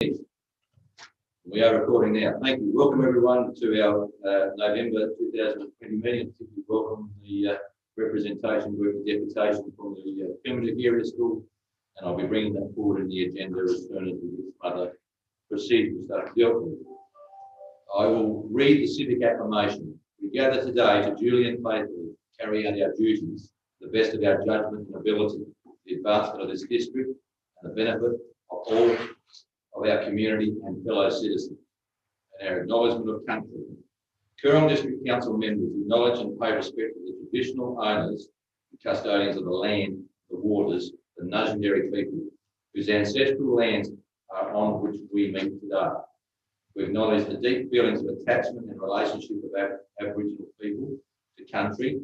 We are recording now. Thank you. Welcome everyone to our November 2020 meeting. Particularly welcome the representation group of deputation from the Primitive Area School, and I'll be bringing that forward in the agenda as soon as we get some other procedural stuff dealt with. I will read the civic acclamation. We gather today to duly and faithfully carry out our duties to the best of our judgment and ability, the advancement of this district and the benefit of all of our community and fellow citizens, and our acknowledgement of country. Coorong District Council members acknowledge and pay respect to the traditional owners and custodians of the land, the waters, the Nurrungere people, whose ancestral lands are on which we meet today. We acknowledge the deep feelings of attachment and relationship of Aboriginal people to country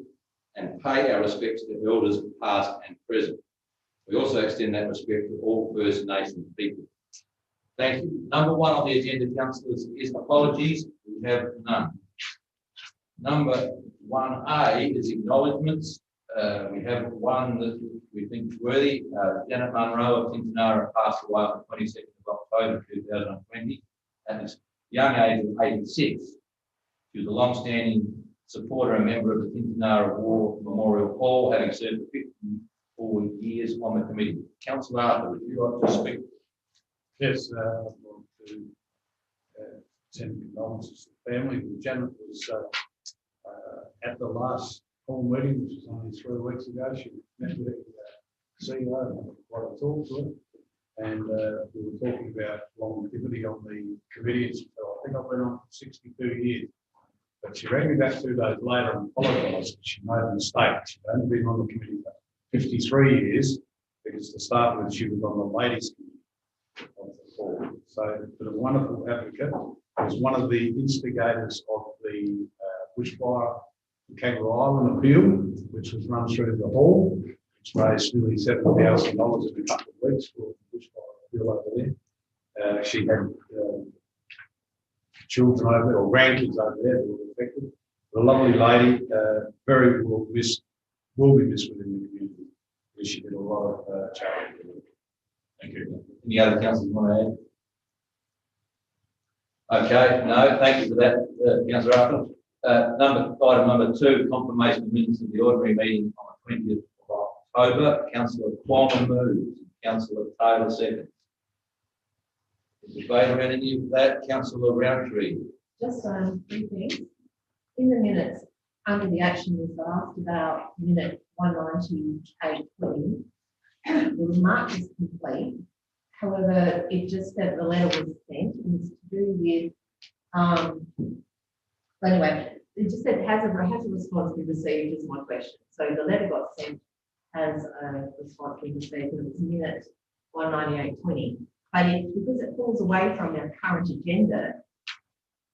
and pay our respects to elders past and present. We also extend that respect to all First Nations people. Thank you. Number one on the agenda, councillors, is apologies. We have none. Number 1A is acknowledgements. We have one that we think is worthy. Janet Munro of Tintinara passed away on the 22nd of October 2020 at the young age of 86. She was a long-standing supporter and member of the Tintinara War Memorial Hall, having served for 54 years on the committee. Councillor Arthur, would you like to speak? Yes, I'd like to send condolences to the family. Janet was at the last hall meeting, which was only 3 weeks ago. She met with the CEO and had quite a talk to her. And we were talking about longevity on the committee. And so I think I've been on for 62 years. But she rang me back 2 days later and apologised that she made a mistake. She'd only been on the committee for 53 years because to start with, she was on the ladies' committee. So, but a wonderful advocate, was one of the instigators of the bushfire Kangaroo Island appeal, which was run through the hall, which raised nearly $7,000 in a couple of weeks for the bushfire appeal over there. She had children over there, or grandkids over there that were affected. A lovely lady, very well missed, will be missed within the community, because she did a lot of charity work. Thank you. Any other councillors want to add? Okay, no, thank you for that, Councillor Arthur. Item number 2, confirmation of minutes of the ordinary meeting on the 20th of October. Councillor Kwong moves, Councillor Taylor seconds. Is in favour of any of that? Councillor Roundtree. Just 3 things. In the minutes, under the action was asked about minute 198.20. It was marked as complete. However, it just said the letter was sent, and it's to do with, anyway, it just said, has a response been received is my question. So the letter got sent, has a response been received, and it was minute 198.20. But because it falls away from our current agenda,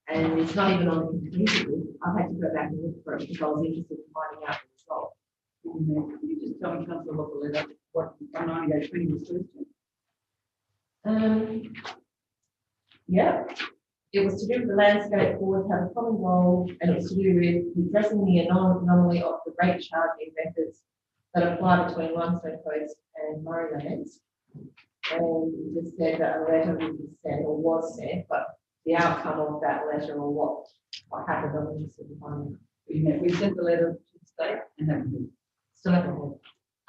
and it's not even on the completed list, I've had to go back and look for it because I was interested in finding out the result. Can you just tell me, Councillor, what the letter, what 198.20 was to? Yeah, it was to do with the landscape board have a common role, and it was to do with addressing the anomaly of the rate charging methods that apply between Limestone Coast and Murraylands. And it just said that a letter would be sent or was sent, but the outcome of that letter or what happened, I'm interested in finding. We sent the letter to the state and haven't been. Still haven't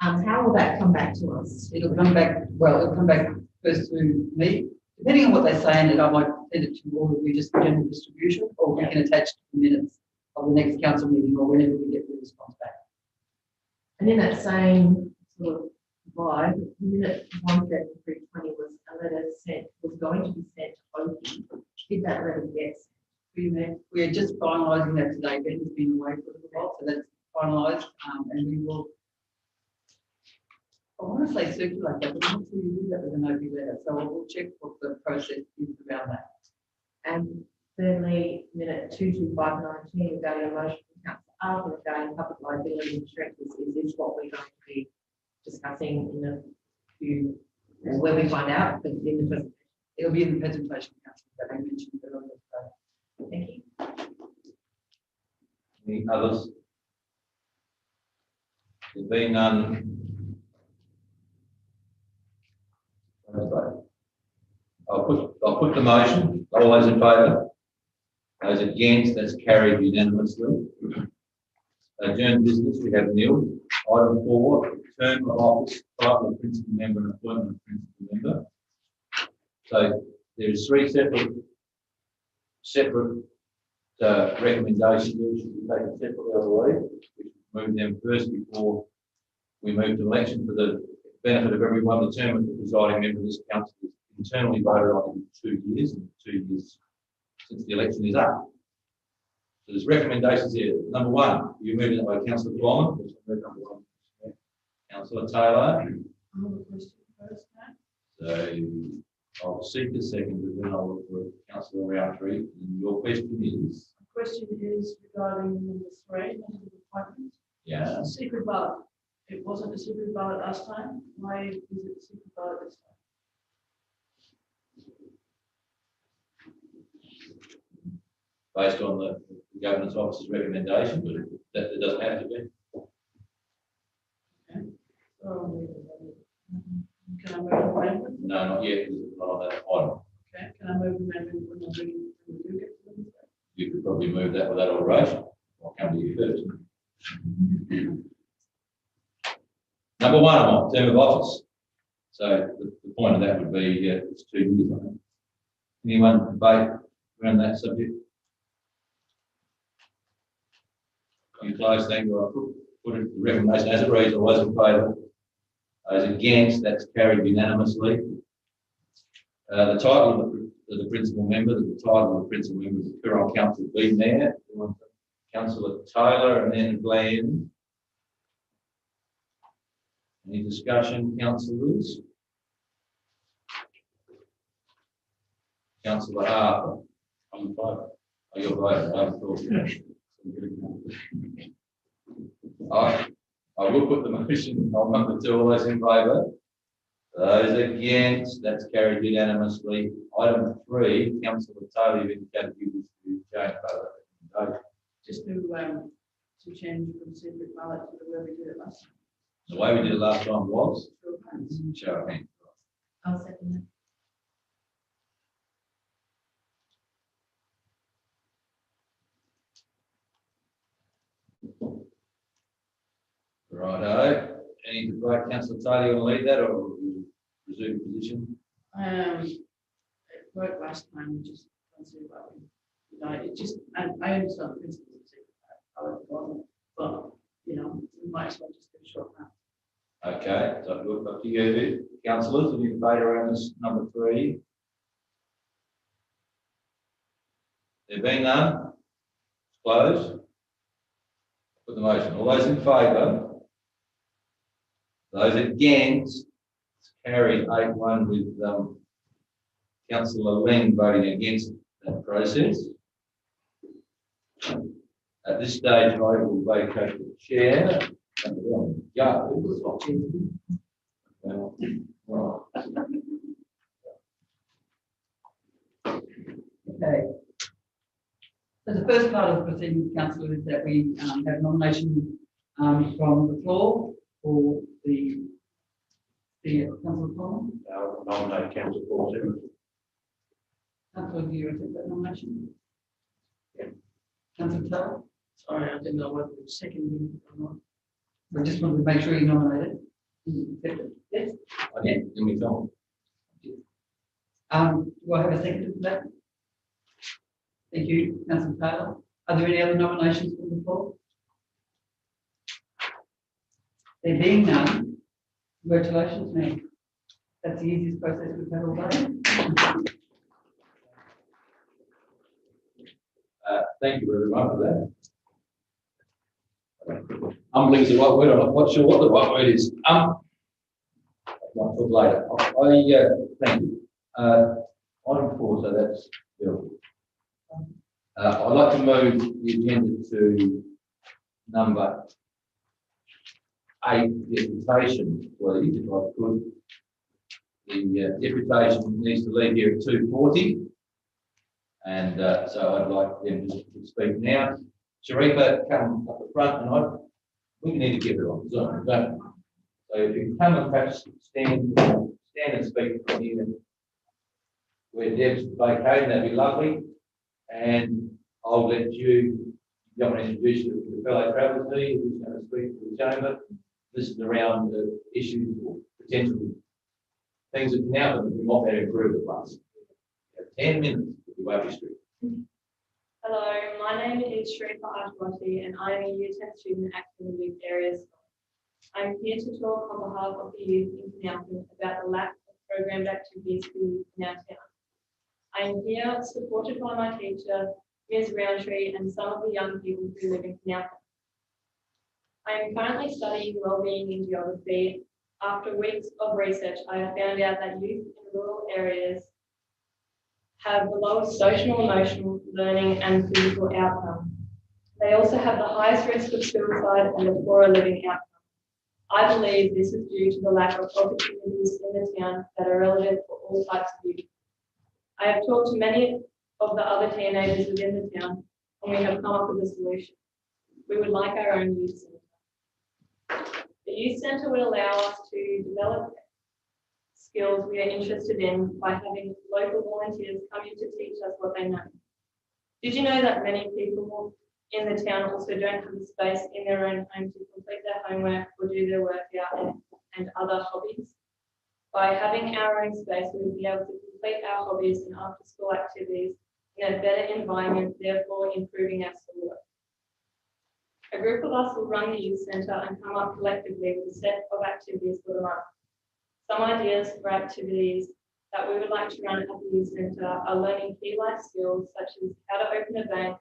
had. How will that come back to us? It'll come back, well, it'll come back first to me. Depending on what they say in it, I might send it to all of you, just general distribution, or we can attach to the minutes of the next council meeting or whenever we get the response back. And in that same sort of vibe, minute 173.20 was a letter sent, was going to be sent to Oki. Did that letter get sent? We are just finalising that today. Ben's been away for a little while, so that's finalised, and we will. I want to say circulate that, but I'm not sure you do that with an OP letter, so we'll check what the process is around that. And thirdly, minute 22519 regarding a motion from Councillor Arthur regarding public liability insurance. Is this what we're going to be discussing in a few, where we find out, but in the presentation? It'll be in the presentation, Councillor, that I mentioned earlier today. Thank you. Any others? There being none. I'll put the motion. All those in favour? Those against, that's carried unanimously. Adjourned business, we have nil. Item 4, term of office, title of principal member and appointment of principal member. So there's 3 separate recommendations which should be taken separately, I believe. We should move them first before we move to election for the benefit of everyone. The term of the presiding member of this council is internally voted on in 2 years, and 2 years since the election is up. So there's recommendations here. Number 1, you move it by Councillor Plowman. Councillor Taylor. So I'll seek a second, but then I'll look for Councillor Roundtree. And your question is? The question is regarding number 3, number of appointments. Yeah. Secret ballot. It wasn't a secret ballot last time. Why is it a secret ballot this time? Based on the governance officer's recommendation, but it doesn't have to be. Can I move an amendment? No, not yet, because it's not on that item. Okay, can I move an amendment when we do get to them? You could probably move that without alteration. I'll come to you first. Number 1, I'm on term of office. So the point of that would be it's 2 years. I think. Anyone debate around that subject? You close, thank you. I'll put it, the recommendation as it reads. All those in favour? Those against, that's carried unanimously. The title of the principal member, the title of the principal member is the Coorong Council be Mayor. Councillor Taylor and then Glenn. Any discussion, councillors? Councillor Harper. I'm in favour. Oh, you're voting. I will put the motion on number 2. All those in favour? Those against, that's carried unanimously. Item 3, Councillor Taylor, you've indicated you wish to change that recommendation. Just to change from secret ballot to the way we did it last time. The way we did it last time was Show of hands. show of hands. I'll second that. Righto. Any debate, Councillor Taylor, you want to lead that or will you resume position? It worked last time, we just don't see about it. It just, and I understand the principle of secret ballot, but, you know, we might as well just do a short round. Okay, so look up to you. Councillors, any debate around this number 3? There being none, close. Put the motion. All those in favour? Those against? It's carried 8-1 with Councillor Ling voting against that process. At this stage, I will vacate the chair. Yeah, it was not Okay. So the first part of the proceedings, councillor, is that we have a nomination from the floor for the Councillor Coleman. I'll nominate Councillor Paul Simmons. Councillor, do you accept that nomination? Yeah. Councillor Taylor? Sorry, I didn't know whether it was second or not. I just wanted to make sure you nominated. You accept it? Yes. Yeah, give me time. Do I have a second for that? Thank you, Councillor Taylor. Are there any other nominations from the floor? There being none, congratulations, ma'am. That's the easiest process we've had all day. Thank you everyone for that. Humbling is the right word. I'm not quite sure what the right word is. I'll talk later. Thank you. Item 4, so that's Bill. I'd like to move the agenda to number 8, deputation, please, if I could. The deputation needs to leave here at 2:40. And so I'd like them to speak now. Sharifa, come up the front and we need to get her on Zoom, don't we? So if you come and perhaps stand and speak from here. where Deb's vacating, that'd be lovely. And I'll let you, go and introduce the fellow travel team who's going to speak to the chamber. This is around the issues or potential things that can happen that we might have improved the past. 10 minutes, we won't be strict. Hello, my name is Shreepa Ajwati and I am a Year 10 student at Community Areas. I'm here to talk on behalf of the youth in Canalton about the lack of programmed activities for youth in our town. I am here supported by my teacher, Ms. Roundtree, and some of the young people who live in Canalton. I am currently studying wellbeing in geography. After weeks of research, I have found out that youth in rural areas have the lowest social, emotional, learning and physical outcome. They also have the highest risk of suicide and a poorer living outcome. I believe this is due to the lack of opportunities in the town that are relevant for all types of youth. I have talked to many of the other teenagers within the town and we have come up with a solution. We would like our own youth centre. The youth centre would allow us to develop skills we are interested in by having local volunteers come in to teach us what they know. Did you know that many people in the town also don't have the space in their own home to complete their homework or do their workout and other hobbies? By having our own space, we will be able to complete our hobbies and after-school activities in a better environment, therefore improving our schoolwork. A group of us will run the youth centre and come up collectively with a set of activities for the month. Some ideas for activities that we would like to run at the youth centre are learning key life skills such as how to open a bank,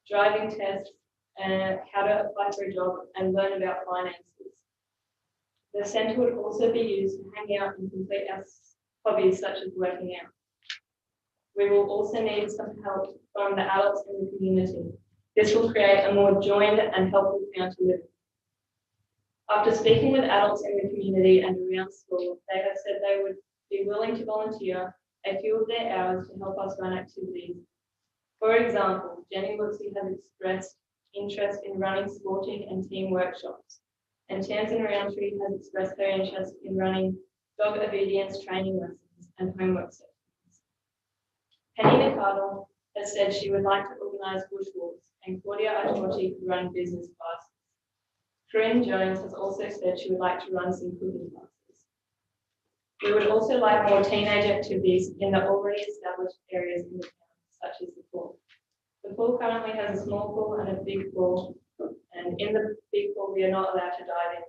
driving tests, and how to apply for a job and learn about finances. The centre would also be used to hang out and complete our hobbies such as working out. We will also need some help from the adults in the community. This will create a more joined and helpful town to live in. After speaking with adults in the community and around school, they have said they would be willing to volunteer a few of their hours to help us run activities. For example, Jenny Luxie has expressed interest in running sporting and team workshops, and Tamsin Roundtree has expressed her interest in running dog obedience training lessons and homework sessions. Penny McArdle has said she would like to organise bushwalks, and Claudia Ajwati could run business classes. Corinne Jones has also said she would like to run some cooking classes. We would also like more teenage activities in the already established areas in the town, such as the pool. The pool currently has a small pool and a big pool, and in the big pool we are not allowed to dive in.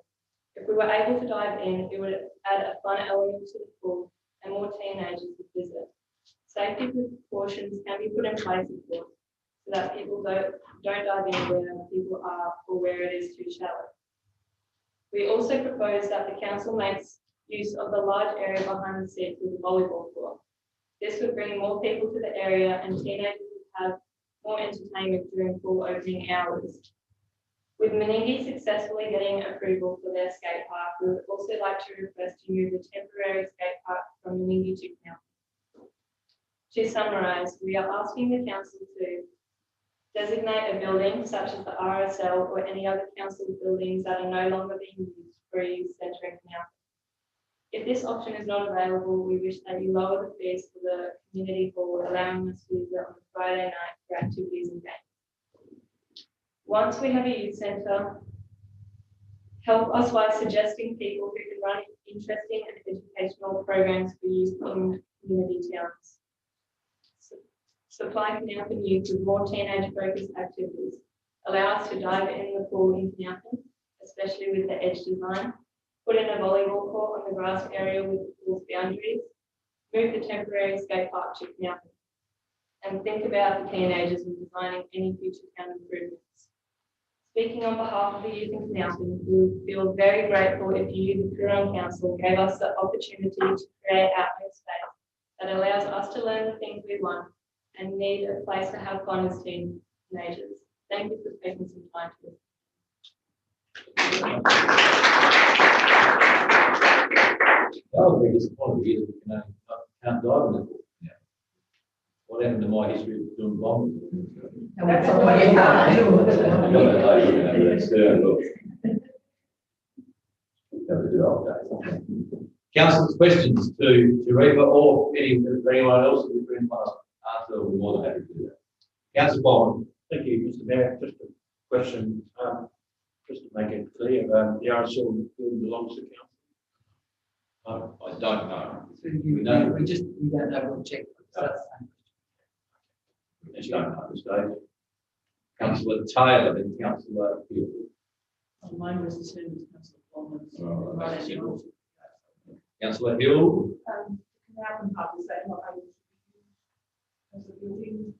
If we were able to dive in, it would add a fun element to the pool and more teenagers would visit. Safety precautions can be put in place, of course, so that people don't dive in where people are or where it is too shallow. We also propose that the council makes use of the large area behind the seats with a volleyball court. This would bring more people to the area and teenagers would have more entertainment during pool opening hours. With Meningie successfully getting approval for their skate park, we would also like to request to move the temporary skate park from Meningie to Canal. To summarise, we are asking the council to designate a building such as the RSL or any other council buildings that are no longer being used for a youth centre in Canal. If this option is not available, we wish that you lower the fees for the community hall, allowing us to use it on a Friday night for activities and games. Once we have a youth centre, help us by suggesting people who can run interesting and educational programs for youth in community towns. Supply Canalton youth with more teenage-focused activities. Allow us to dive in the pool in Canalton, especially with the edge design. Put in a volleyball court on the grass area with the pool's boundaries. Move the temporary skate park to Canalton. And think about the teenagers when designing any future town improvements. Speaking on behalf of the youth in Canalton, we would feel very grateful if you, the Coorong Council, gave us the opportunity to create our own space that allows us to learn the things we want and need a place to have fun as teenagers. Thank you for taking some time to listen. I was very disappointed to hear that we can't dive in the pool. Yeah. What happened to my history of doing bombs? That's all I have. That's look. Have to do all that. Councillors, questions to Reba or anyone else that we've been past answer, we're more than happy to do that. Councillor Bond. Thank you, Mr. Mayor. Just a question, just to make it clear, the RSL building belongs to council. I don't know. So we don't know, we'll check. So that's the same. We just don't know at this stage. Councillor Taylor, then Councillor Hill. Mine was the same as Councillor Bowman. Oh, that's simple. Councillor Hill. Canal Hub, is that not able to be used as a building?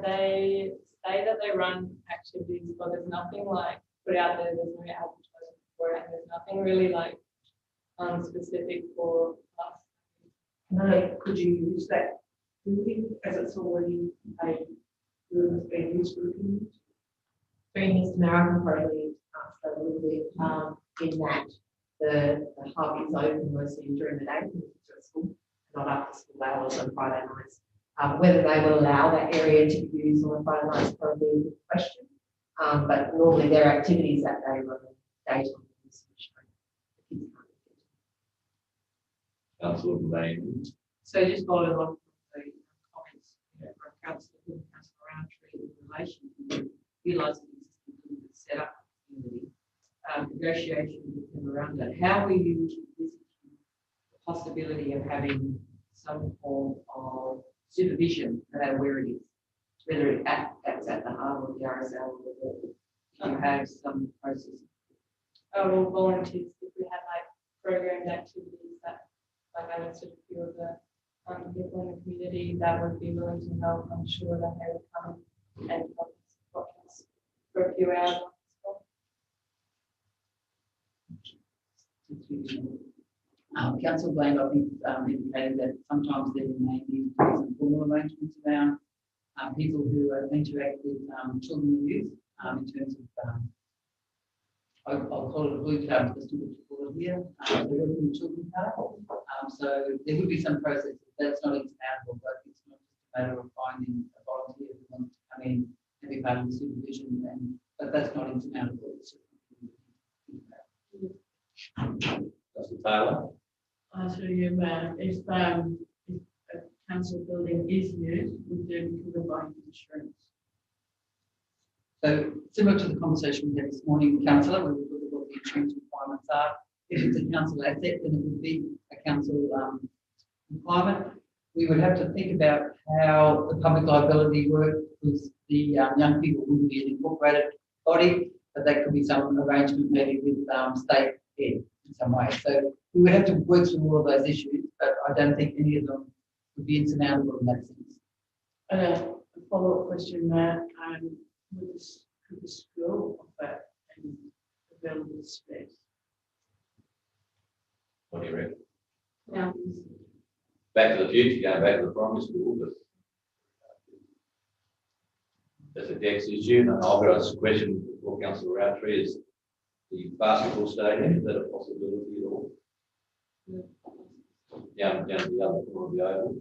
They say that they run activities, but there's nothing like put out there, there's no advertisement for it, and there's nothing really like specific for us. Could you use that building as it's already a room that's been used for a community? Through Mr. Mayor, I can probably answer a little bit in that the hub is open mostly during the day, because it's at school, not after school hours on Friday nights. Whether they will allow that area to be used on a Friday night is probably a good question. But normally their activities that day run daytime. Councillor Lane. So just following on from the comments from Councillor Hill and Councillor Roundtree in relation to utilising the existing building that's set up in the community, negotiation with them around that. How will you envisage the possibility of having some form of supervision, no matter where it is, whether that's at the hub or the RSL or the board? Do you have some process? Well, volunteers, if we had like programmed activities that, like I listed a few of the people in the community that would be willing to help, I'm sure that they would come and help us watch us for a few hours. Councillor Blaine, I think, indicated that sometimes there may be some formal arrangements around people who interact with children and youth in terms of, I'll call it a blue card, because what you call it here, the children's card. So there would be some process that's not insurmountable, but it's not just a matter of finding a volunteer who wants to come in and be part of the supervision, but that's not insurmountable. Councillor Taylor. So if a council building is used, would there be covered by insurance? So similar to the conversation we had this morning, councillor, we would look at what the insurance requirements are. If it's a council asset, then it would be a council requirement. We would have to think about how the public liability works, because the young people wouldn't be an incorporated body, but that could be some arrangement maybe with state head in some way. So we would have to work through all of those issues, but I don't think any of them would be insurmountable in that sense. A follow-up question, Matt. Could the school offer an available space? What do you reckon? Yeah. Back to the future, going back to the primary school, but there's a Dex issue, and I've got a question for Councillor Roundtree. Is the basketball stadium, is that a possibility at all? Down to the other corner of the oval.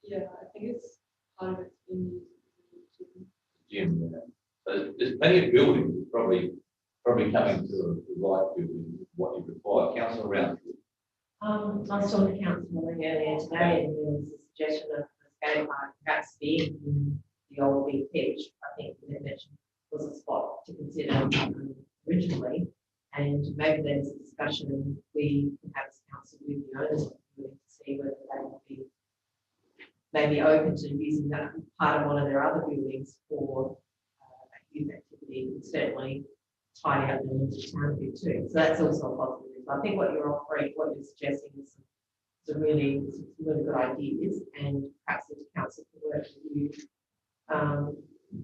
Yeah, I think it's part of it's in Gym. So there's plenty of buildings probably coming to the right building, what you require. Councillor Roundtree. I was talking to council earlier today, and there was a suggestion of the skate park perhaps being in the old big pitch. I think they mentioned was a spot to consider originally, and maybe there's a discussion, and we can have this council with the owners to see whether they will be maybe open to using that part of one of their other buildings for youth activity, and certainly tidy up the town a bit too. So that's also a positive. I think what you're offering, what you're suggesting is some really good ideas, and perhaps the council can work with you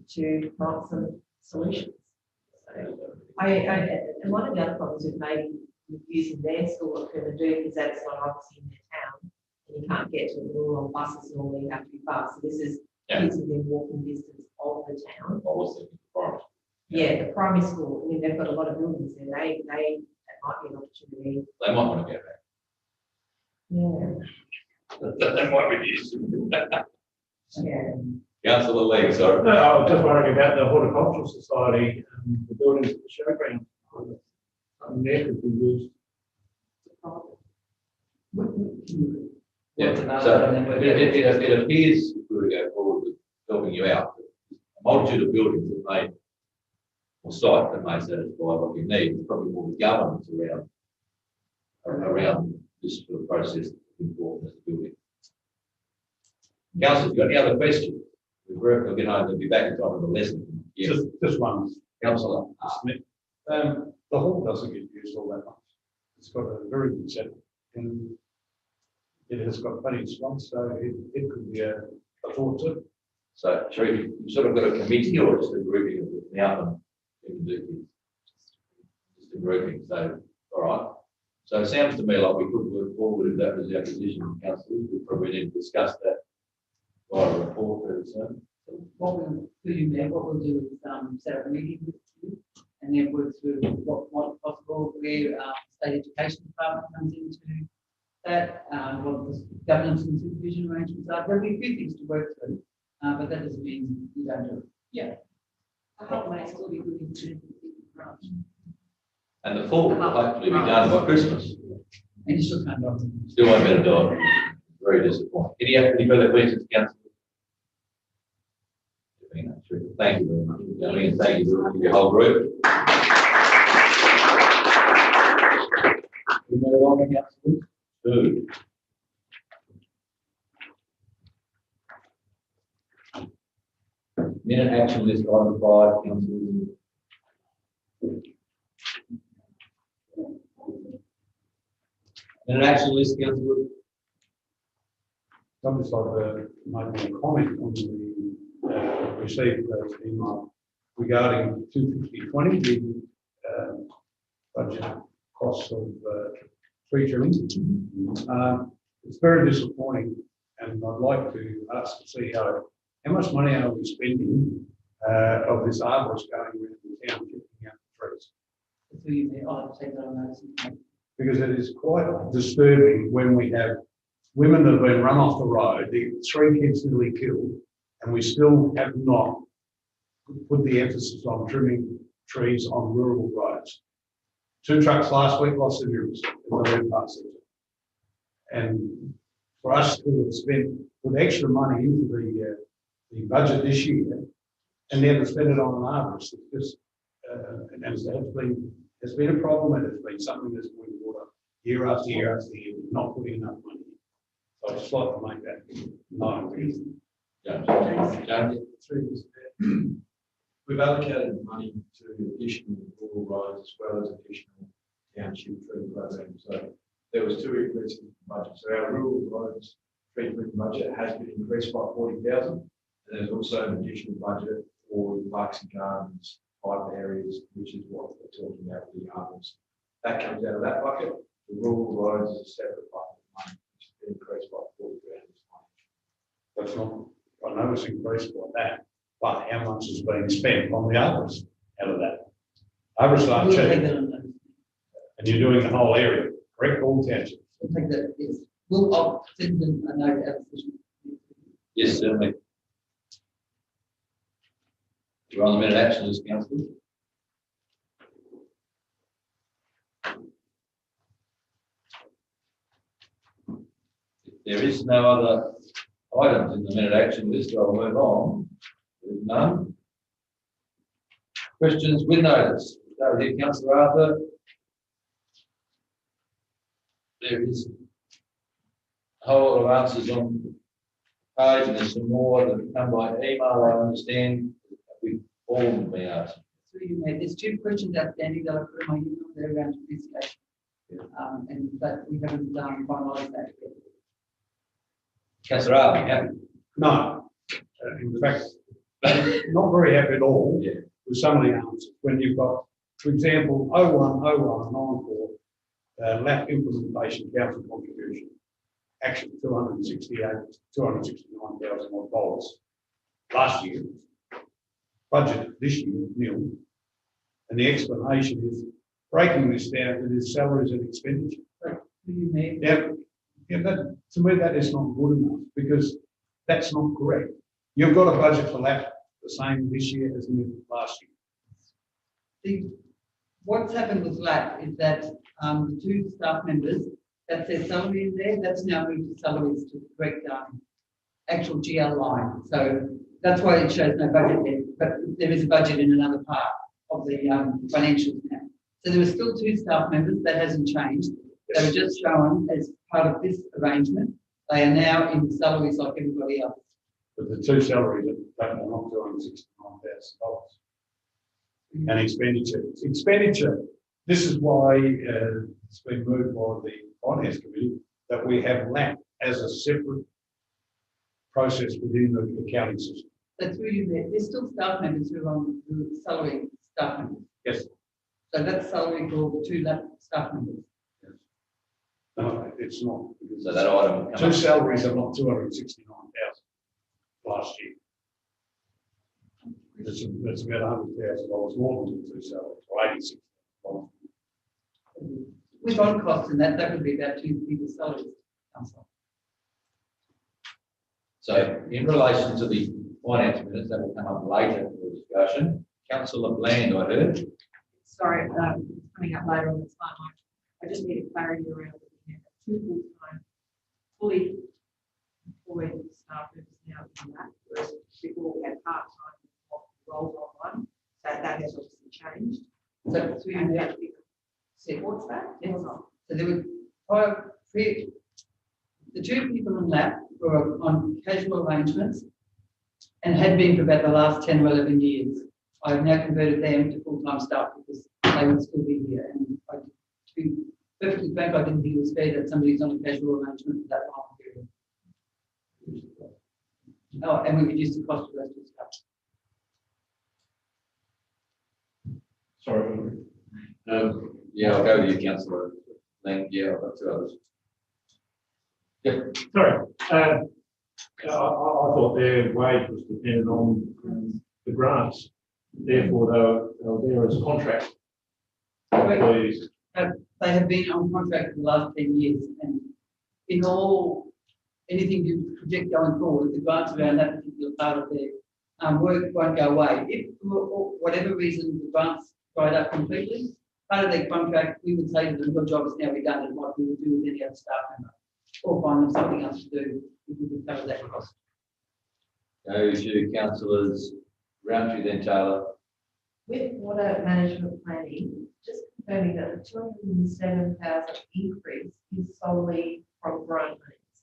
to come up with some solutions. So and one of the other problems with maybe using their school at Kermadoo is that it's not obviously in their town, and you can't get to it all on buses normally, you have to be fast. So this is kids within walking distance of the town. I was thinking primary. Yeah, the primary school. I mean, they've got a lot of buildings there. That might be an opportunity. They might want to go back. Yeah. That might be useful. Yeah. Councillor Lee, sorry. No, I was just wondering about the Horticultural Society and the buildings at the showground. And there could be used. Yeah, What's another so one then we're it appears, if we were to go forward with helping you out, a multitude of buildings that may, or sites that may satisfy what you need, it's probably more the governance around this sort of process that's important as a building. Councillor, got any other questions? We'll get home and be back in time for the lesson. Yes, Just one. councillor. Smith. The hall doesn't get used all that much. It's got a very good setup and it has got plenty of spots, so it could be a thought to. So, Sharif, you've sort of got a committee or just a grouping of the outcome? Just a grouping, so, all right. So it sounds to me like we could work forward if that was our position, councillors. We probably need to discuss that via a report very soon. What we'll do, Mayor, what we'll do is set up a meeting with you and then work through what's possible, where state education department comes into that, what the governance and supervision arrangements are. There'll be a few things to work through, but that doesn't mean you don't do it. I hope may still be good in branch. And the full will hopefully be done by Christmas. Initial time. Still won't be able to do it. Very disappointing. Any further questions, councillor? Thank you very much for coming and thank you to your whole group. We move on, councillor. Two. Minute action list item 5, councillors. Minute action list, councillor. I'd just like to make a comment on the received email regarding 25020, the budget costs of tree trimming. It's very disappointing, and I'd like to ask the CEO, how much money are we spending of this arborist going around the town chipping out the trees? So you may, I'll take that on notice. Because it is quite disturbing when we have women that have been run off the road, the 3 kids nearly killed, and we still have not put the emphasis on trimming trees on rural roads. 2 trucks last week lost their mirrors in the red pass section. And for us to have spent, put extra money into the budget this year and then to spend it on an arborist, it's just, and it's been a problem, and it's been something that's been brought up year after year after year, not putting enough money. So I'd just like to make that known. James. We've allocated money to additional rural roads as well as additional township tree programs. So there was 2 increases in the budget. So our rural roads tree trimming budget has been increased by 40,000. And there's also an additional budget for parks and gardens type areas, which is what we're talking about with the arbors. That comes out of that bucket. The rural roads is a separate bucket of money, which has been increased by 40,000. That's not, I know it's increased by that, but how much is being spent on the arborists out of that? Arborists aren't We'll take cheap, that on notice. and you're doing the whole area, correct, all townships. We'll take that, yes. I'll send them a note at the session. Yes, certainly. You're on the minute action list, councillor. If there is no other items in the minute action list, I'll move on. With none. Questions with notice. Start with you, councillor Arthur. There is a whole lot of answers on the page, and there's some more that have come by email, I understand. We all will be asked. So you made, there's 2 questions outstanding that I put in my email there around appreciation. And but we haven't finalised that yet. Councillor Arthur, happy? No, in fact, not very happy at all Yeah. with some of the answers. When you've got, for example, 010194, LAP implementation council contribution, actually 269,000 odd dollars last year. Budget this year, nil. And the explanation is breaking this down to the salaries and expenditure. You made. Yeah, that, to me, that is not good enough because that's not correct. You've got a budget for LAP the same this year as in last year. what's happened with LAP is that the two staff members, that's their salary in there, that's now moved to salaries to the correct actual GL line. So that's why it shows no budget there, but there is a budget in another part of the financials now. So there are still two staff members, that hasn't changed. They were just shown as part of this arrangement. They are now in salaries like everybody else. But the two salaries are not $269,000. And expenditure, this is why it's been moved by the Finance Committee that we have LAP as a separate process within the accounting system. That's really there. There's still staff members who are on the salary staff members. Yes. So that's salary for the two LAP staff members. Yes. No, it's not. Because So that item. will come two up. salaries are not 269,000 last year. It's about $100,000 more than the two salaries, or $86,000. With on costs and that would be about two people's salaries. Councillor. So in relation to the finance minutes, that will come up later for discussion. Councillor Bland, I heard. Sorry, it's coming up later on the timeline. I just need clarity around looking at two full-time, fully employed staff members now in that, whereas before we had part-time roles on one. So that has obviously changed. So And we have to be supports that. Yes. So there were the two people in LAP were on casual arrangements and had been for about the last 10 or 11 years. I've now converted them to full-time staff because they would still be here. And to be perfectly frank, I didn't think it was fair that somebody's on a casual arrangement for that long period. Oh, and we reduced the cost of those two staff. Sorry. Yeah, I'll go with you, Councillor Bland. Yeah, I've got two others. Yep. Sorry. I thought their wage was dependent on the grants. Therefore, they were there as contract employees. They have been on contract for the last 10 years, and in all, anything you project going forward, the grants around that particular part of their work won't go away. If for whatever reason the grants dried up completely, part of their contract, we would say to them, your job is now redundant, like we would do with any other staff member, or find them something else to do if we could cover that cost. Go to councillors Roundtree, then Taylor. With water management planning, just confirming that the 207,000 increase is solely from grant monies.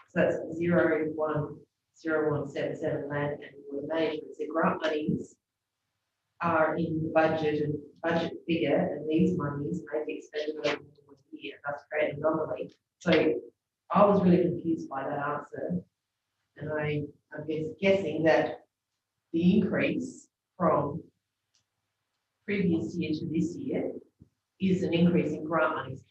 So that's 010177 land and water management. So grant monies are in the budget and budget figure, and these monies may be expended over one year. That's creating an anomaly. So I was really confused by that answer, and I'm guessing that the increase from previous year to this year is an increase in grant monies.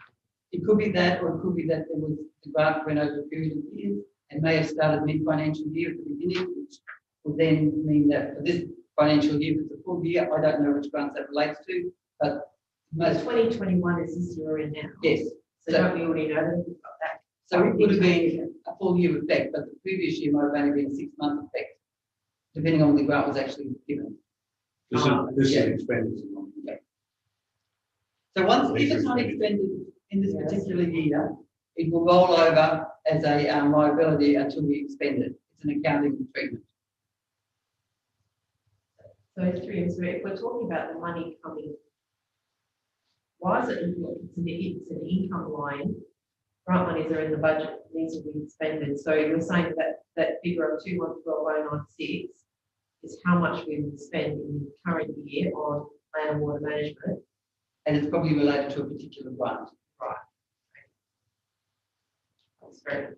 It could be that, or it could be that there was the grant went over a period of years and may have started mid-financial year at the beginning, which would then mean that for this financial year, if it's a full year, I don't know which grants that relates to, but Most 2021 is this year we're in now. yes. So don't we already know that we've got that? So it would have been a full year effect, but the previous year might have only been a 6-month effect, depending on when the grant was actually given. This is expenditure. So once, if it's not expended in this particular year, it will roll over as a liability until we expend it. It's an accounting treatment. So if we're talking about the money coming, why is it, it's an income line, grant monies are in the budget, these will be expended. So you're saying that figure of 212,096 is how much we would spend in the current year on land and water management. And it's probably related to a particular grant. Right. That's very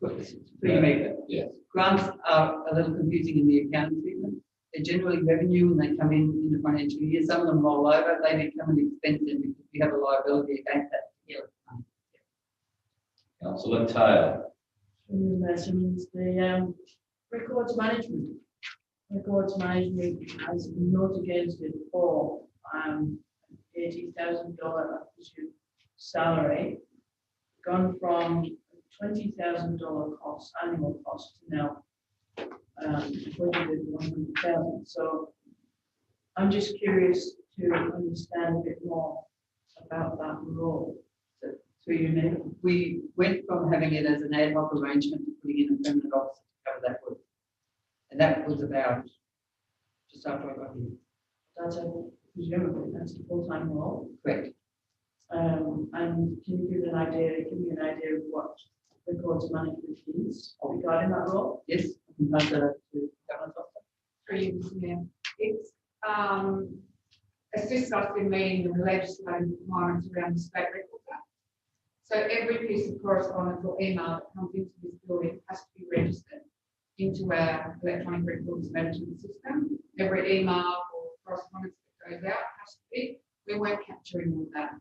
confusing. Pretty major. Yes. Grants are a little confusing in the accounting treatment. They're generally revenue when they come in the financial year. Some of them roll over, they become an expense and we have a liability against that. Councillor Taylor. Measurements, the records management. Records management has been not against it for $80,000 salary, gone from $20,000 cost, annual cost, to now budgeted $100,000. So I'm just curious to to understand a bit more about that role through your name. We went from having it as an ad hoc arrangement to putting in a permanent officer to cover that work. And that was about just after I got here. That's a, presumably, that's a full-time role. Correct. And can you give me an idea of what records management is regarding that role? Yes, I can pass that over to governance officer. Through you, Mr. Mayor. It's assists us in meeting the legislative requirements around the State Records Act. So every piece of correspondence or email that comes into this building has to be registered into our electronic records management system. Every email or correspondence that goes out has to be. We weren't capturing all that.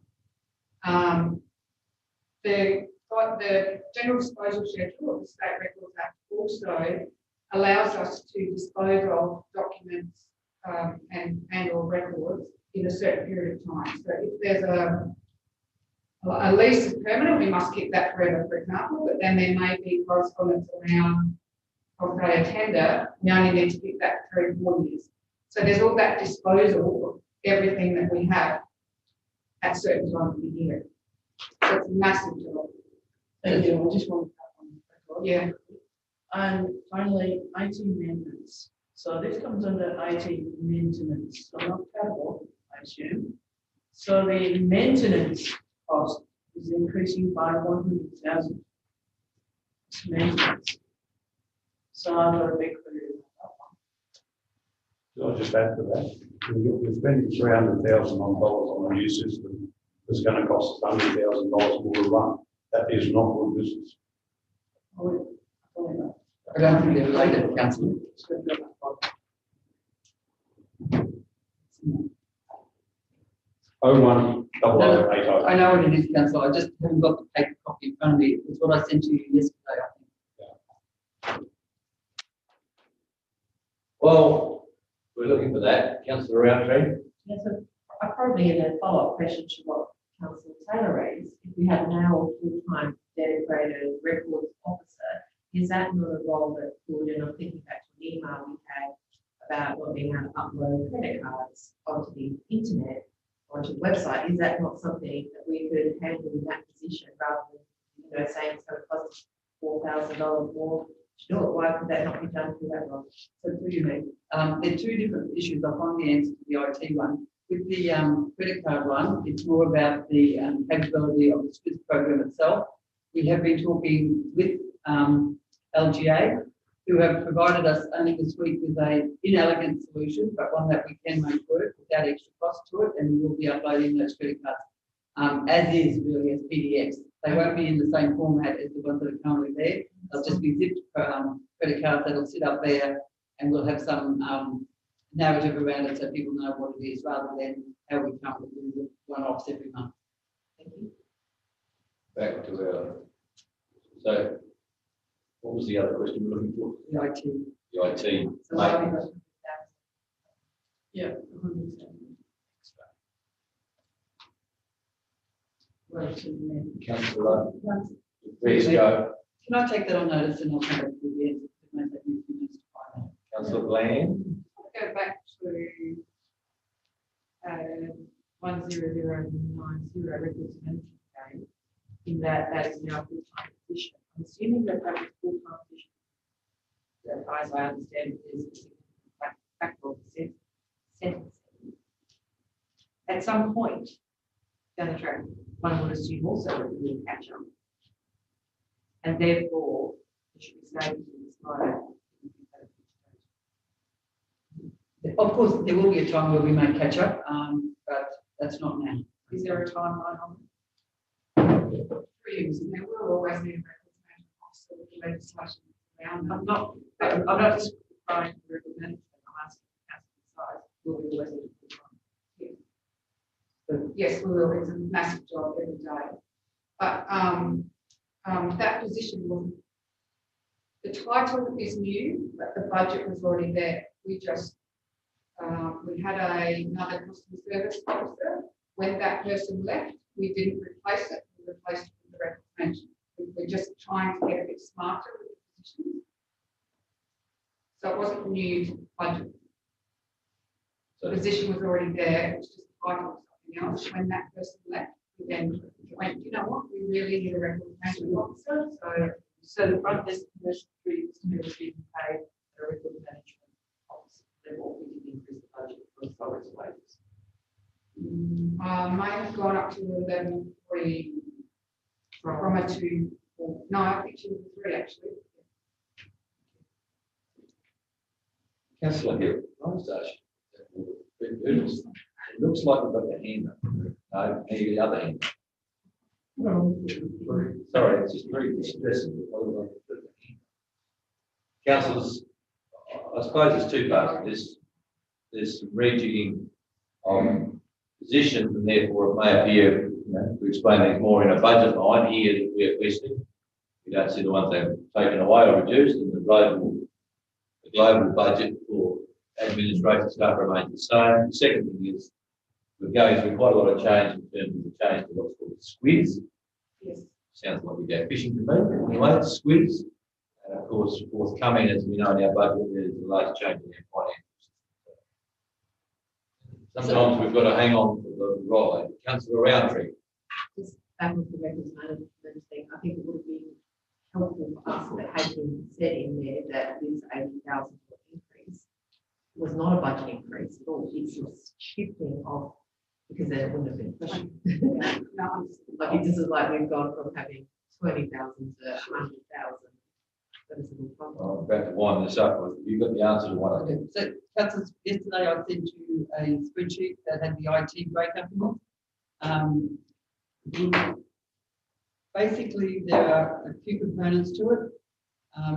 The general disposal schedule of the State Records Act also allows us to dispose of documents and or records in a certain period of time. So if there's a lease is permanent, we must keep that forever, for example, but then there may be correspondence around, I'll say, a tender, we only need to keep that 3 or 4 years. So there's all that disposal of everything that we have at certain times of the year. So it's a massive job. Thank you. I just want to have on the record. Yeah. And finally, IT maintenance. So this comes under IT maintenance, so not capital, I assume. So the maintenance cost is increasing by 100,000. Maintenance. So I've got a big query about that one. I'll just add to that. We're spending $300,000 on a new system. It's going to cost us $100,000 more to run. That is not good business. I don't think they're related, Councillor. Oh, 010080. I know what it is, Councillor. I just haven't got the paper copy in front of me. It's what I sent to you yesterday, I think. Well, we're looking for that. Councillor Roundtree? Yes, so I probably in a follow-up question to what Councillor Taylor raised, if we have now a full-time dedicated records officer, is that not a role that would, and I'm thinking back to an email we had about not being able to upload credit cards onto the internet, onto the website, is that not something that we could handle in that position rather than, saying it's going to cost $4,000 more to do it? Why could that not be done through that role? So what do you mean? There are 2 different issues. I'll find the answer to the IT one. With the credit card one, it's more about the capability of the SWIFT program itself. We have been talking with LGA, who have provided us only this week with an inelegant solution, but one that we can make work without extra cost to it, and we will be uploading those credit cards as is, really, as PDFs. They won't be in the same format as the ones that are currently there. They'll just be zipped credit cards that'll sit up there, and we'll have some narrative around it so people know what it is rather than how we currently do the one-offs every month. Thank you. Back to our, so what was the other question we're looking for? The IT. The IT. So why we got Yeah, 100,000 extra. Right to the main. Councillor, please go. Can I take that on notice and I'll come back to the end? It might take me a few minutes to find out. Councillor Bland? Go back to 10090 records management game. In that is now a full-time position. I'm assuming that that is a full-time position. That, as I understand it, is factual sentencing. At some point down the track, one would assume also that we will catch up. And therefore, it should be stated in this slide. Of course, there will be a time where we may catch up, but that's not now. Is there a timeline on it? 3 years, and there will always need a records management officer with the legislation around. I'm not just trying to record management, I'm asking the council size, will we always need a full-time? But yes, we will, it's a massive job every day. But that position was, the title is new, but the budget was already there. We just, we had another customer service officer. When that person left, we didn't replace it. We replaced it with the records management. We're just trying to get a bit smarter with the positions. So it wasn't new to budget. The position was already there. It's just fight on something else. When that person left, we then went, you know what, we really need a reclamation officer. So the front desk commercial tree was to be paid a record management officer level. We did increase the budget for solid wages. Mine has gone up to 11.3 from a 2. No, I think she was 3 actually. Councillor Hill, I was asking. It looks like we've got the hand up. No, maybe the other hand. Sorry, it's just very distressing. Councillors, I suppose there's two parts to this. There's some rejigging of positions, and therefore it may appear, to explain things more in a budget line here that we're questioning. We don't see the ones they've taken away or reduced, and the global budget for administration staff remains the same. The second thing is we're going through quite a lot of change in terms of the change to what's called squids. Yes. Sounds like we go fishing to me. Anyway, it's squids. And of course, forthcoming, as we know in our budget, there's a large change in our finances. Sometimes we've got to hang on for the ride. Councillor Roundtree. Just back with the records management thing, I think it would have been helpful for us that had been said in there that this 80,000 increase was not a budget increase at all. It's just shifting of, because then it wouldn't have been a question. No, Like it just is like we've gone from having 20,000 to 100,000. That is a good problem. I'm about to wind this up. You've got the answer to one. Okay, so councillors, yesterday I sent you a spreadsheet that had the IT breakup in it. Basically, there are a few components to it.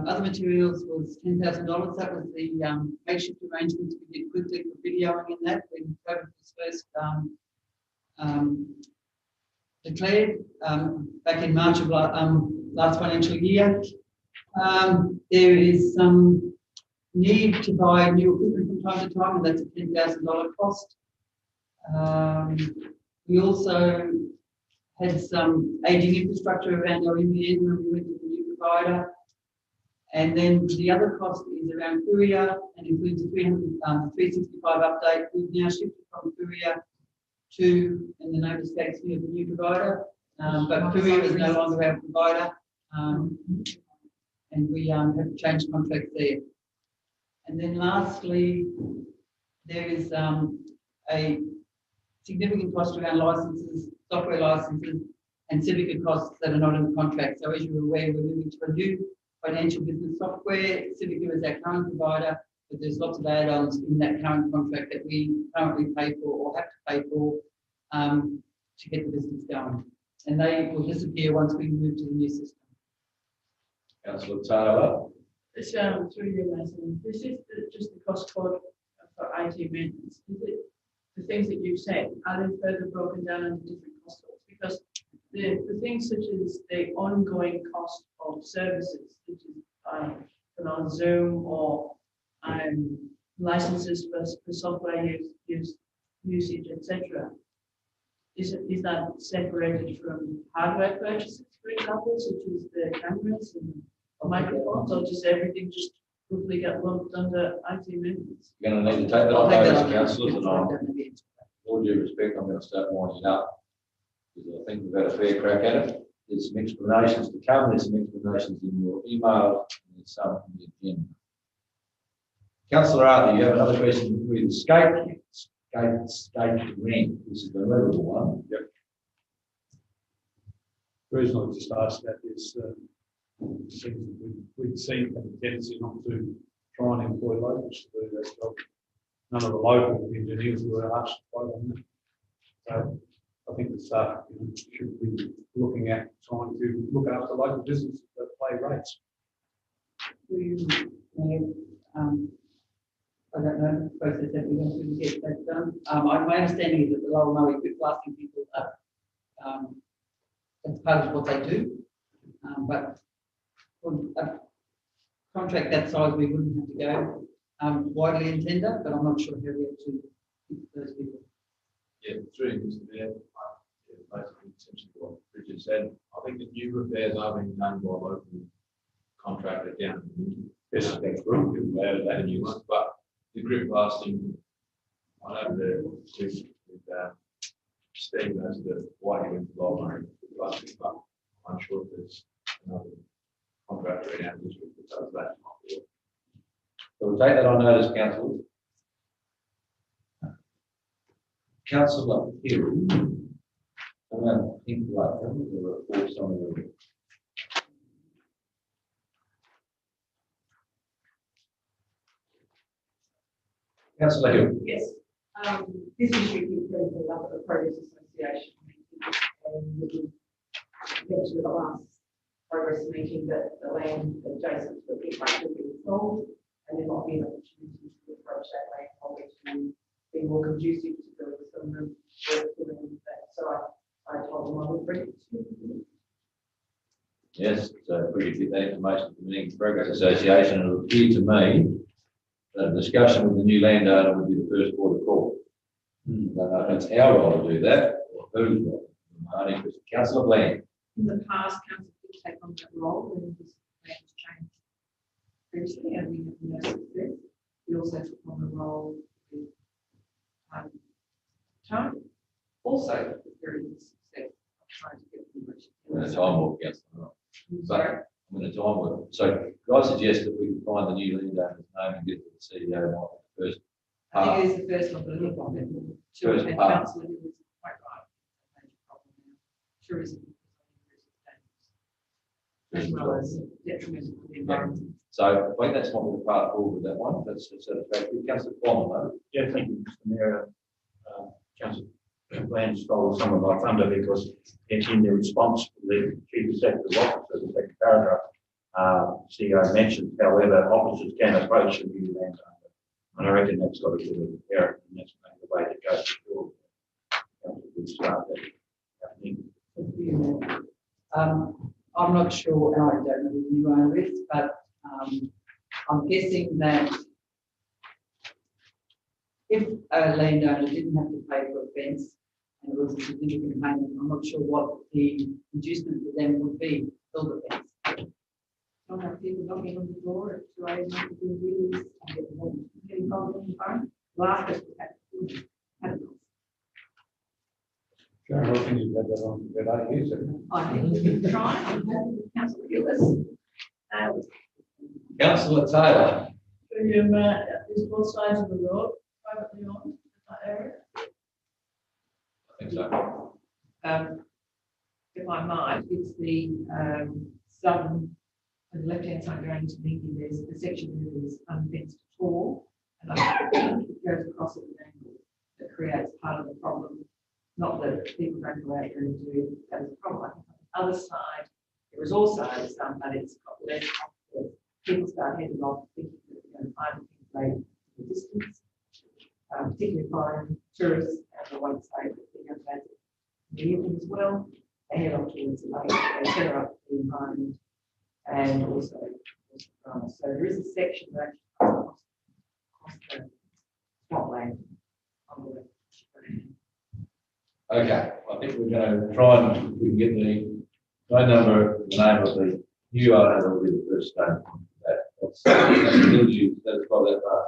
Other materials was $10,000. That was the makeshift arrangements we did quickly for videoing in that when COVID was first declared back in March of last financial year. There is some need to buy new equipment from time to time, and that's a $10,000 cost. We also had some aging infrastructure around our NBN when we went to the new provider. And then the other cost is around Courier and includes a 365 update. We've now shifted from Courier to, in the Nova Scotia, the new provider. But Courier is no longer our provider. And we have to change contracts there. And then lastly, there is a significant cost around licenses, software licenses, and Civica costs that are not in the contract. So as you're aware, we're moving to a new financial business software. Civica is our current provider, but there's lots of add-ons in that current contract that we currently pay for or have to pay for to get the business going. And they will disappear once we move to the new system. Councillor Taylor. It's through you, Mason. This is just the cost code for IT maintenance. Is it the things that you've said, are they further broken down into different cost codes? Because the things such as the ongoing cost of services, such as on Zoom or licenses for software usage, etc. Is that separated from hardware purchases, for example, such as the cameras and microphones, or just everything just roughly get lumped under IT maintenance? You're going to need to take that on notice, councillors, and all due respect, I'm going to start winding up because I think we've had a fair crack at it. There's some explanations to come. There's some explanations in your email, and there's some in the agenda. Councillor Arthur, you have another question with the skate rent. This is the relevant one. Yep. The reason I just asked that is things that we'd seen have a tendency not to try and employ locals to do that job. None of the local engineers were asked to quote on that. So I think the staff should be looking at trying to look after local businesses that pay rates. I don't know the process that we went through to get that done. My understanding is that the Lower Murray quit blasting people up. That's part of what they do. But for a contract that size, we wouldn't have to go widely in tender, but I'm not sure how we actually keep those people. Yeah, through Mr. Mayor, basically essentially what Richard said. I think the new repairs are being done by a local contractor down in Minton. Yes, that's good. We've added that new one, but the grip blasting, I know we've Steve as the white in the library, but I'm sure there's another contractor in our district that does that. So we'll take that on notice, councillors. Councillor Hill. I don't think like the reports on the. Councillor Hill. Yes, this issue is very brought up at the Progress Association meeting, and we mentioned at the last Progress meeting that the land adjacent to the pit should be sold, and there might be an opportunity to approach that land holder to be more conducive to doing some work for them. So I told them I would bring it to you. Yes, so we could get that information from the Progress Association, and it appeared to me that a discussion with the new landowner would be the first port of call. I don't know if it's our role to do that, or whose role. My own interest. Councillor Bland. In the past, council did take on that role when this land was changed previously, and we had no success. We also took on the role with Tony, also with very good success of trying to get the That's time work, councillor. Sorry. I'm going to time work. So could I suggest that we can find the new landowner's name and get to the CEO might be the first. I think it is the first one, but look on it. First And part. councillor Hill is quite right. Major problem now. Tourism. As well as detrimental to the environment. So I think that's what we'll part forward with that one. That's satisfactory. Councillor Plum, Yeah, thank you, Mr. Mayor. Councillor Bland stole some of my thunder because it's in the response to the Chief Executive Officer, the second paragraph. CEO mentioned, however, officers can approach the new landowner. And I reckon that's got to be the error, and that's the way that goes forward. We'll start that. I think. I'm not sure, and I don't know the new owner is, but I'm guessing that if a landowner didn't have to pay for a fence and it was a significant payment, I'm not sure what the inducement for them would be to build a fence. Don't have people knocking on the door at 2 a.m. to do wheelies and getting involved in the phone. Last us we had Sharon, I think you've had that on the red years, haven't you? I think we can try. I'm happy with Councillor Gillis. Councillor Taylor. Is both sides of the road privately owned in that area? I think so. If I might, it's the southern and left-hand side going to Minky. There's the section that is unfenced at all, and I think it goes across at an angle that creates part of the problem. Not that people don't go out there and do that as a problem. I think on the other side, there was also some, but it's got less confidence. People start heading off thinking that they're going to find things later in the distance, particularly foreign tourists, and I won't say that they're going to visit in the evening as well. They head off towards the lake, they set up the environment, and also so there is a section that actually across the swampland on the left. Okay, I think we're going to try and if we can get the phone number, the name of the new owner that will be the first step. That's you. That's probably that part.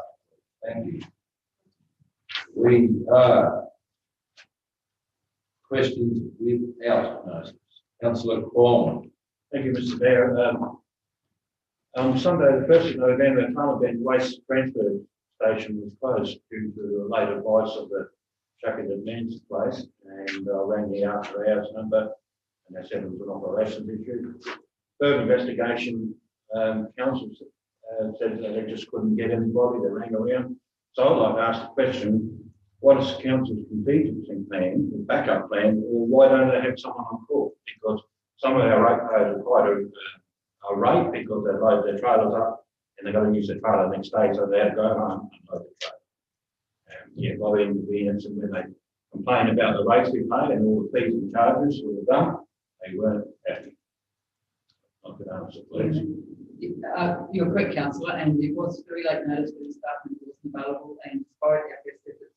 Thank you. We are questions without notice. Councillor Kwong. Thank you, Mr. Mayor. On Sunday, the 1st of November, Parliament Waste Transfer Station was closed due to the late advice of the Chucky the Men's place, and I rang the after hours number, and they said it was an operations issue. Further investigation, council said that they just couldn't get anybody, they rang around. So I'd like to ask the question, what is council's contingency plan, the backup plan, or why don't they have someone on call? Because some of our ratepayers are quite a rate because they load their trailers up and they've got to use the trailer the next day, so they have to go home and load the trailer. Yeah, by the inconvenience, and when they complain about the rates we pay and all the fees and charges that were done, they weren't happy. I could answer, please. You're correct, councillor, and it was very late notice when the staff member wasn't available, and despite our best efforts,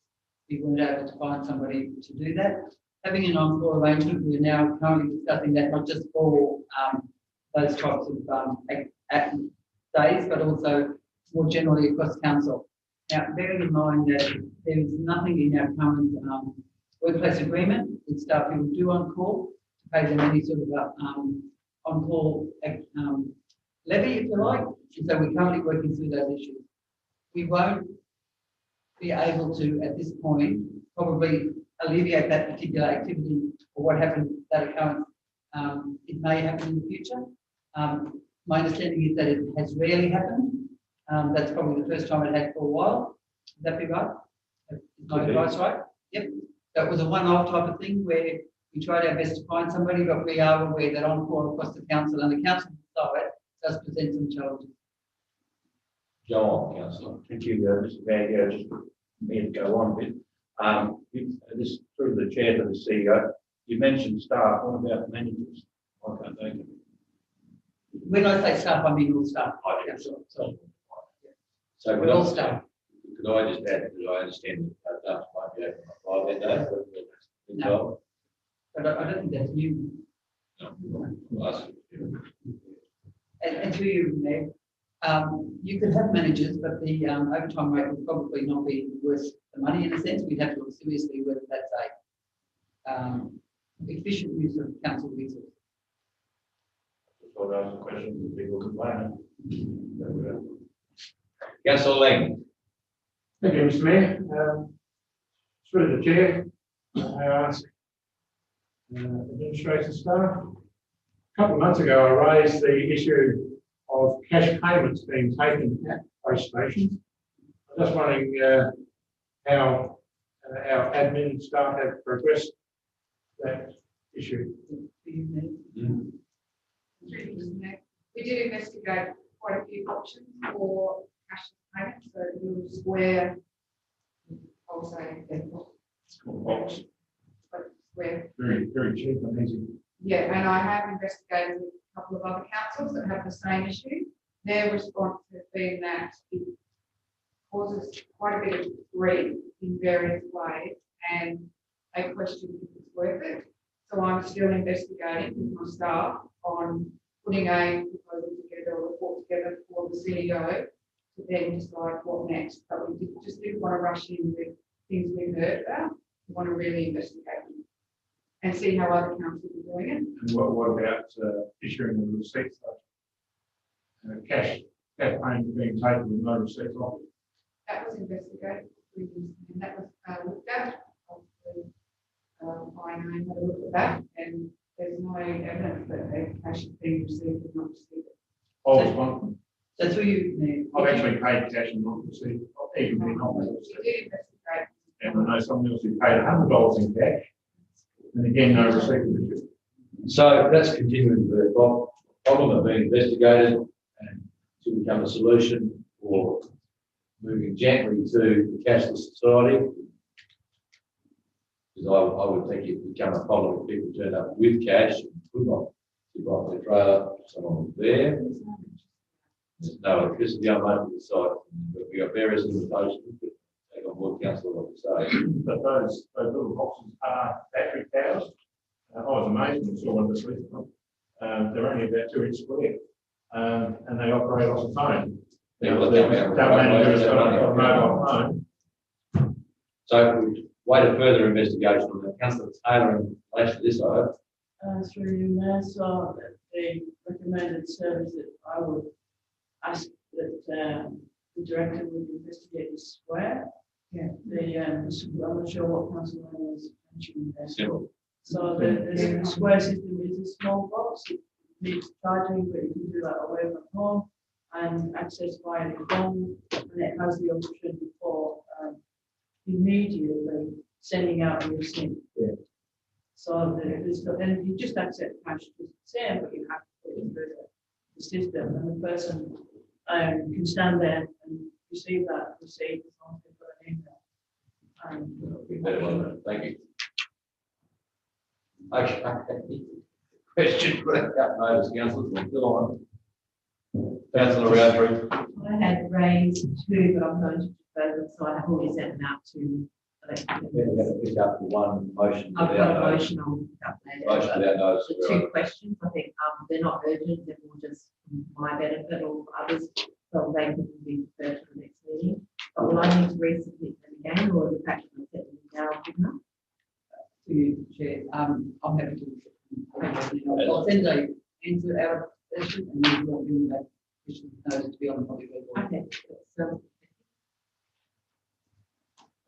we weren't able to find somebody to do that. Having an on-call arrangement, we are now currently discussing that not just for those types of days, but also more generally across council. Now, bearing in mind that there is nothing in our current workplace agreement with staff who do on call to pay them any sort of on call levy, if you like. And so we're currently working through those issues. We won't be able to, at this point, probably alleviate that particular activity or what happened, that occurrence. It may happen in the future. My understanding is that it has rarely happened. That's probably the first time it had for a while. Would that be right? Is my advice right? Yep. That was a one-off type of thing where we tried our best to find somebody, but we are aware that on call across the council and the council side does present some challenges. John, councillor. Thank you, Mr. Mayor. Yeah, just me to go on a bit. This through the chair to the CEO. You mentioned staff. What about managers? Why can't they? When I say staff, I mean all staff. So We're all staff. could I just add, that I understand that that might be open on 5 that day, but No. But I don't think that's new. last, And to you, Mayor, you could have managers, but the overtime rate would probably not be worth the money in a sense. We'd have to look seriously whether that's a efficient use of council resources. Just want to ask a question to people complaining. councillor Lang. Thank you, Mr. Mayor. Through the chair, I ask administration staff. A couple of months ago, I raised the issue of cash payments being taken at post stations. I'm just wondering how our admin staff have progressed that issue. We did investigate quite a few options for cash payment, so we'll Square, I'll say, Box. Square. Very, very cheap and easy. Yeah, and I have investigated with a couple of other councils that have the same issue. Their response has been that it causes quite a bit of grief in various ways, and they question if it's worth it. So I'm still investigating with my staff on putting a proposal together, a report together for the CEO to then decide what next. But we just didn't want to rush in with things we've heard about. We want to really investigate them and see how other councils are doing it. And what about issuing the receipts? Cash payment being taken with no receipts off it. That was investigated previously, and that was looked at. I had a look at that, and there's no evidence that the cash is being received or not received. Oh, it's one. So through you, Mayor. I've actually paid cash and not received, even when not We received. did investigate. And I know someone else who paid $100 in cash, and again, no receipt. So that's continuing the problem of being investigated and to become a solution for moving gently to the cashless society. Because I would think it would become a problem if people turn up with cash and could not keep off their trailer, someone was there. There's no electricity on most of the site, but we have various limitations, but take on board council what to say. But those little boxes are battery powered. I was amazed when I saw one this week. They're only about 2 inches square, and they operate off the phone. Yeah, well, they'll be able to on a mobile phone. So we wait a further investigation on that. Councillor Taylor in relation to this, I hope. Through you, Mayor, so the recommended service that I would ask that the director would investigate the Square. Yeah. I'm not sure what council was mentioning there. Simple. So the Square system is a small box. It needs charging, but you can do that away from home and access via the phone. And it has the option for immediately sending out a receipt. Yeah. So then you just accept cash just the same, but you have to put it through the system, and the person can stand there and receive that receipt as long as they've got an email. Thank you. Okay. Question put out notice, councillors, we're still on. Councillor Roundtree. I had raised 2, but I'm going to defer them, so I have already sent them out to elected We're going members. to pick up the one motion. I've without got a notice. motion on that later. Motion without notice. The 2 questions, I think, they're not urgent, they're more just for my benefit or others, so they can be deferred to the next meeting. But will I need to resubmit them again, or the fact that I set them now good enough? to you, Chair. I'm happy to. I'll send a answer out of session and then we'll bring that question noted to be on the public record. Okay, so,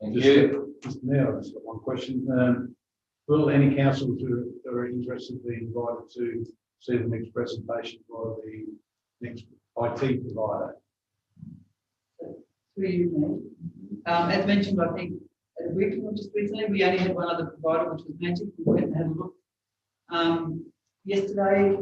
Thank Just, you. Mr. Mayor, I've just got one question. Will any councillors who are interested be invited to see the next presentation by the next IT provider? Through you, Mayor. As mentioned, I think at a briefing just recently, we only had one other provider, which was Magic. We went and had a look yesterday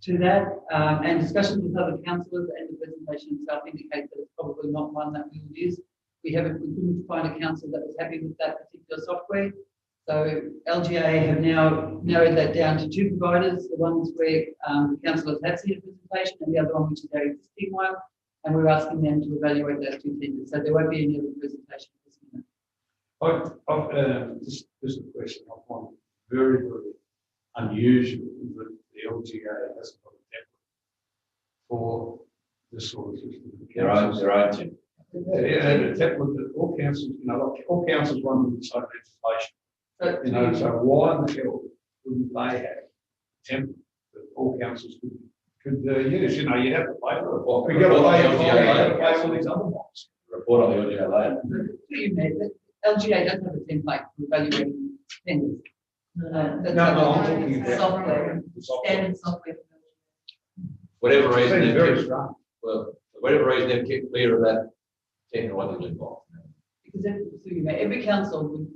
to that, and discussions with other councillors, and the presentation itself indicates that it's probably not one that we will use. We couldn't find a council that was happy with that particular software. So LGA have now narrowed that down to 2 providers, the ones where the councillors have seen a presentation and the other one, which is our existing one. And we're asking them to evaluate those 2 tenders. So there won't be any other presentation this minute. Just a question. I find it very, very unusual that the LGA hasn't got a template for this sort of system. Their own team. Yeah, a template that all councils, like all councils run with the same legislation. So, So why in the hell wouldn't they have a template that all councils could use? You have to pay for it. Well, We got to pay report on the LGA later. for these other ones. Report on the LGA later. through you, Mayor, that LGA doesn't have a template for evaluating tenders. That's I'm talking about software, the software. standard software. Whatever reason, Seems they've very kept, strange. well, for whatever reason, they've kept clear of that technological involved. Because through you, Mayor, every council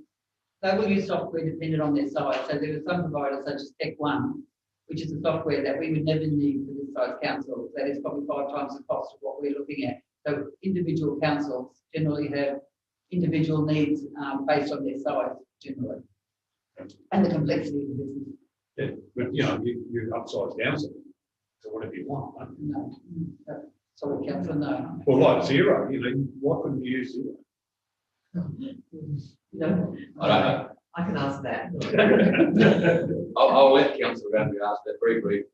they will use software dependent on their size. So there are some providers such as Tech One, which is a software that we would never need for this size council. That is probably 5 times the cost of what we're looking at. So individual councils generally have individual needs based on their size generally. And the complexity of the business. Yeah, but you upsize down to whatever you want. Right? No. So council, no. Well, like zero, why couldn't you use zero? No, I don't know. I can answer that. I'll let Councillor Ramsey ask that very brief.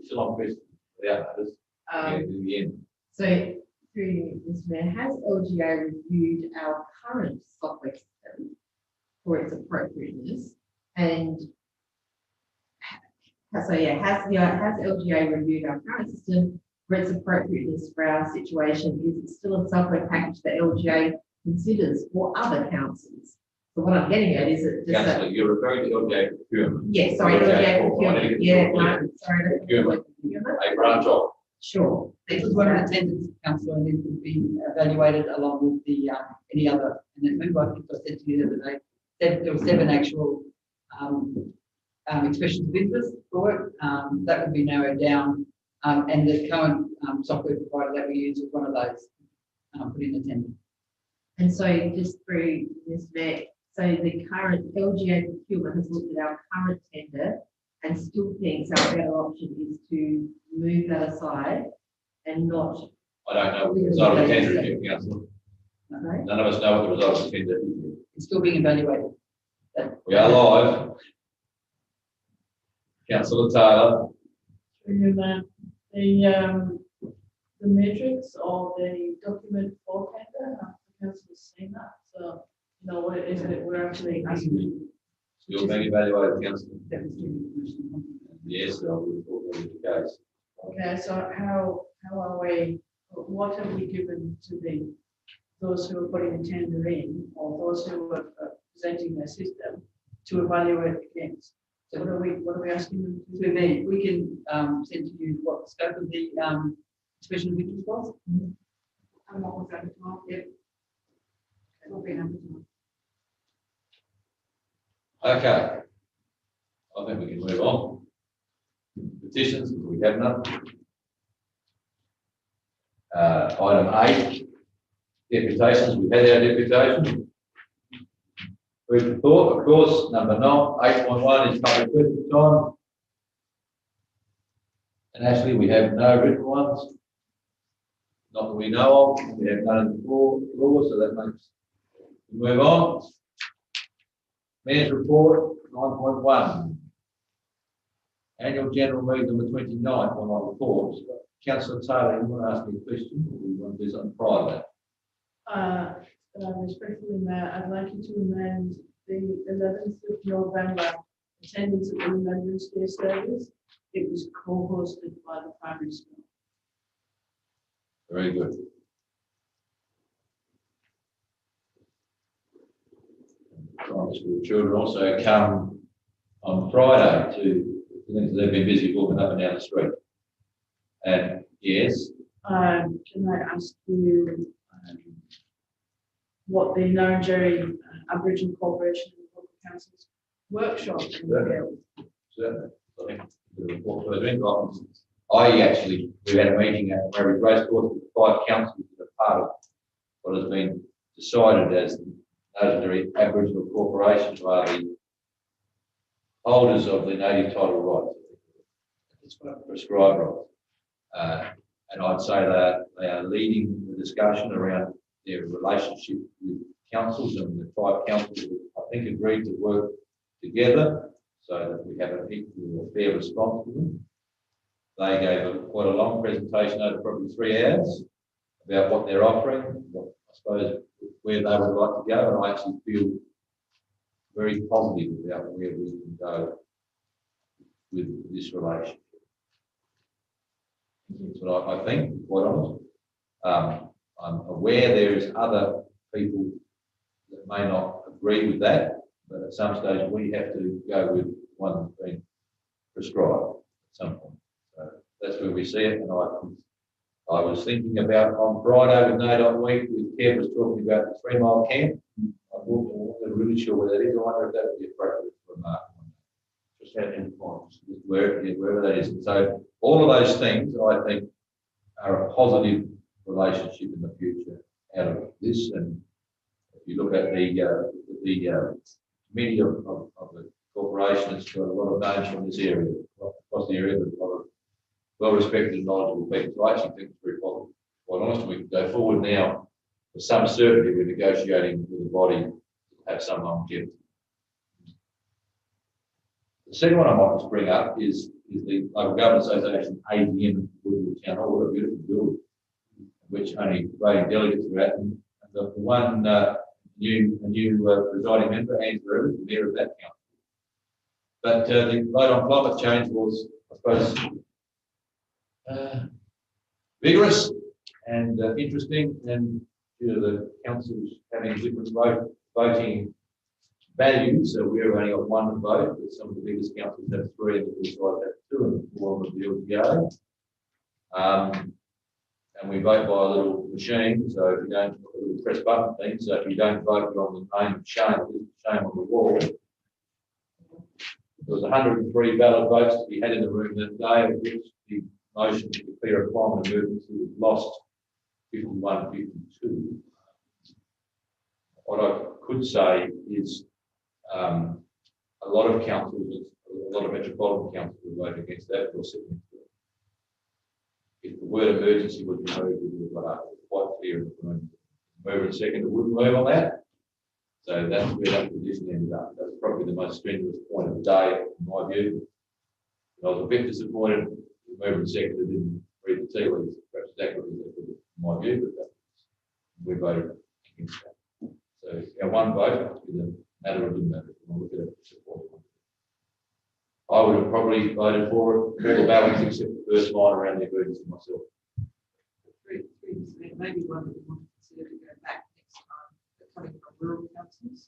Still on question without notice. In the end. So, through you, Mr. Mayor, has LGA reviewed our current software system for its appropriateness? And has LGA reviewed our current system for its appropriateness for our situation? Is it still a software package that LGA considers for other councils? So what I'm getting at is it just Councillor, you're referring to LGA procurement. yeah, sorry, LGA procurement. Yeah, no, sorry, Procurement. A branch of. Sure. It was one of the tenders, councillor, and it would be evaluated along with the any other. And then remember, I think I said to you the other day, that there were 7 actual expressions of interest for it. That would be narrowed down, and the current software provider that we use is one of those put in the tender. And so just through this Mayor, so the current LGA procurement has looked at our current tender and still thinks our better option is to move that aside and not. I don't know what the result of the tender is, Councillor. Okay. None of us know what the result of the tender is. It's still being evaluated. We are live. Councillor Taylor. The metrics or the document for tender, the council's seen that, so, what is it, we're actually asking. Still being evaluated, Councillor. That was given permission. Yes, I will report that is the case. Okay, so how are we, what have we given to those who are putting the tender in, or those who are presenting their system to evaluate against? So what are we asking them to To do? me, we can send to you what the scope of the expression of interest was. And what was that as well? Yep. It'll be happy to. Okay. I think we can move on. Petitions, we have none. Item 8, deputations, we've had our deputation. Food for thought, of course. Number 8.1 is public question time. And actually, we have no written ones. Not that we know of. We have none in the floor, so that makes. We move on. Mayor's report, 9.1. Annual general meeting number 29 on our reports. Councillor Taylor, you want to ask me a question, or we want to do something private? Respectfully, Mayor, I'd like you to amend the 11th of November, attendance at the Remembrance Day service. It was co-hosted by the primary school. Very good. Primary school children also come on Friday to, they've been busy walking up and down the street. And yes, Can I ask you what the Nurrunjeri Aboriginal Corporation and Local Council's workshop entailed? certainly, I think the report further in. We had a meeting at Murray Race Course with 5 councils that are part of what has been decided as the Aboriginal corporations are the holders of the native title rights. It's prescribed rights. And I'd say that they are leading the discussion around their relationship with councils, and the 5 councils, I think, agreed to work together so that we have an equal or fair response to them. They gave quite a long presentation over probably 3 hours about what they're offering, I suppose where they would like to go, and I actually feel very positive about where we can go with this relationship. That's what I think, to be quite honest. I'm aware there is other people that may not agree with that, but at some stage we have to go with one that's been prescribed at some point. So that's where we see it, and I was thinking about on Friday with NAIDOT Week, with Kev was talking about the 3 Mile Camp. I wasn't really sure where that is. I wonder if that would be appropriate for a mark. Just out in the points, wherever that is. And so all of those things, I think, are a positive relationship in the future out of this. And if you look at the committee of the corporation, it's got a lot of names from this area, across the area, there's a lot of well-respected and knowledgeable people. So I actually think it's very positive. Quite honest, we can go forward now with some certainty. We're negotiating with the body to have some longevity. The second one I might just bring up is the Local Government Association AGM at Woodville Town Hall. What a beautiful building, which only voting delegates were at. And the one new presiding member, Andrew Rivers, the mayor of that council. But the vote on climate change was, I suppose, vigorous and interesting, and due to the councils having different voting values, so we've only got 1 vote, but some of the biggest councils have 3, and the side have 2, and 4 on the deal to go. And we vote by a little machine, so if you don't, a little press button thing, so if you don't vote, you're on the name of shame, shame on the wall. There was 103 valid votes to be had in the room that day, of which the motion to declare a climate emergency was lost 51-52. What I could say is a lot of councils, a lot of metropolitan councils will vote against that or sit next to it. If the word emergency was removed, we would have got up. It was quite clear in the room. Mover and seconder wouldn't move on that. So that's where that position ended up. That's probably the most strenuous point of the day, in my view. And I was a bit disappointed the mover and seconder didn't read the tea leaves, perhaps exactly in my view, but we voted against that. So our 1 vote with a matter or didn't matter. We'll look at it. I would have probably voted for it, all the balance except the first line around the emergency myself. Maybe one that we want to consider to go back next time, but coming from rural councils.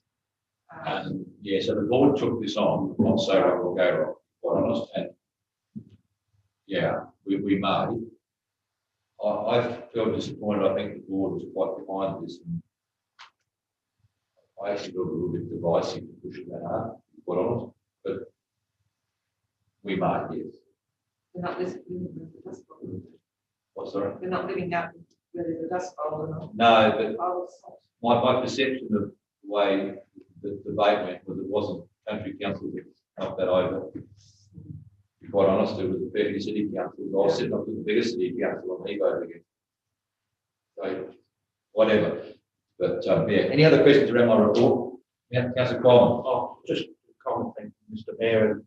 Yeah, so the board took this on, not say what will go wrong, quite honest, and yeah, we may. I felt disappointed. I think the board was quite behind this, and I actually felt a little bit divisive to push that hard, quite honest, but we may, yes. We're not listening to the dust bowl. What, sorry? We're not living out whether the dust bowl or not. No, but my perception of the way the debate went was it wasn't country council that knocked that over. To be quite honest, it was the Fairview City Council. I was sitting up with the biggest city council and he voted against. So, whatever. But yeah, any other questions around my report? Yeah, Councillor Coleman. Oh, just a comment, thank you, Mr. Mayor. And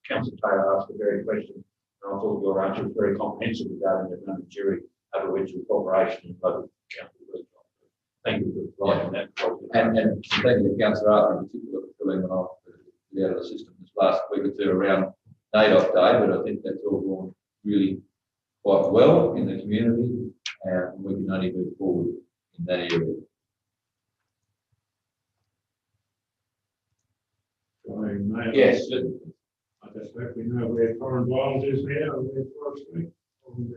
Councillor Taylor asked a very question, and I thought your answer was very comprehensive regarding the Nurrunjeri Aboriginal Corporation and local council. Thank you for providing that. And thank you to Councillor Arthur in particular for between when I was out of the system this last week or two around NAIDOC Day, but I think that's all gone really quite well in the community, and we can only move forward in that area. Yes, certainly. I just hope we know where Foreign Dwellings is now and where Forest Street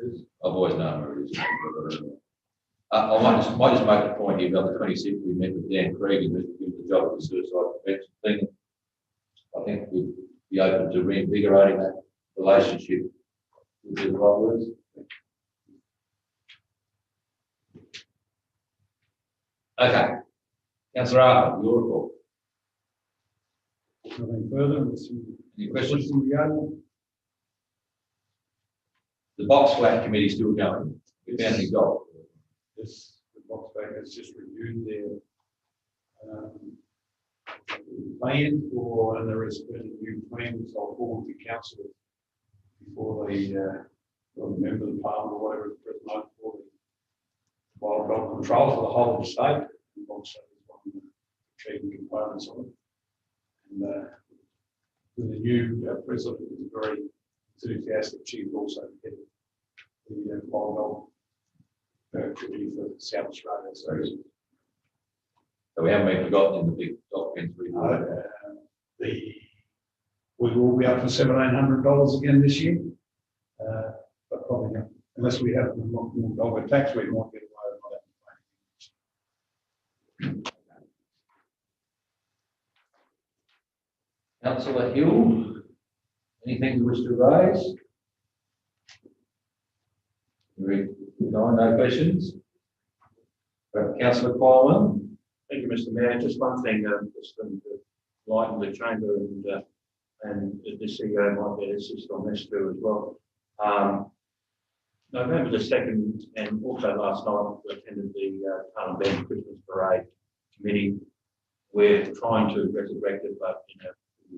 is. I've always known where it is. I might just make a point here about the 26th. We met with Dan Craig and who's doing the job of the suicide prevention thing. I think we'd be open to reinvigorating that relationship with the right words. Okay. Councillor Arthur, your report. Nothing further. Any questions? From the audience? The box flat committee still going. We found any goal. This, the box back has just reviewed their plan for, and there is a new plan, which I'll forward to council before the member of the parliament or whatever the president for the wild dog control for the whole of the state. And also one of the key components of it. And with the new president, who's very enthusiastic, she's also headed the wild dog committee for South Australia. So we haven't been forgotten in the big dog fence. We will be up for $1,700 again this year, but probably not, unless we have more dog attacks, we won't get away with that. Councillor Hill, anything you wish to raise? No questions? Councillor Coleman. Thank you, Mr. Mayor. Just one thing, just to lighten the chamber and the CEO might be able to assist on this too as well. November the 2nd and also last night we attended the Carlton Bend Christmas Parade Committee. We're trying to resurrect it, but in a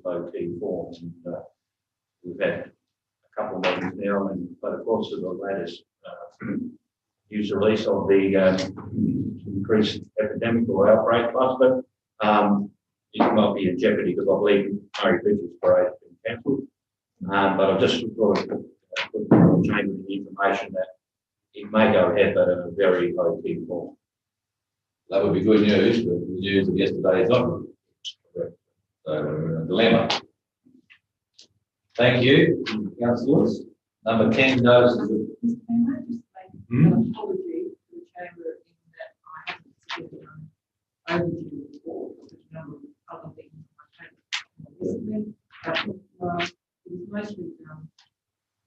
low-key form. And, we've had a couple of meetings now, but of course the latest news release of the increased epidemic or outbreak cluster, it might be in jeopardy because I believe Murray Beaches Parade has been cancelled. But I've just brought the chamber the information that it may go ahead, but in a very low-key form. That would be good news, but the news of yesterday is not good. So we're in a dilemma. Thank you, councillors. Number 10, notices of Mr. Mayor, just make an apology to the chamber in that I haven't submitted an overview report, which a number of other things I take this week. But it was mostly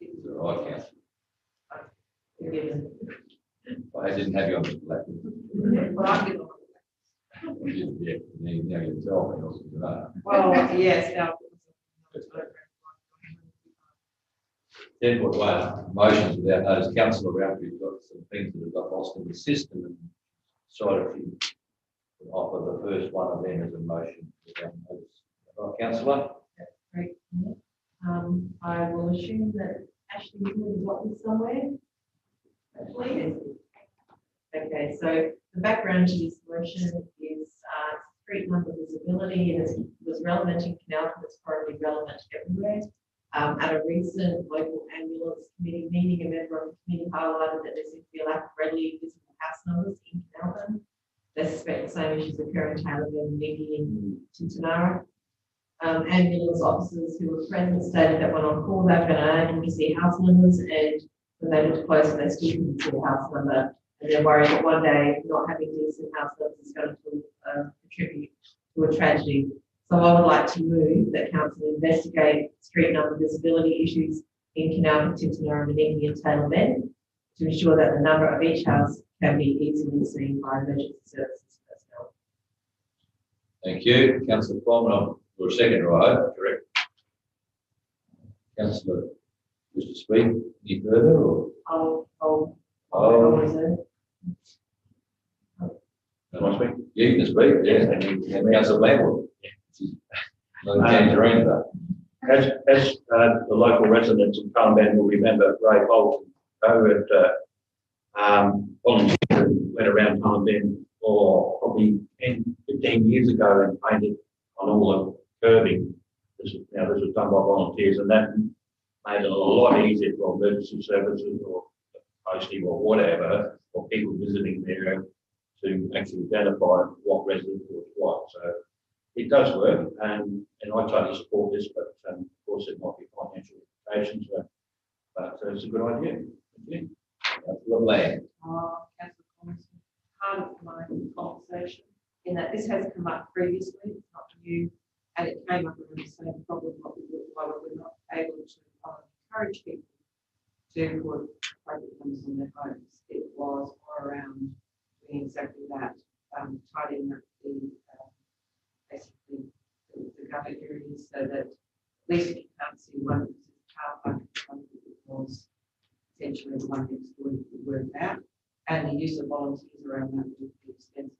it was the right council. forgiven. I didn't have you on the black. But I get on. Yeah, now you tell me also. Well, yes, now. 10.1, motions without notice. Councillor Roundtree got some things that have got lost in the system and decided to offer the first one of them as a motion without notice. Right, councillor? Great. I will assume that Ashley has already got this somewhere. Please. Okay, so the background to this motion is street number visibility, and it was relevant in Canalton, it's probably relevant everywhere. At a recent local ambulance committee meeting, a member of the committee highlighted that there seems to be a lack of readily visible house numbers in Canalton. They suspect the same issues occur in Taylorville, Negi, and Tintinara. Ambulance officers who were present stated that when on call, they've been unable to see house numbers, and when they looked closer, they still couldn't see the house number. And they're worried that one day not having decent house numbers is going to contribute to a tragedy. So I would like to move that council investigate street number visibility issues in Canalton, Tintinara, Menindee and Taylor Bend to ensure that the number of each house can be easily seen by emergency services personnel. Thank you. Councillor Coleman, or second row, correct? Councillor, wish to speak any further? Or? I'll reserve. Can I speak? You can speak, yeah. And Councillor Blackwood. No tangerine, though. As the local residents of Carlton will remember, Ray Bolton, who had volunteered and went around Carlton for probably 10, 15 years ago and painted on all curbing. This was done by volunteers, and that made it a lot easier for emergency services or posting or whatever, or people visiting there to actually identify what resident was what. So it does work, and I totally support this, but of course it might be financial implications, but it's a good idea. Thank you. Lovely. Councillor Collins, part of my conversation. In that this has come up previously, it's not new, and it came up with the same problem, why we're not able to encourage people to put appropriate numbers on their homes. It was more around doing exactly that, tidying up the basically the gutter areas so that at least you can't see one car park was essentially one next door you could work out, and the use of volunteers around that would be expensive.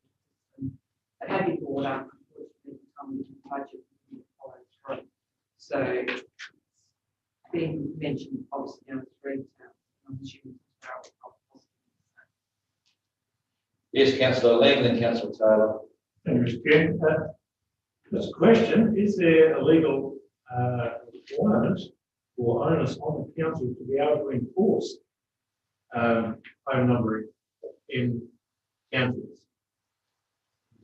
It had been brought up, unfortunately, at the time we did the budget, we didn't follow through. So it's being mentioned obviously now 3 towns. I'm assuming it's possible. Yes, Councillor Lang, then Councillor Taylor. Thank you, Mr. Chair. This question, is there a legal requirement for owners on the council to be able to enforce home numbering in councils?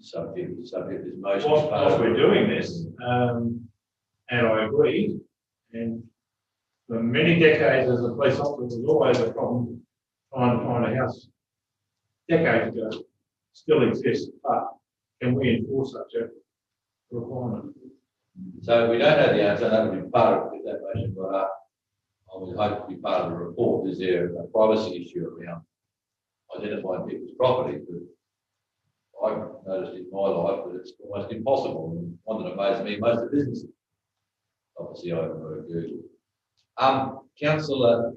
Subject is most. Whilst we're doing this, and I agree, and for many decades as a police officer was always a problem trying to find a house decades ago, still exists, but can we enforce such a requirement? So we don't know the answer, that would be part of it, that motion, but I would hope to be part of the report. Is there a privacy issue around identifying people's property? But I've noticed in my life that it's almost impossible, and one that amazes me most of businesses. Obviously, I haven't got a Google. Councillor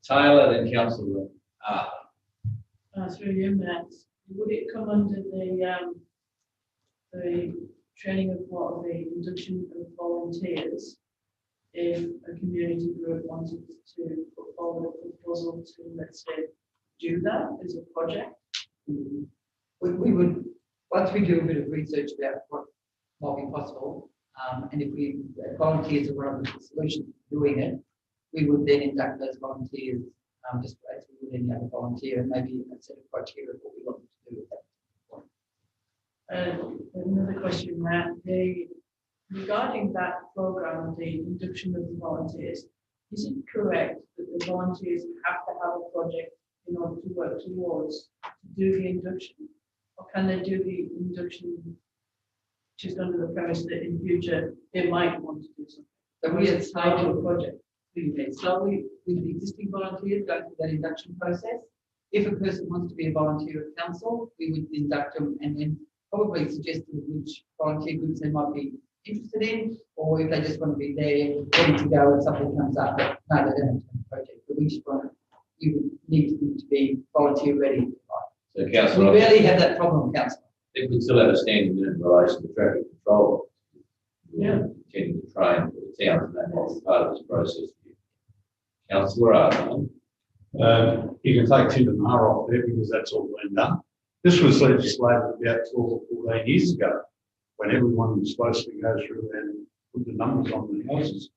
Taylor, then Councillor Arthur. Through you, Matt, would it come under the training of what the induction of volunteers if a community group wanted to put forward a proposal to, let's say, do that as a project? We would, once we do a bit of research about what might be possible, and if we volunteers are one of the solutions to doing it, we would then induct those volunteers just as we would any other volunteer, and maybe a set of criteria of what we want them to do with that. Another question, Matt, regarding that program, the induction of the volunteers, is it correct that the volunteers have to have a project in order to work towards to do the induction? Or can they do the induction just under the premise that in future they might want to do something? So we had tied to started a project. slowly with the existing volunteers going through that induction process. If a person wants to be a volunteer at council, we would induct them and then probably suggest to them which volunteer groups they might be interested in, or if they just want to be there, ready to go if something comes up. No, they don't have to have a project, but we just want you would need them to be volunteer ready. So, We Councillor, rarely have that problem, councillor. I think we still have a standing minute in relation to traffic control. Yeah. Intending to train for the town, and that was part of this process. Councillor Arthur. You can take Tindamar off there because that's all been done. This was legislated about 12 or 14 years ago, when everyone was supposed to go through and put the numbers on the houses.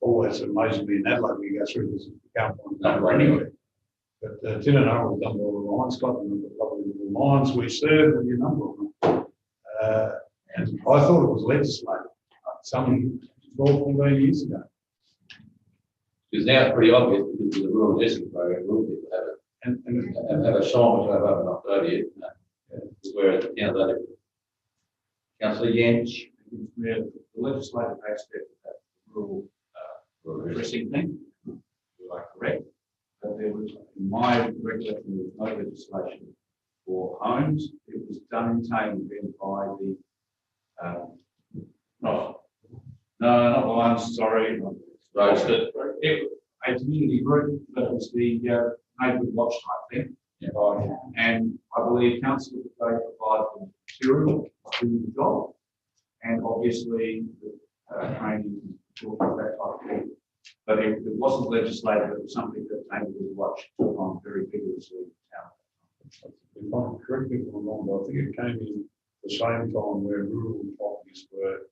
Always amazed me in Adelaide, we go through this, you can't find a number anywhere. But Tindamar has done all the lines, got them, the lovely little lines we serve with your number on them. And I thought it was legislated some 12, 14 years ago. Because now it's pretty obvious because of the rural nursing program, rural people have it. And have a shine which I've opened up over here. Whereas the town don't have it. Councillor Yench. Yeah, the legislative aspect of that rural addressing thing, you are correct. But there was, in my recollection, there was no legislation for homes. It was done in tandem then by the, not the ones, sorry, roasted. A community group that was the neighbourhood watch type thing. Yeah. And I believe council they provide the material to do the job. And obviously the training that type of thing. But it wasn't legislated, it was something that neighbourhood watch took on very vigorously in town. If I'm correct me if I'm wrong, but I think it came in the same time where rural properties were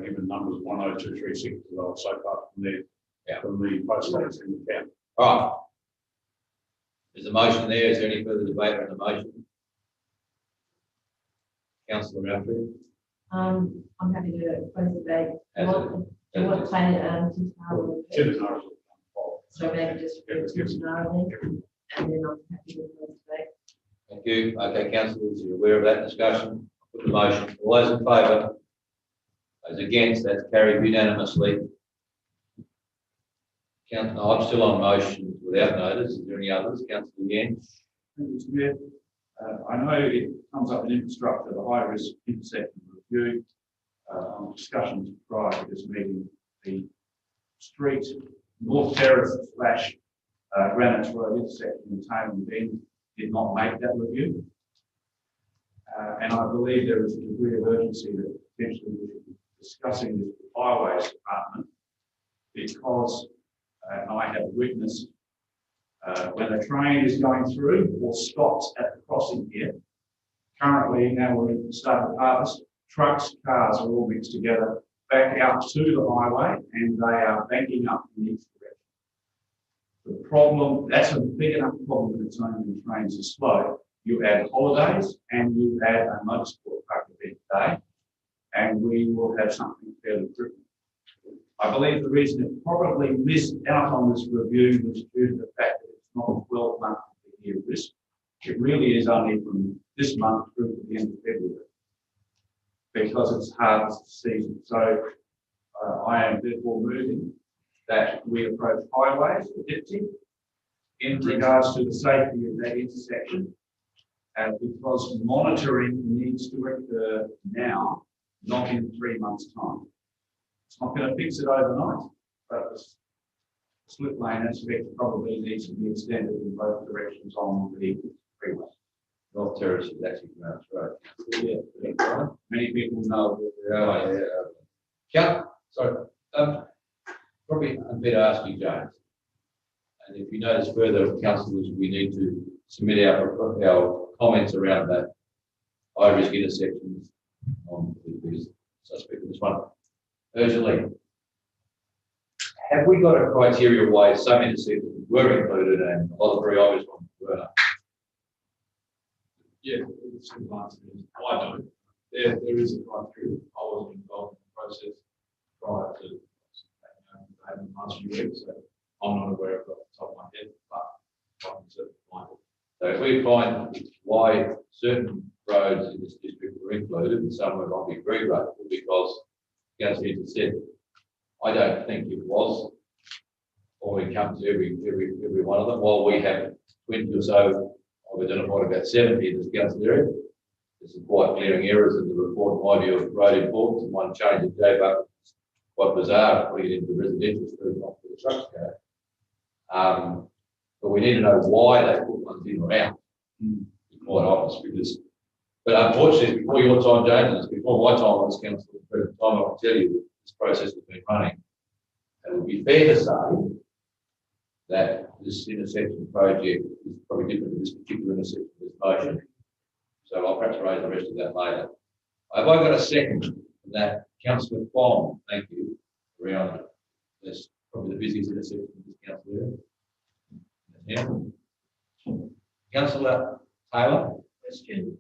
given numbers 10236 as well, so far from the postcodes in the county. All right. There's a motion there. Is there any further debate on the motion? Councillor Roundtree? I'm happy to close the debate. As Do you want to so maybe just intentionality, and then I'm happy to close the debate. Thank you. Okay, councillors, you're aware of that discussion. Put the motion. All those in favour? Those against? That's carried unanimously. I'm still on motion without notice. Is there any others? Councillor Yen? Thank you, Mr. Mayor. I know it comes up in infrastructure, the high risk intersection review. On discussions prior to this meeting, the street North Terrace / Granite Road intersection in Taylor Bend did not make that review. And I believe there is a degree of urgency that potentially we should be discussing this with the Highways Department, because I have witnessed when a train is going through or stops at the crossing here. Currently, now we're at the start of harvest, trucks, cars are all mixed together, back out to the highway, and they are banking up in each direction. The problem, that's a big enough problem with its own when trains are slow. You add holidays and you add a motorsport park event day, and we will have something fairly critical. I believe the reason it probably missed out on this review was due to the fact that it's not a 12-month year risk. It really is only from this month through to the end of February, because it's harvest season. So I am therefore moving that we approach highways or DIPTI in regards to the safety of that intersection, because monitoring needs to occur now, not in 3 months' time. It's not going to fix it overnight, but the slip lane aspect probably needs to be extended in both directions on the freeway. North Terrace is actually pronounced right. Yeah. Many people know that there are. Yeah. Sorry. Probably unfair to ask you, James. And if you notice further, councillors, we need to submit our comments around that high risk intersections on the suspect of this one urgently. Have we got a criteria why some intersections were included and a lot of very obvious ones were? Yeah, the simple answer is I don't. There is a criteria. I wasn't involved in the process prior to the last few weeks, so I'm not aware of it off the top of my head, but I can certainly find it. So if we find why certain roads in this district were included and some were not, be agreed with, because Councillor Hinton said, I don't think it was, or it comes to every one of them. While we have 20 or so, I've identified about 70 in this council area. There's some quite glaring errors in the report, in my view, of road importance, and one change that gave up quite bizarre, putting it into the residential street, not for the trucks go. But we need to know why they put ones in or out. It's quite obvious, because, but unfortunately, before your time, James, it's before my time on this council, the present time, I can tell you that this process has been running. It would be fair to say that this intersection project is probably different to this particular intersection, this motion. So I'll perhaps raise the rest of that later. Have I got a second from that? Councillor Kwong, thank you, around this, probably the busiest intersection in this council area. Yeah. Councillor Taylor. Question.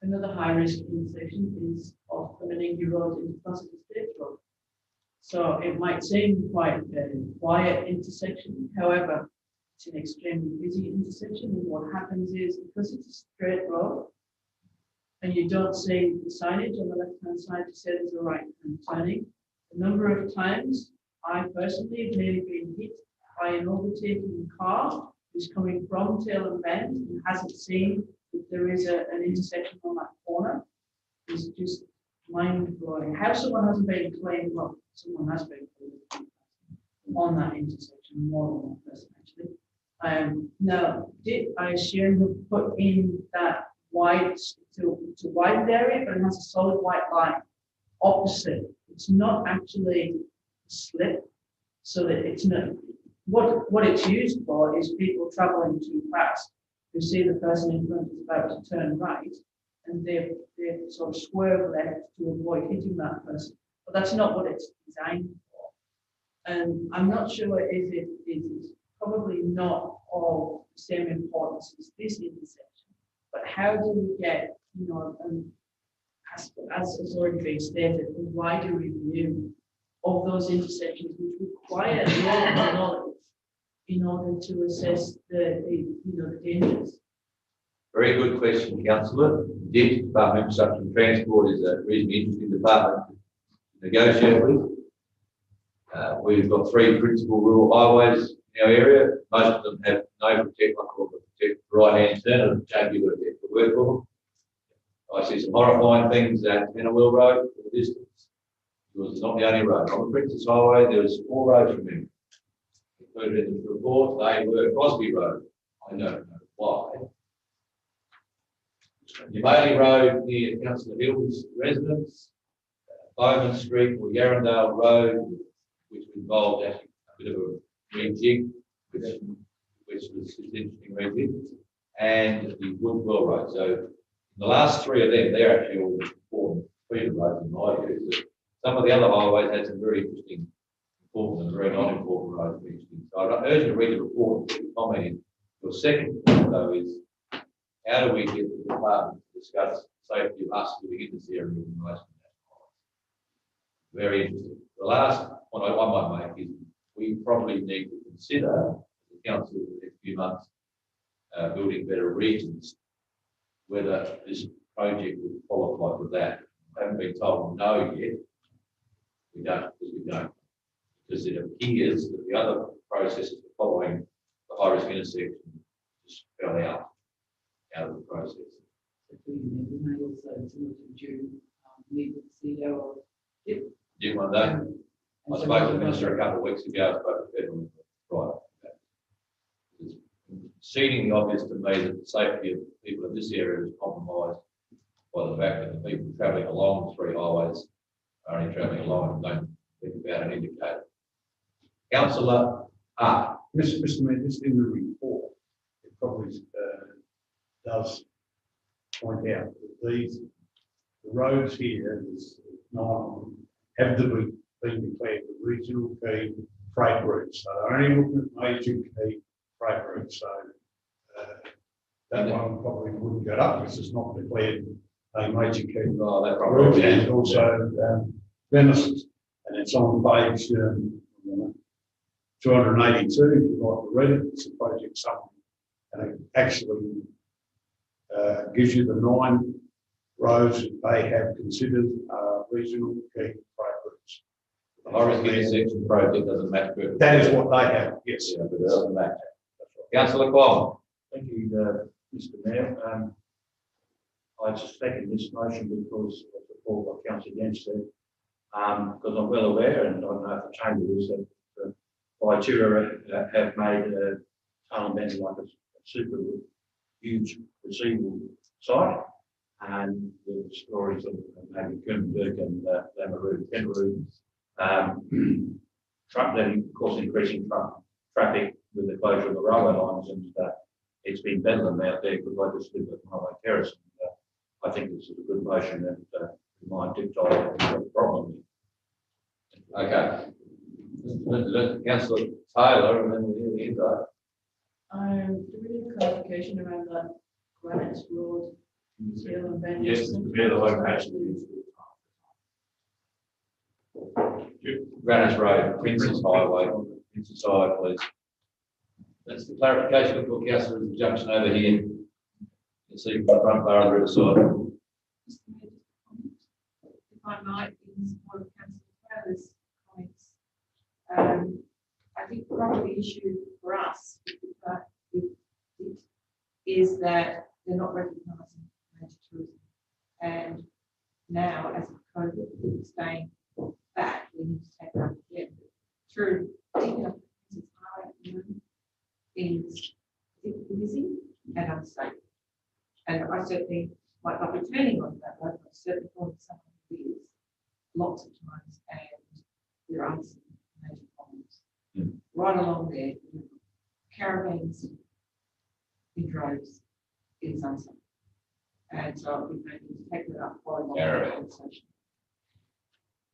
Another high risk intersection is off the Menengi Road into Classical State Road. So it might seem quite a quiet intersection. However, it's an extremely busy intersection. And what happens is, because it's a straight road and you don't see the signage on the left-hand side to say there's a right-hand turning, a number of times I personally have nearly been hit by an overtaking car who's coming from Taylor Bend and hasn't seen that there is an intersection on that corner. It's just mind-blowing. How someone hasn't been claimed, well, someone has been claimed on that intersection, more than one person actually. Now, I assume you put in that wide, to wide area, but it has a solid white line opposite. It's not actually a slip, so that it's not. What it's used for is people traveling too fast who see the person in front is about to turn right, and they've sort of swerved left to avoid hitting that person. But that's not what it's designed for. And I'm not sure it is probably not of the same importance as this intersection. But how do we get, as has already been stated, a wider review of those intersections which require local knowledge in order to assess the dangers? Very good question, councillor. Indeed, Department of Infrastructure and Transport is a reasonably interesting department to negotiate with. We've got 3 principal rural highways in our area. Most of them have no protect right-hand turn, and don't give it a word for them. I see some horrifying things at Pennawell Road for the distance. It was not the only road. On the Princess Highway, there was 4 roads removed. Included in the report, they were Crosby Road. I don't know why. Bailey Road near Councillor Hill's residence, Bowman Street or Yarrandale Road, which involved actually a bit of a rejig, which was an interesting rejig, and the Woodwell Road. So the last 3 of them, they're actually all important freedom roads in my view. Some of the other highways had some very interesting, important and very non-important roads. So I'd urge you to read the report and put your comment in. Your second point, though, is how do we get the department to discuss safety of us living in this area in relation to that highway? Very interesting. The last point I might make is we probably need to consider, the council in the next few months, building better regions, whether this project would qualify for that. I haven't been told no yet. We don't, because it appears that the other processes following the high-risk intersection just fell out of the process. We may also meet with the CEO of DIP. Did one day. I spoke to the minister a couple of weeks ago. I spoke to federal right. It's exceedingly obvious to me that the safety of people in this area is compromised by the fact that the people travelling along the 3 highways are only travelling along and don't think about an indicator. Councillor Mr. Mayor, just in the report, it probably does point out that the roads here, there's 9 of them, have been declared the regional key freight routes. So they're only looking at major key freight routes. So that one probably wouldn't get up because it's not declared a major key route. And also Venice, and it's on page 282, if you'd like to read it. It's a project summary, and it actually gives you the 9 roads that they have considered regional key freight routes. The high-risk intersection project doesn't match. That is what they have, yes. Yeah, but it doesn't match. Councillor Kwong. Thank you, Mr. Mayor. I second this motion because of the report what Councillor Jens said. Because I'm well aware, and I don't know if the chamber is, that Viterra have made Tunnel Bend like a super huge receivable site, and the stories of maybe Kunberg and Penroof, truck then, of course, increasing traffic with the closure of the railway lines, and it's been bedlam out there because I just live at Railway Terrace. And, I think this is a good motion that we might dictate the problem. Okay. Councillor Taylor, and then we'll hear the Do we need clarification around that Granite Road? Yes, Mr. Mayor, the location. Granite Road, Princess Highway, Princess Highway, please. That's the clarification for Councillor Junction over here. You see from the front bar on the other side. If I might, in support of Councillor Taylor's comments, I think probably the issue for us with it is that they're not recognising major tourism. And now, as a COVID, it's staying back, we need to take that again. Through taking up the highway at the moment is busy and unsafe. And I certainly might not be turning on that road, but certainly for someone who is lots of times, and there are some major problems. Right along there, caravans in droves is unsafe. And so we may need to take it up following on Carry the on. conversation.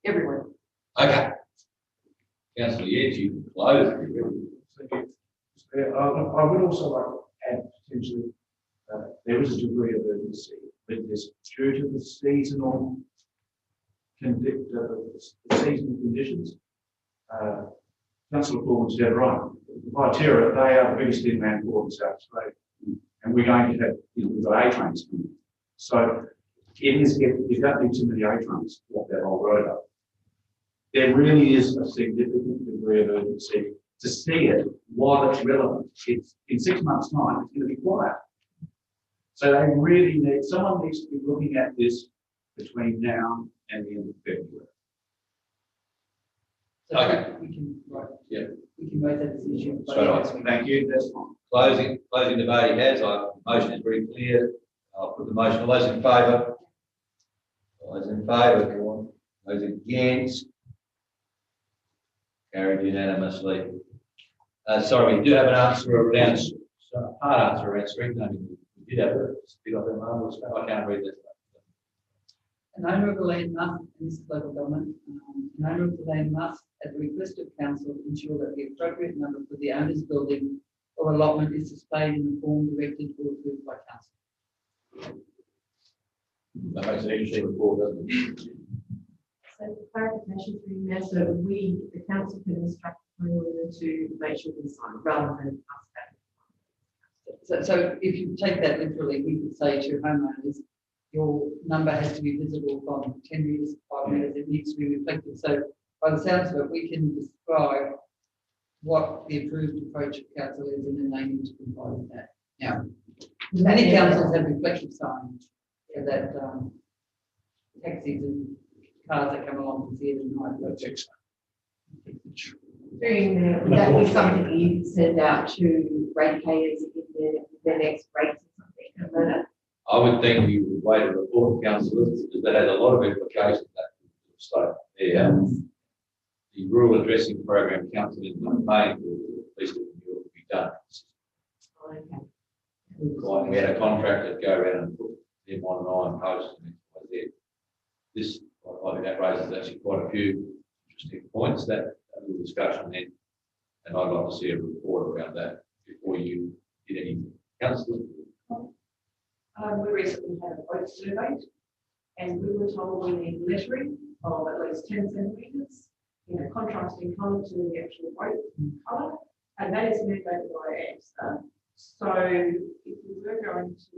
Everywhere. Okay. Councillor Yates, you can close. if you're ready. I would also like to add potentially, there is a degree of urgency with this due to the seasonal the seasonal conditions. Councillor Gordon's dead right. The Viterra, they are the biggest inland port in South Australia. And we're going to have, we've got A trains coming. So you don't need too many A trains to walk that whole road up. There really is a significant degree of urgency to see it while it's relevant. It's in 6 months' time, it's going to be quiet. So they really need, someone needs to be looking at this between now and the end of February. So Okay. we can, right. Yeah. We can raise that decision. Straight on. Thank you, that's fine. Closing debate he has, motion is very clear. I'll put the motion, all those in favour? All those in favour, go on. Those against? Carried unanimously. Sorry, we do have an answer around, part answer around street naming. We did have it, speak up there, Marvel, I can't read this. An owner of the land must, and this is local government, an owner of the land must, at the request of council, ensure that the appropriate number for the owner's building or allotment is displayed in the form directed or approved by council. That makes an interesting report, doesn't it? So for clarification through there, so we, the council can instruct the homeowner to make sure they sign rather than us. So if you take that literally, we could say to homeowners, your number has to be visible from 10 metres, 5 metres, it needs to be reflected. So by the sounds of it, we can describe what the approved approach of council is, and then they need to comply with that. Now, many councils have reflective signs so that taxis and cars that come along can see it at night. That's excellent. Doing that, would that be something you could send out to ratepayers in their next rates or something? A letter? I would think you would wait a report of councillors, because that has a lot of implications. So, the rural addressing program council is not paying for at least it will be done. Okay. We had a contractor go around and put them on posts and this, I think that raises actually quite a few interesting points, that little discussion then. And I'd like to see a report around that before you did any councillors. We recently had a vote survey and we were told we need lettering of at least 10 centimetres in a contrasting colour to the actual vote colour, and that is mandated by ANZSA. So if we were going to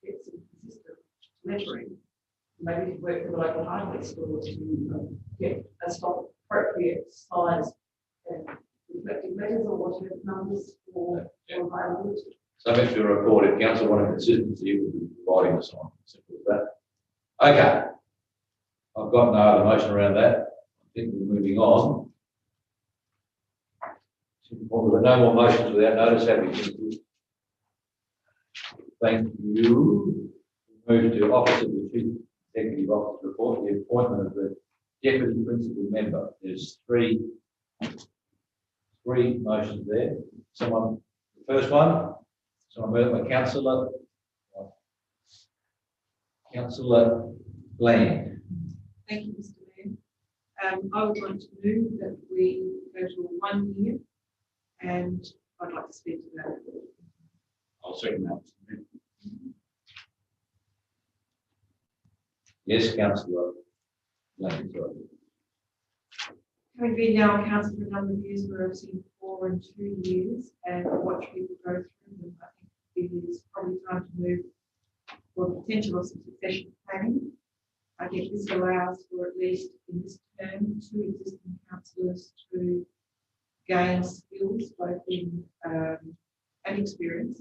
get some consistent lettering, maybe we could work with the local hardware store to get a stock appropriate size and reflective letters or whatever numbers for availability. Subject to a report, if council wanted consistency, we'll be providing us on. Simple as that. Okay. I've got no other motion around that. I think we're moving on. We've got no more motions without notice, have we? Thank you. Move to Office of the Chief Executive Officer report, the appointment of the Deputy Principal Member. There's three motions there. Someone, the first one, someone move by Councillor Bland. Thank you, Mr. Mayor. I would like to move that we go to 1 year, and I'd like to speak to that. I'll second that. Yes, Councillor Bland. sorry. Having been now on council for a number of years, where I've seen 4 and 2 years, and watch people go through them, I think it is probably time to move for the potential of some succession planning. I think this allows for at least in this term 2 existing councillors to gain skills both in and experience,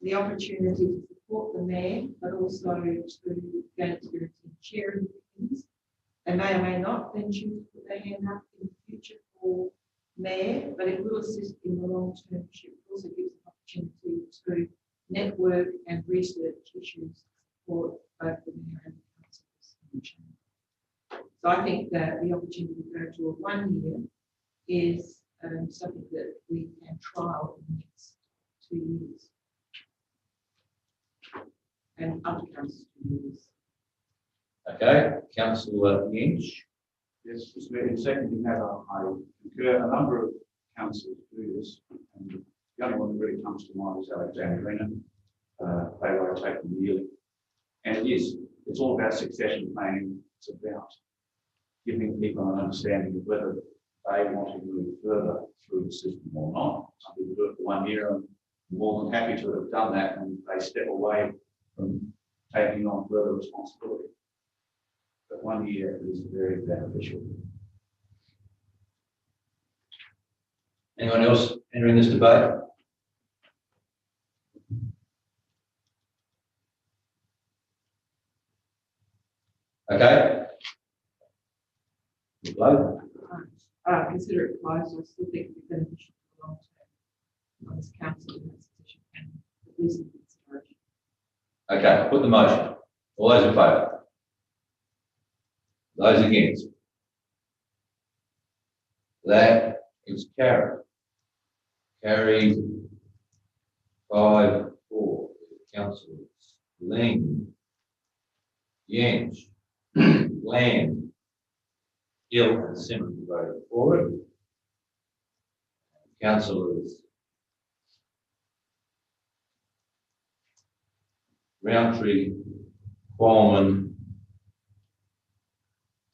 the opportunity to support the mayor, but also to gain experience in chairing things. They may or may not then choose to put their hand up in the future for mayor, but it will assist in the long-term issue. It also gives an opportunity to network and research issues for both the mayor and the councillors in the chamber. So I think that the opportunity to go to a 1 year is something that we can trial in the next 2 years. And under council members. Okay, councillor Lynch. Yes, Mr. Mayor, in seconding that, I concur. A number of councils do this, and the only one that really comes to mind is Alexandrina. They rotate them yearly. And yes, it's all about succession planning. It's about giving people an understanding of whether they want to move further through the system or not. Some people do it for 1 year and more than happy to have done that, and they step away from taking on further responsibility. But 1 year is very beneficial. Anyone else entering this debate? Okay. Hello? Consider it closed. I still think it would be beneficial for the long term. As council in that position and at least in consideration. Okay, put the motion. All those in favour? Those against? That is carried. Carried 5-4. Councillors Ling, Yench, Land, Gill and Simmons voted for it. Councillors Roundtree, Coleman,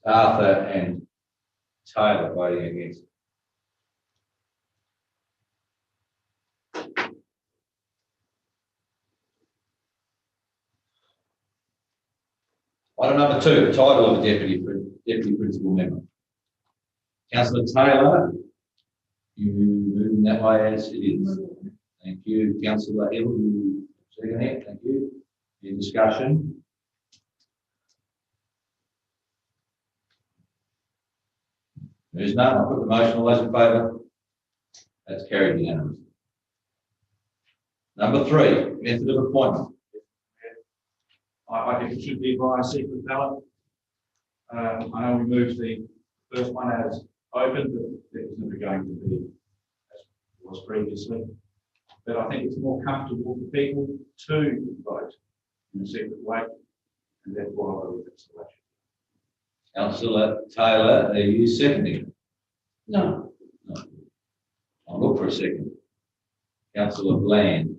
Arthur and Taylor voting against. Item number 2, the title of a deputy principal member. Councillor Taylor, you moving that way as it is. Thank you. Councillor Hill, you second it. Thank you. Any discussion? There's none. I'll put the motion. All those in favour? That's carried unanimously. Number 3, method of appointment. I think it should be via secret ballot. I know we moved the first one as open, but it was never going to be as it was previously. But I think it's more comfortable for people to vote in a secret way, and therefore I believe it's the way. Councillor Taylor, are you seconding? No. No. I'll look for a second. Councillor Bland.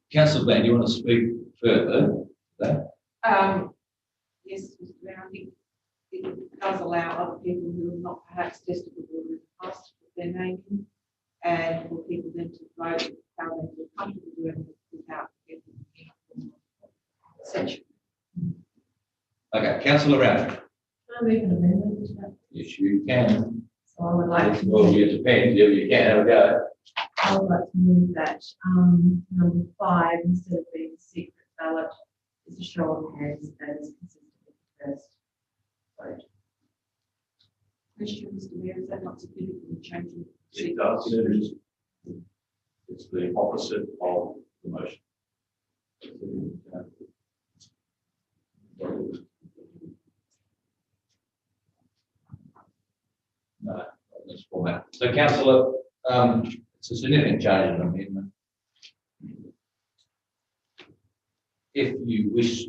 Councillor Bland, do you want to speak further to that? Yes, Mr. Mayor, I think it does allow other people who have not perhaps tested the water in the past to put their name in, and for people then to vote how they feel comfortable doing it without getting censure. Okay, Councillor Roundtree. Can I move an amendment to that? Yes, you can. So I would like to. Well, it depends. If you can, have a go. I would like to move that number 5, instead of being a secret ballot, is a show of hands that is consistent with the first vote. Question, Mr. Mayor, is that not significantly changing? It does. It's the opposite of the motion. No, not this format. So, Councillor, it's a significant change in amendment. If you wish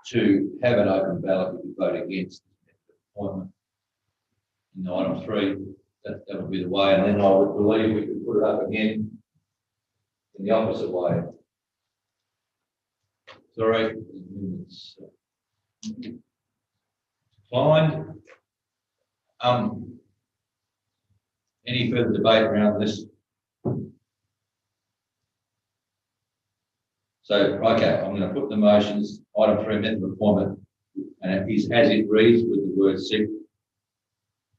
to have an open ballot, you could vote against the appointment in item 3. That would be the way, and then I would believe we could put it up again in the opposite way. Sorry, the amendment's declined. Any further debate around this? So, okay, I'm going to put the motions, item 3, method of appointment, and it is as it reads with the word secret.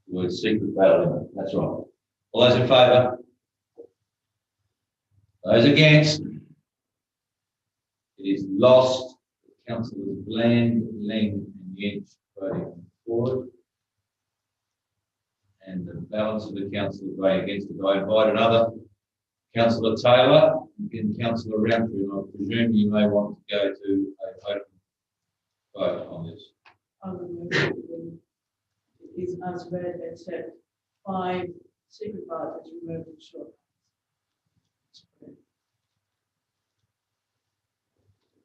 The word secret ballot in it. That's right. All those in favour? Those against? It is lost. Councillors Bland, Ling and Yench voting for it. And the balance of the councillors voting against it. I invite another Councillor Taylor and Councillor Roundtree, and I presume you may want to go to a open vote on this. I would move that it is as read, except 5, secret ballot is removed in short.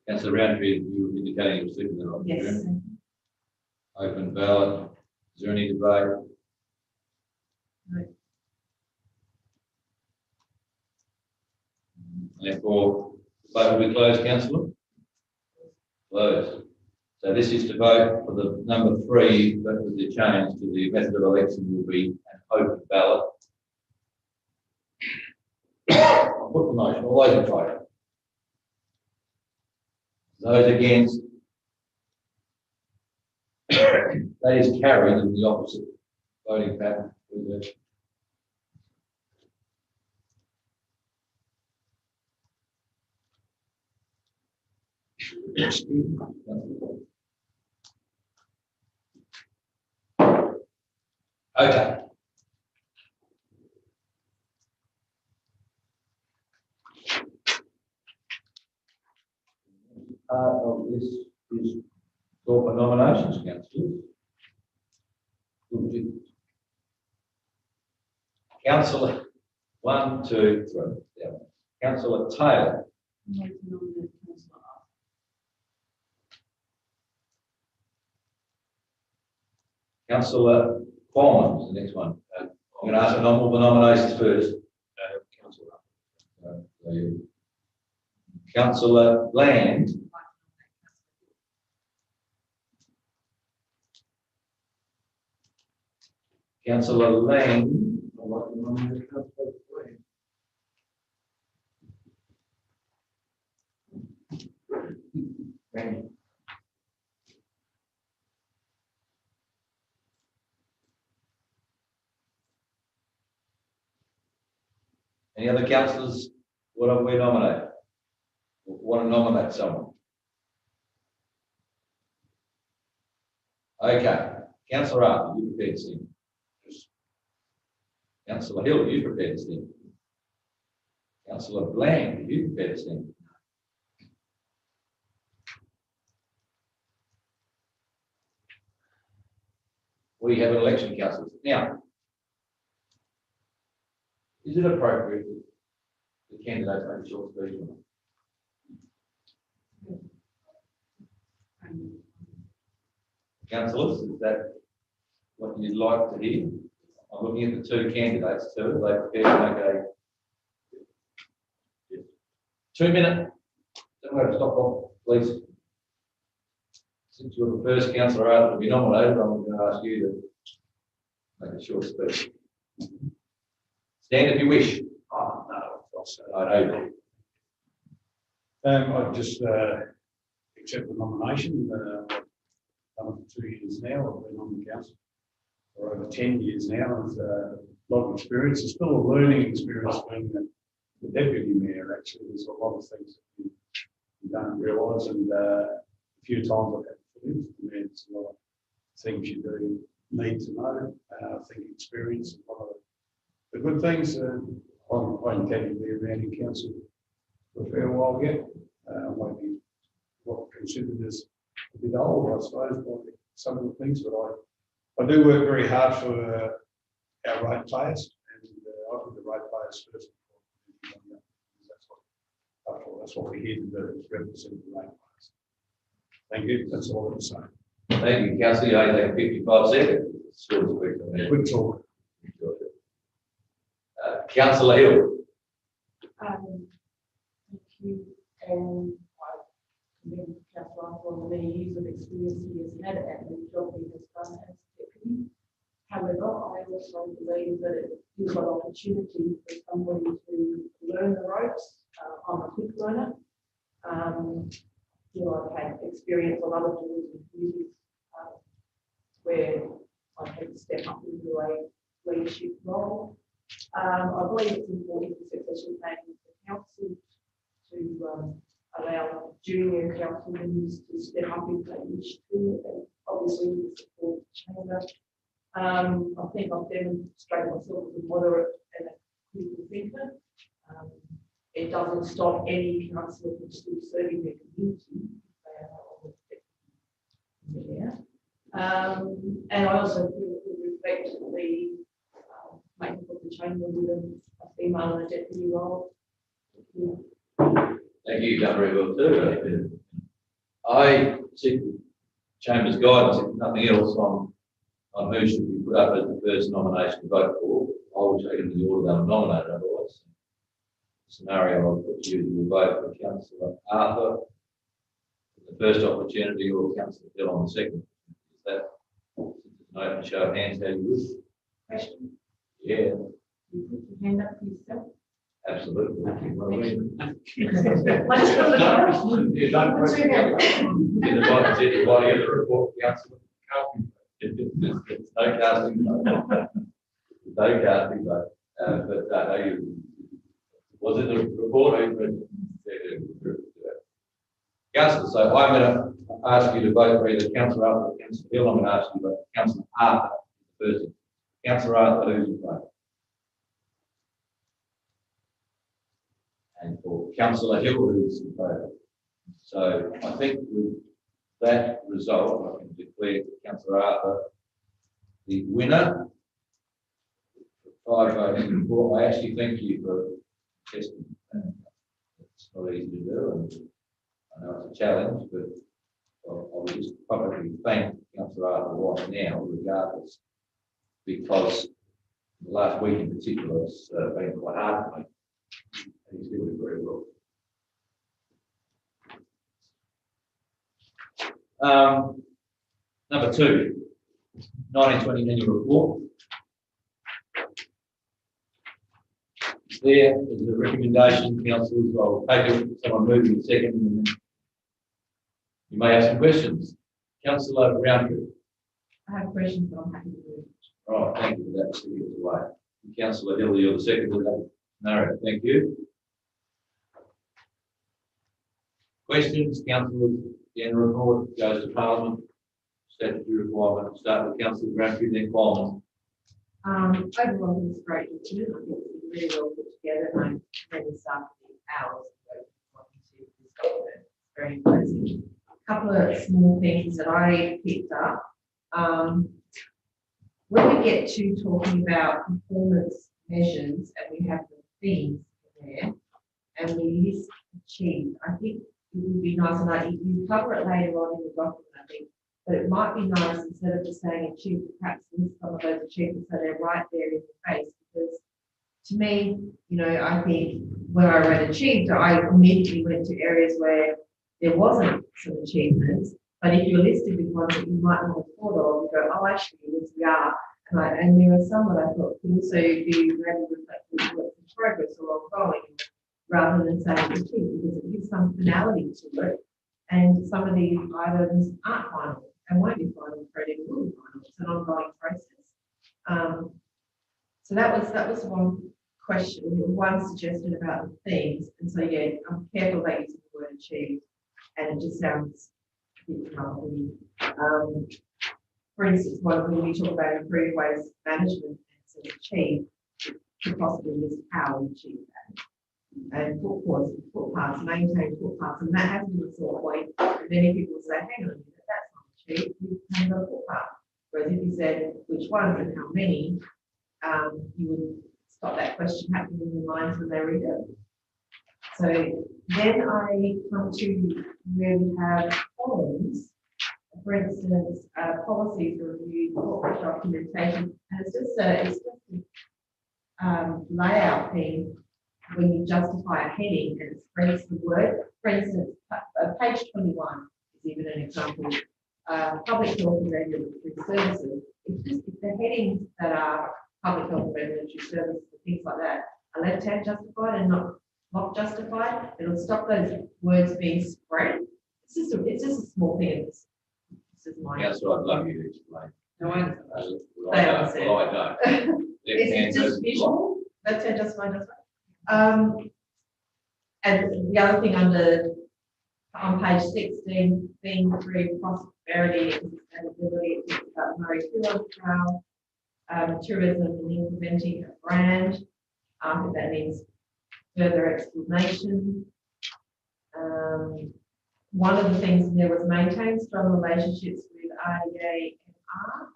Councillor Roundtree, you were indicating you're second that. Yes. Open ballot. Is there any debate? No. Therefore, the vote will be closed, councillor. Closed. So this is to vote for the number 3, but with the change to the method of election will be an open ballot. I'll put the motion. All those in favour? Those against? That is carried in the opposite voting pattern. Okay. Of this is call for nominations, councillors. Councillor 1, 2, 3. Yeah. Councillor Taylor. I'd like to nominate Councillor Arthur. Councillor Coleman is the next one. I'm going to ask for the nominations first. Councillor. Councillor Land. Councillor Lang. I'd like to nominate Councillor Lang. Randy. Any other councillors want to nominate? Want to nominate someone? Okay. Councillor Arthur, you prepared to sing? Councillor Hill, you prepared to sing? Councillor Bland, you prepared to sing? We have an election councillor. Now, is it appropriate that the candidates make a short speech? Councillors, is that what you'd like to hear? I'm looking at the 2 candidates too. Are they prepared to make a 2-minute? Don't have to stop off, please. Since you're the first councillor out to be nominated, I'm going to ask you to make a short speech. Stand if you wish. Oh, no, I know. I just accept the nomination. I've done it for 2 years now. I've been on the council for over 10 years now. With a lot of experience. It's still a learning experience being the deputy mayor. Actually, there's a lot of things that you don't realise, and a few times I've had to live. There's a lot of things you do need to know. I think experience is one of the good things. I intend to be around in council for a fair while yet. Might be what considered as a bit old, I suppose, by some of the things, but I do work very hard for our ratepayers, and I put the ratepayers first. That's what we're here to do, is represent the ratepayers. Thank you. That's all I'm saying. Thank you, councillor. You only have 55 seconds. Short and quick. Good talk. Councillor Hill. Thank you. And I commend Councillor Arthur on the many years of experience he has had and the job he has done as deputy. However, I also believe that it gives an opportunity for somebody to learn the ropes. I'm a quick learner. I've had experience of other boards and committees where I've had to step up into a leadership role. I believe it's important for succession planning for council to allow junior council members to step up if they wish to, and obviously with support of the chamber. I think I've demonstrated myself as a moderate and a critical thinker. It doesn't stop any councillor from still serving their community. And I also feel that with respect to the making of the chamber with a female in a deputy role. Thank you, you've done very well too. I seek the Chamber's guidance, if nothing else, on who should be put up as the first nomination to vote for. I will take it in the order they were nominated, otherwise. The scenario I'll put to you, you will vote for Councillor Arthur for the first opportunity, or Councillor Hill on the second. Is that an open show of hands, how you wish? Question? Yeah, You put your hand up for yourself. absolutely. Well, I mean, What's your You don't What's your hand? in the body of the report, Councillor. It's no casting vote. No casting vote. But you, was it the report? Councillor, so I'm going to ask you to vote for either Councillor Arthur or Councillor Hill. I'm going to ask you to vote for Councillor Arthur first. Councillor Arthur, who's in favour? And for Councillor Hill, who's in favour? So I think with that result, I can declare Councillor Arthur the winner. 5 votes in 4. I actually thank you for testing. It's not easy to do, and I know it's a challenge, but I'll just publicly thank Councillor Arthur right now, regardless, because the last week in particular has been quite hard for me. And he's doing very well. Number 2, 1920 annual report. There is a recommendation, councillors. I'll take it, someone move in a second, and then you may have some questions. Councillor Roundtree. I have questions, but I'm happy to do it. All right, thank you for that. So you're away. Councillor Hill, you're the second of that. No, thank you. Questions, councillors? The annual report goes to Parliament. Statutory requirement. Start with Councillor Roundtree, then Coleman. Overall, it's great document. I think it's really well put together, and I really started the hours working to this document. It's very impressive. A couple of small things that I picked up. When we get to talking about performance measures and we have the themes in there and we list achieved, I think it would be nice, and you cover it later on in the document, I think, but it might be nice, instead of just saying achieved, perhaps list some of those achievements so they're right there in the face. Because to me, you know, I think when I read achieved, I immediately went to areas where there wasn't some achievements. But if you're listed with ones that you might not have thought of, you go, oh, actually, yes, we are. And there are some that I thought could also be really reflective work in progress or ongoing, rather than saying achieved, because it gives some finality to it. And some of these items aren't final and won't be final for it, will be final. It's an ongoing process. So that was one question, one suggestion about the themes. And so, yeah, I'm careful about using the word achieved, and it just sounds a bit troublesome. For instance, when we talk about improved waste management and achieve, to possibly list how we achieve that. And footpaths, maintain footpaths, and that has been a sore point. And many people say, hang on a minute, that's not achieved, we haven't got a footpath. Whereas if you said which ones and how many, you would stop that question happening in their minds when they read it. So then I come to where we have columns. For instance, policies review, corporate documentation, and it's just a layout thing when you justify a heading and it spreads the word. For instance, page 21 is even an example. Public health and regulatory services. If the headings that are public health and regulatory services and things like that are left-hand justified and not justified, it'll stop those words being spread. It's just a small thing. That's what I'd love you to explain. No, I understand. Well, I don't. It's just visual. That's it, just fine, that's fine. And the other thing on page 16, theme 3, prosperity and sustainability, it's about Murray Field Trail, tourism and implementing a brand. That means further explanation. One of the things in there was maintain strong relationships with RDA and R.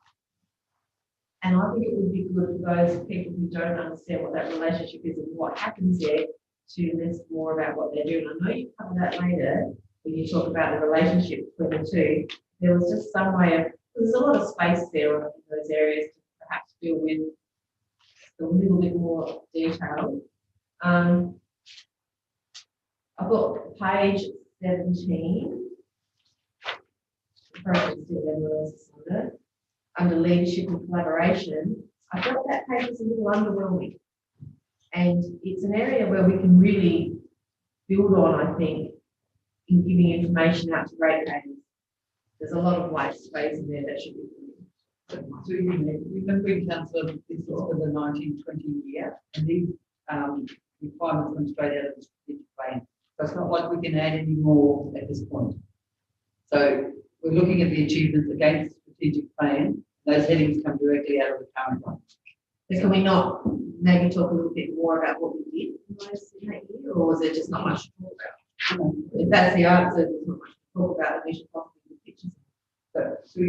And Now, I think it would be good for those people who don't understand what that relationship is and what happens there to list more about what they're doing. I know you cover that later when you talk about the relationship between the two. There was just some way of, there's a lot of space there in those areas to perhaps deal with a little bit more detail. I've got page 17. Under leadership and collaboration, I thought that page was a little underwhelming. And it's an area where we can really build on, I think, in giving information out to ratepayers. There's a lot of white space in there that should be. So you remember, councillor, this is for the 1920 year, and these requirements come straight out of the strategic plan. So it's not like we can add any more at this point. So we're looking at the achievements against the strategic plan. Those headings come directly out of the current one. So can we not maybe talk a little bit more about what we did in that year, or is there just not much to talk about? If that's the answer, there's not much to talk about, we should possibly do pictures. So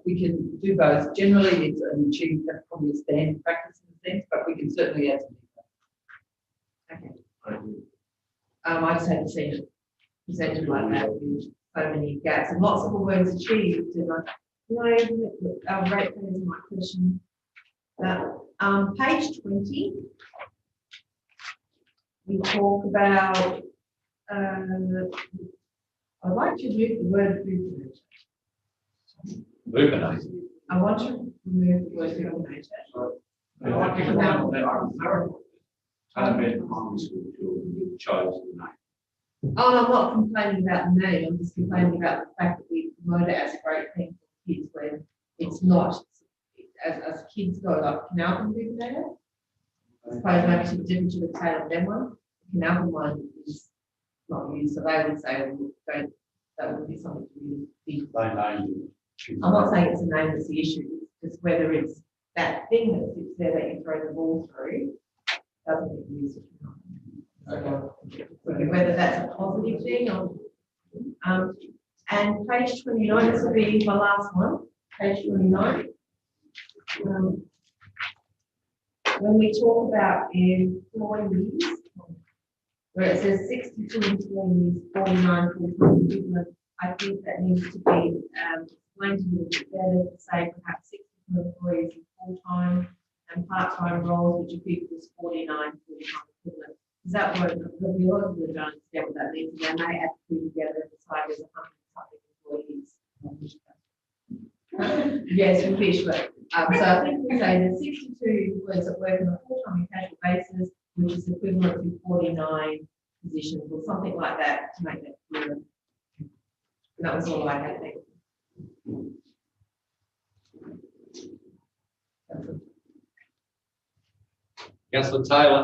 we can do both. Generally, it's an achievement, that's probably a standard practice in a sense, but we can certainly add some detail. Okay. I just hadn't seen it presented like that with so many gaps and lots of the words achieved. And our rate is my question. Page 20, we talk about, I'd like to remove the word Luminate. I want to remove the word illuminator. I like to come out of that. Taliban primary school children who chose the name. Oh, no, I'm not complaining about the name, I'm just complaining about the fact that we promote it as a great thing for kids when it's not. As kids go, like Canalcombe Illuminator, I suppose maybe different to the tail of them one. The Canalcombe one is not used, so they would say, well, don't, that would be something to really be. I'm not saying it's a name that's the issue, it's just whether it's that thing that sits there that you throw the ball through, doesn't get used. Whether that's a positive thing or, and page 29, this will be my last one, page 29. When we talk about employees, where it says 62 employees, 49 full-time equivalent, I think that needs to be explained a little bit better to say perhaps 62 employees in full-time and part-time roles, which equals 49 full-time equivalent. Is that what the lot of them don't understand what that means? And they may add the two together and decide there's 100 employees. Yes, we fish, but so I think we say there's 62 employees that work on a full-time and casual basis, which is equivalent to 49 positions or something like that to make that clear. And that was all I had. Thank you. Councillor Taylor.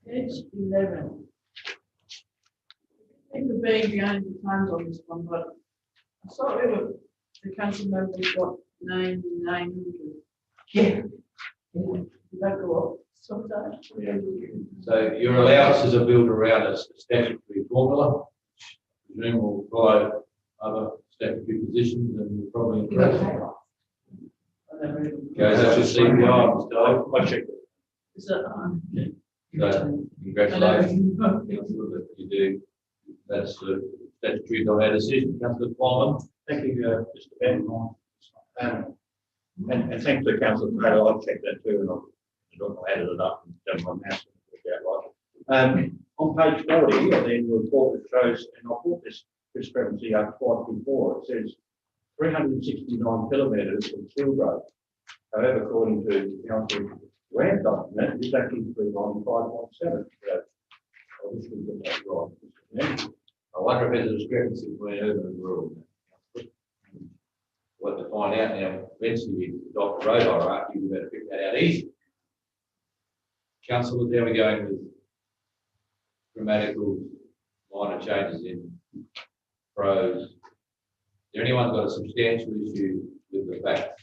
Page 11. I think we're being behind the times on this one, but I thought the council members got 900. Yeah. Did that go up sometimes? So your allowances are built around a statutory formula, which presume will follow other statutory positions and will probably increase. Goes up to CPI, Mr. I checked it. Is that So congratulations. You do. That's the statutory on our decision. Councillor Plowman. Thank you, Mr. Ben. And thanks to Councillor Taylor, I've checked that too, and I've added it up and done my maths. On page 40, and then the report that shows, and I brought this discrepancy up twice before, it says 369 kilometres from Kilgrove. However, according to Councillor Grant document, it's actually 395.7. So I wish we get that right. I wonder if there's a discrepancy between urban and rural. What to find out now, eventually, Dr. Road hierarchy, we better figure that out easy. Councillors, how are we going with grammatical minor changes in prose? Is there anyone got a substantial issue with the facts?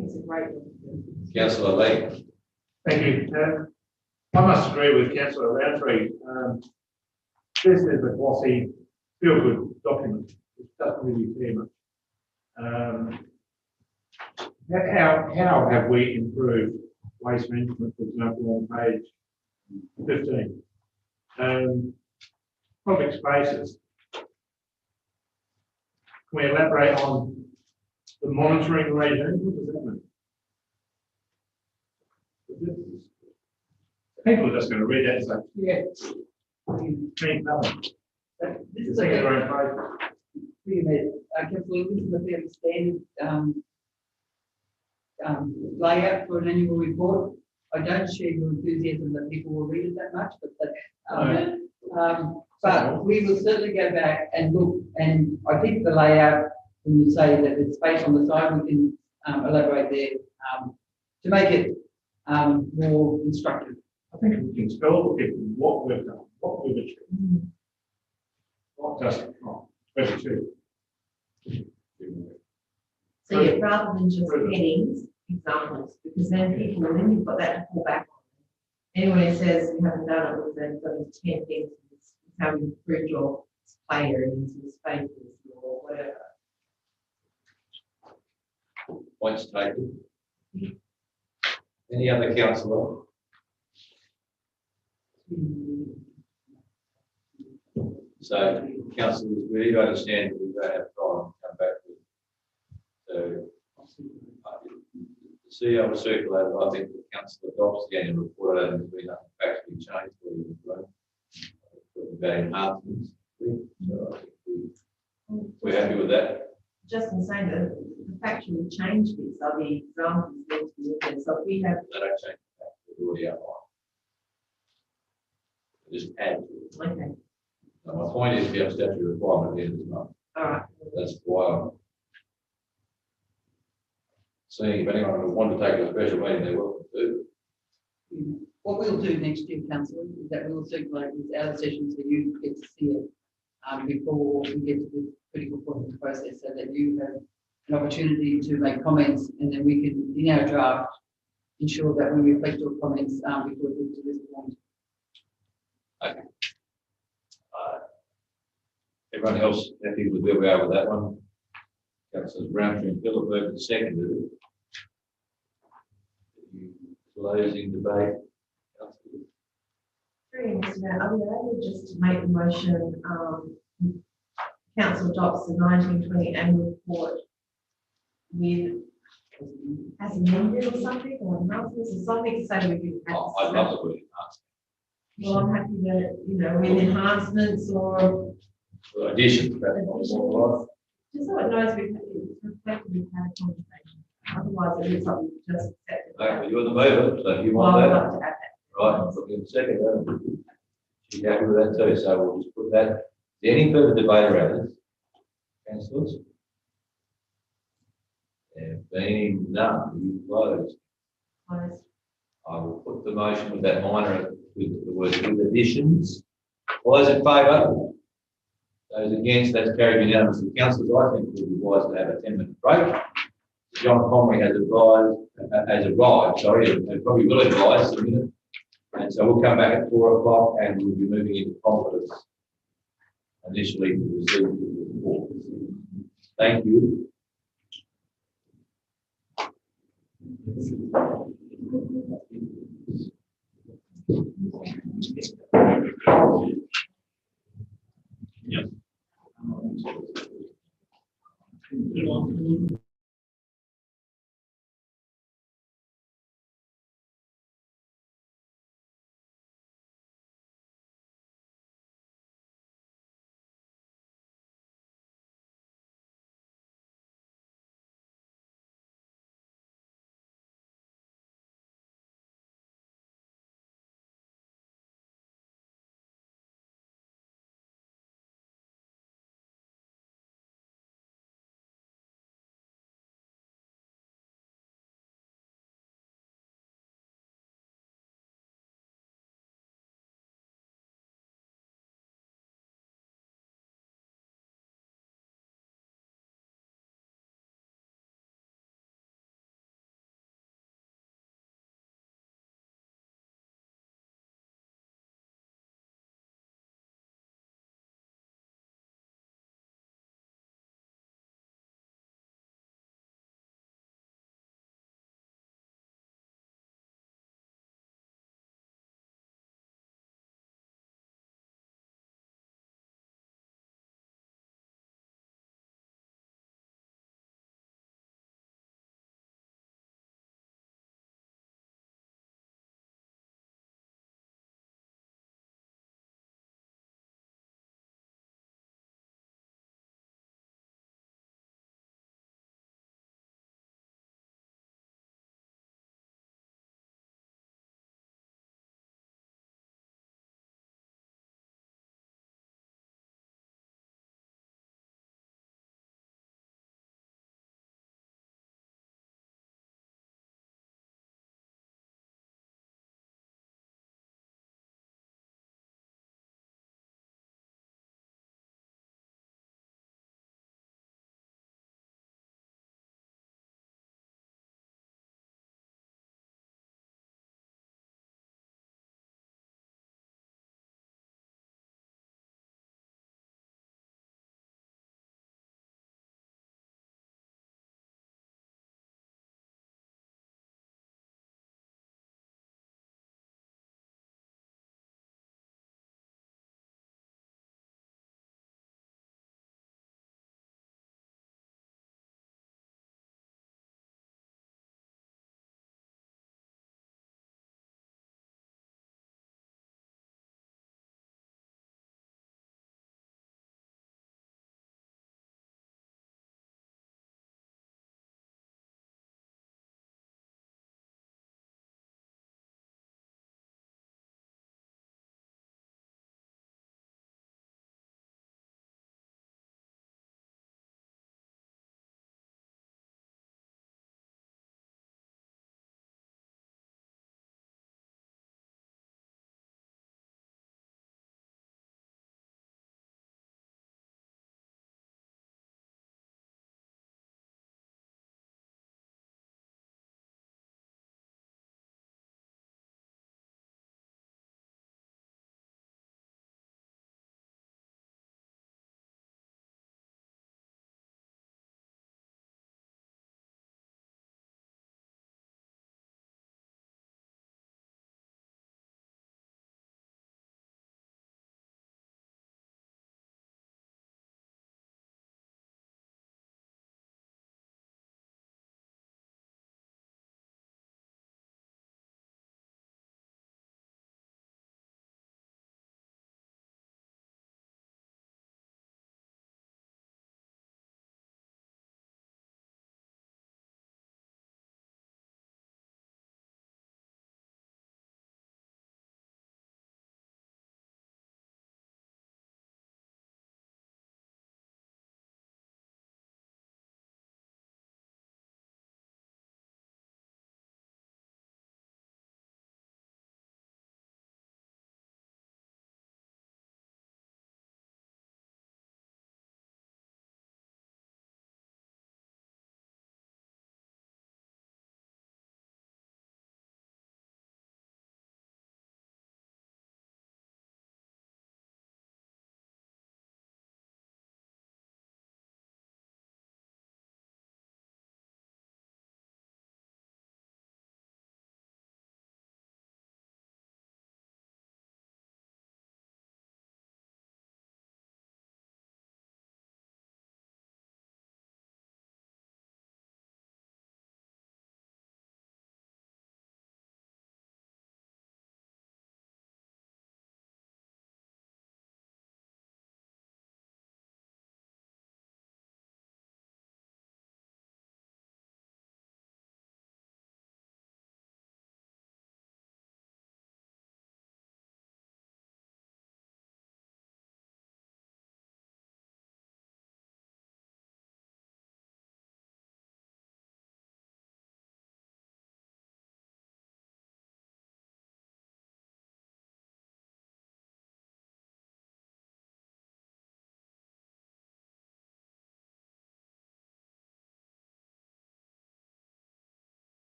It's a great one. Councillor Lee. Thank you. I must agree with Councillor Roundtree. this is a glossy, feel-good document. It doesn't really say much. How have we improved waste management, for example, on page 15? Public spaces. Can we elaborate on the monitoring regime? What does that mean? People are just going to read that and say, yeah, means nothing. This is Think of a their own paper. Councillor, this is a fairly standard layout for an annual report. I don't share your enthusiasm that people will read it that much, but we will certainly go back and look, and I think the layout, when you say that it's space on the side, we can elaborate there to make it more instructive. I think we can spell for people what we've done, what we've achieved. What doesn't, we've achieved. So yeah, rather than just headings, examples, because then you've got that to fall back on. Anyone who says you haven't done it, they've done 10 things, it's how you improve your play areas, your spaces, or whatever. Points taken. Any other councillor? So, councillors, we do understand that we don't have time to come back with. So, the CEO will circulate, I think the council adopts the annual report, I don't think there's been nothing factually changed for you, right? About enhancements. So I think we're happy with that. Just in saying that the factually changed bits are the examples that we look at. So if we have, They don't change the fact that we've already outlined. They just add to it. okay, So my point is, we have statutory requirement at the end of the month. all right. That's why I'm seeing if anyone would want to take a special meeting, they're welcome to do. What we'll do next year, councillor, is that we will circulate this out of session so you get to see it before we get to the critical point of the process, so that you have an opportunity to make comments, and then we can, in our draft, ensure that we reflect your comments before we get to this point. Okay. Everyone else happy with where we are with that one? Councillors Roundtree and Philip seconded it. Closing debate. Councillors? Through Mr. Mayor, are we able just to make the motion, council adopts the 1920 annual report with, as amended or something, or announcements or something to say we can. Oh, I'd love to put it Well, I'm happy that, with enhancements or in addition. That's what just so it knows it's reflected we've had a conversation. Otherwise, it looks like we've just accepted. okay, you're the mover, so if you Well, want I'd that, like to add that. right, I'm looking at second. She's happy with that too, so we'll just put that. Is there any further debate around this? Councillors? There being none, you close. Honest. I will put the motion with that minor, with the words with additions. All those in favour? Those against, that's carried unanimously. Councillors, I think it would be wise to have a 10-minute break. John Conway has arrived, and probably will advise in a minute. And so we'll come back at 4 o'clock and we'll be moving into confidence initially to receive the report. Thank you.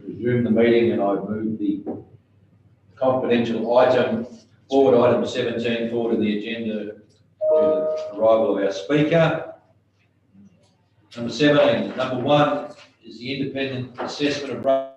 resume the meeting, and I move the confidential item, forward item 17, forward to the agenda, to the arrival of our speaker. Number 17, number 1 is the independent assessment of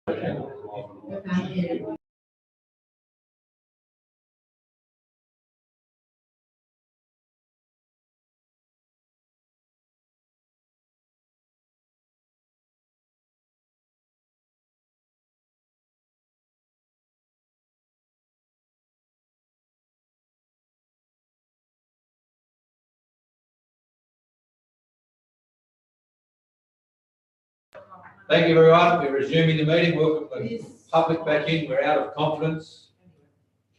Thank you, everyone. We're resuming the meeting. Welcome the public back in. We're out of confidence.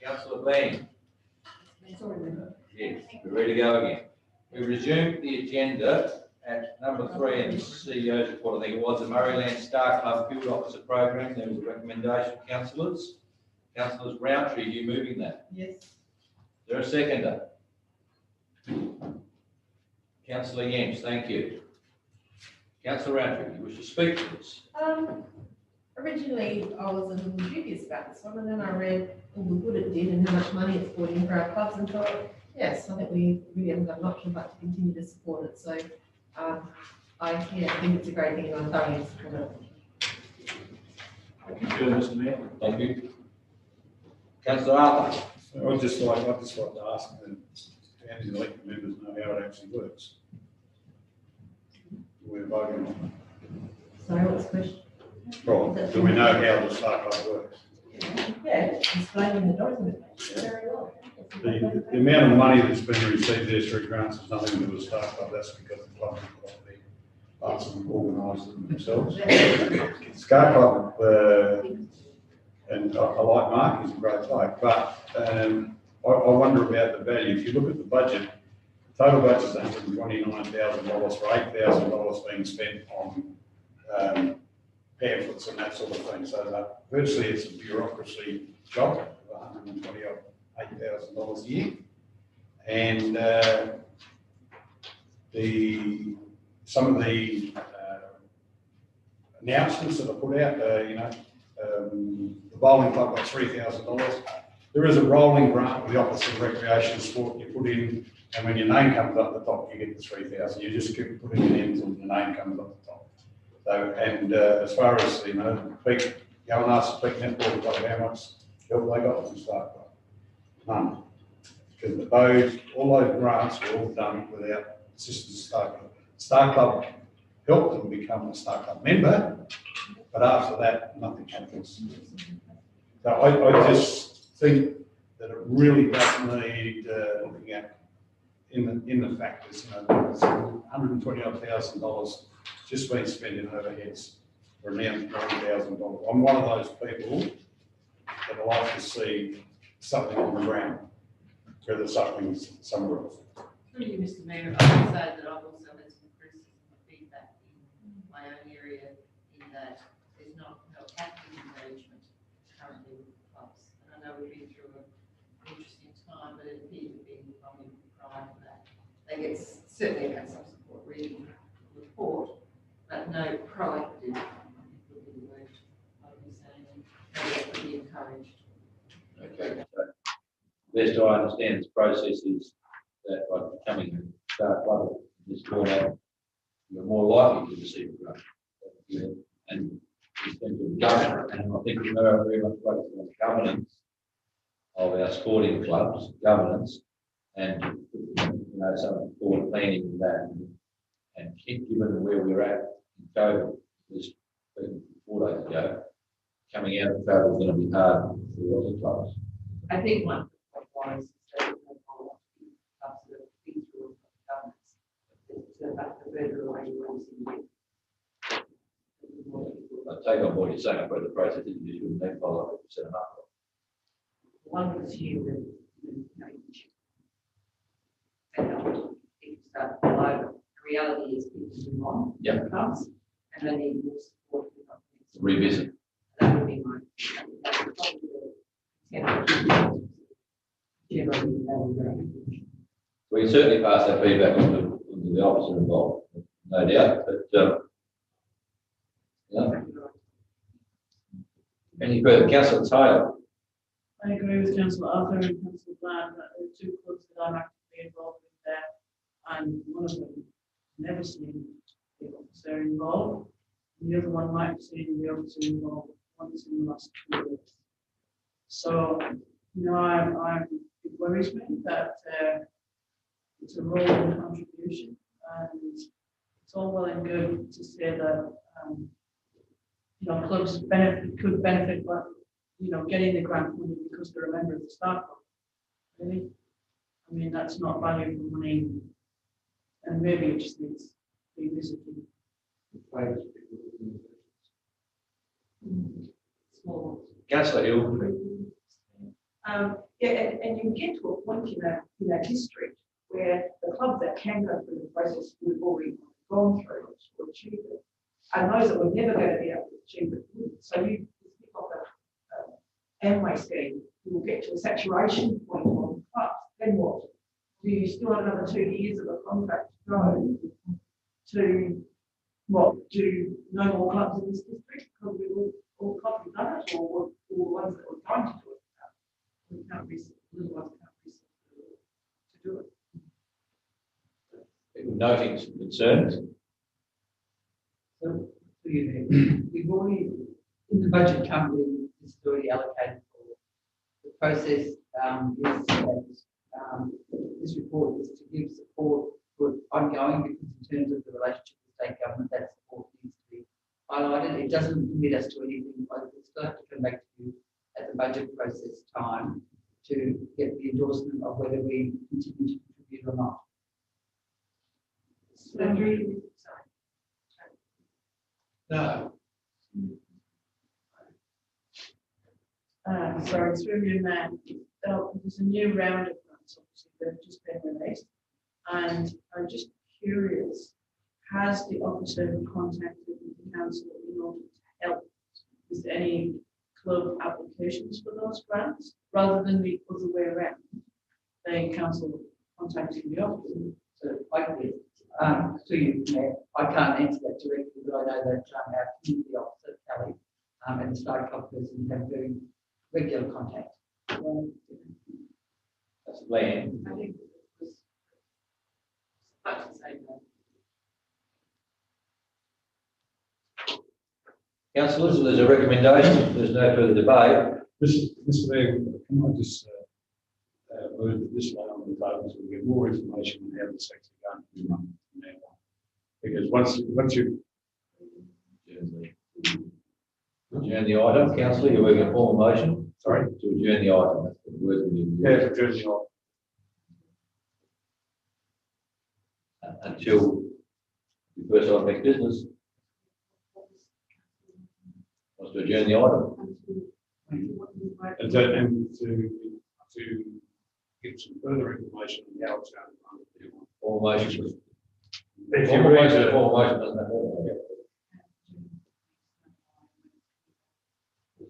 Councillor Bland. Yes, we're ready to go again. We resumed the agenda at number 3 in the CEO's report. I think it was the Murrayland Star Club Field Officer Program. There was a recommendation, councillors. Councillors Roundtree, are you moving that? Yes. Is there a seconder? Councillor Yance, thank you. Councillor Roundtree, you wish to speak to this? Originally, I was a little dubious about this one, and then I read all the good it did and how much money it's brought in for our clubs, and thought, yes, I think we really haven't got an option but to continue to support it. So, I think it's a great thing, and I thoroughly support it. Thank you, Mr. Mayor. Thank you. Councillor Arthur. I'd just like to ask the county elected members know how it actually works. We're voting on Sorry, what's the question? it. Right. Do we know how the Star Club works? Yeah, explain in the document. Very well. The amount of money that's been received there through grants has nothing to do with Star Club. That's because the club have got the parts of them organised it themselves. Star Club, and I like Mark, he's a great bloke, but I wonder about the value. If you look at the budget, the total budget is $129,000 for $8,000 being spent on pamphlets and that sort of thing. So virtually it's a bureaucracy job of $128,000 a year. And some of the announcements that are put out, the bowling club got $3,000. There is a rolling grant with the Office of Recreation and Sport you put in, and when your name comes up the top, you get the $3,000. You just keep putting it in until the name comes up the top. So, and as far as, the peak, go and ask the peak netball club how much help they got from Star Club. None. Because all those grants were all done without assistance of Star Club. Star Club helped them become a Star Club member, but after that, nothing happens. So I just think that it really does need looking at in the factors. $120,000 just been spent in overheads for around $90,000. I'm one of those people that I like to see something on the ground, whether something's somewhere else. Through you, Mr. Mayor, I would say that I've also had some criticism of feedback in my own area in that there's not active engagement currently with the clubs. And I know we've been through an interesting time, but it appears to be probably prior to that. They get certainly had some support reading the report, but no proactive would be the word I would be saying, and that would be encouraged. Okay. So, best I understand, this process is that by becoming a Star Club in this format, you're more likely to receive a grant. And in terms of governance, and I think we know very much about the governance of our sporting clubs, governance, and some forward planning in that, and given where we're at in COVID, this 4 days ago, coming out of COVID is going to be hard for a lot of clubs. I think one was that clubs that have been through governance, the better way you I take on board you're saying about the process that you should then follow up set them up. one was you that people start below. The reality is people move on. Yeah. Clubs, and they need more support. Revisit. That would be my. We can certainly pass that feedback on to the officer involved, no doubt, but any further? Councillor Taylor. I agree with Councillor Arthur and Councillor Bland that there are two clubs that I'm actively involved with there, and one of them never seen the officer involved. The other one might have seen the officer involved once in the last 2 years. So, you know, it worries me that it's a role and contribution, and it's all well and good to say that, you know, clubs could benefit by, you know, getting the grant money because they're a member of the staff club. Really? I mean, that's not value for money, and maybe it just needs revisiting. Small. Councillor Hill. Yeah, and you get to a point in our district where the clubs that can go through the process we've already gone through to achieve it, and those that were never going to be able to achieve it wouldn't. So you pick up a Amway scheme, you will get to a saturation point on clubs. Then what? Do you still have another 2 years of a contract to go to what? Do no more clubs in this district because we all clubs have done it, or the ones that were trying to do it? We can't be, little ones can't be to do it. Noting some concerns. So, we've already, in the budget currently, this is already allocated for. The process is that this report is to give support for ongoing, because in terms of the relationship with state government, that support needs to be highlighted. It doesn't commit us to anything, but we'll still have to come back to you at the budget process time to get the endorsement of whether we continue to contribute or not. No. Sorry, through you, man. There's a new round of grants, obviously, that have just been released. And I'm just curious, has the officer contacted the council in order to help? Is there any club applications for those grants, rather than the other way around? The council contacting the officer. So to you, Mayor, I can't answer that directly, but I know that our community officer, Kelly, and the state club person have very regular contact. That's land. I think it was about to say that. Councillors, there's a recommendation. There's no further debate. Mr. Mayor, can I just move that this one on the table so we get more information on how this actually going to be run from now on? Because once you Adjourn the item. Councillor, you're working a formal motion. sorry, To adjourn the item. That's the word we need. yeah, adjourn the item. Until the first item next business. Wants to adjourn the item. And to get some further information on how it's going to run. Formal motion. If you Formal read motion, the- formal motion doesn't have all.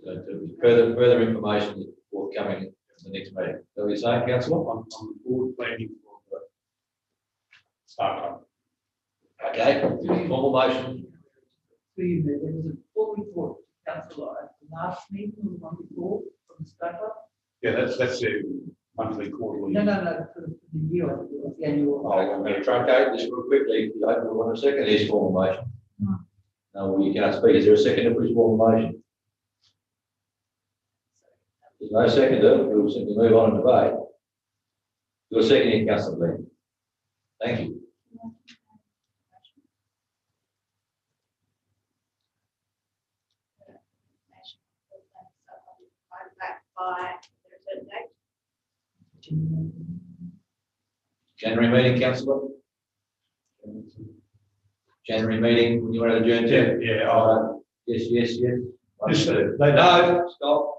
So further information is forthcoming at the next meeting. Is that what you're saying, councillor? on the board planning for the startup. Okay, formal motion. To you, Mayor, there was a full report to council at the last meeting, or the one before, from the state club. Yeah, that's the monthly, quarterly. No, for the year, I think it was the annual. I'm going to truncate this real quickly. If you open the one a second, there's formal motion. No. No, well, you can't speak. Is there a second for his formal motion? There's no seconder. We'll simply move on and debate. You're seconding, councillor Glenn. Thank you. Back by a certain date. January meeting, councillor? January meeting, when you want to adjourn to? Yeah. Yes. Just, they No, stop.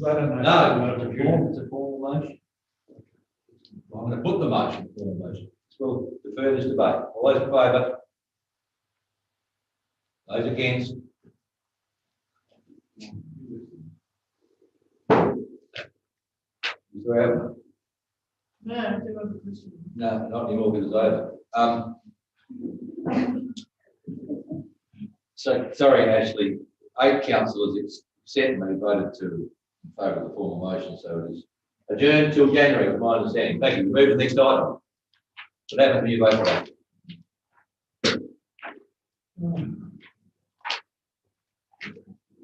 I don't know. No, it's a formal motion. I'm going to put the motion, formal motion. We'll defer this debate. All those in favour? Those against? Mr. Allen? No, I do have a question. No, not anymore because it's over. So, sorry, Ashley, 8 councillors except me voted in favour of the formal motion, so it is adjourned till January, with my understanding. Thank you. Move to the next item. What happened when you vote for that?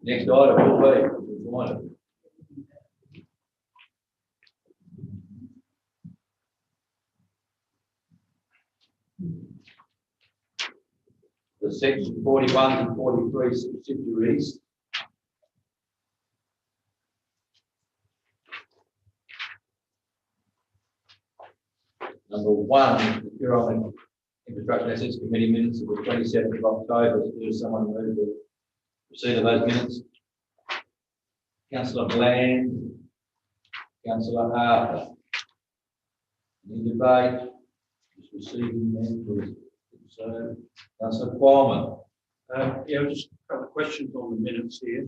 Next item will be, we'll find it. The section 41 and 43 subsidiaries. Number one, the Huron Infrastructure and Assets Committee minutes of the 27th of October. Is someone move to receive of those minutes? Councillor Bland, Councillor Harper. Any debate? Just receiving them, please. So, Councillor Qualman. Yeah, just a couple of questions on the minutes here.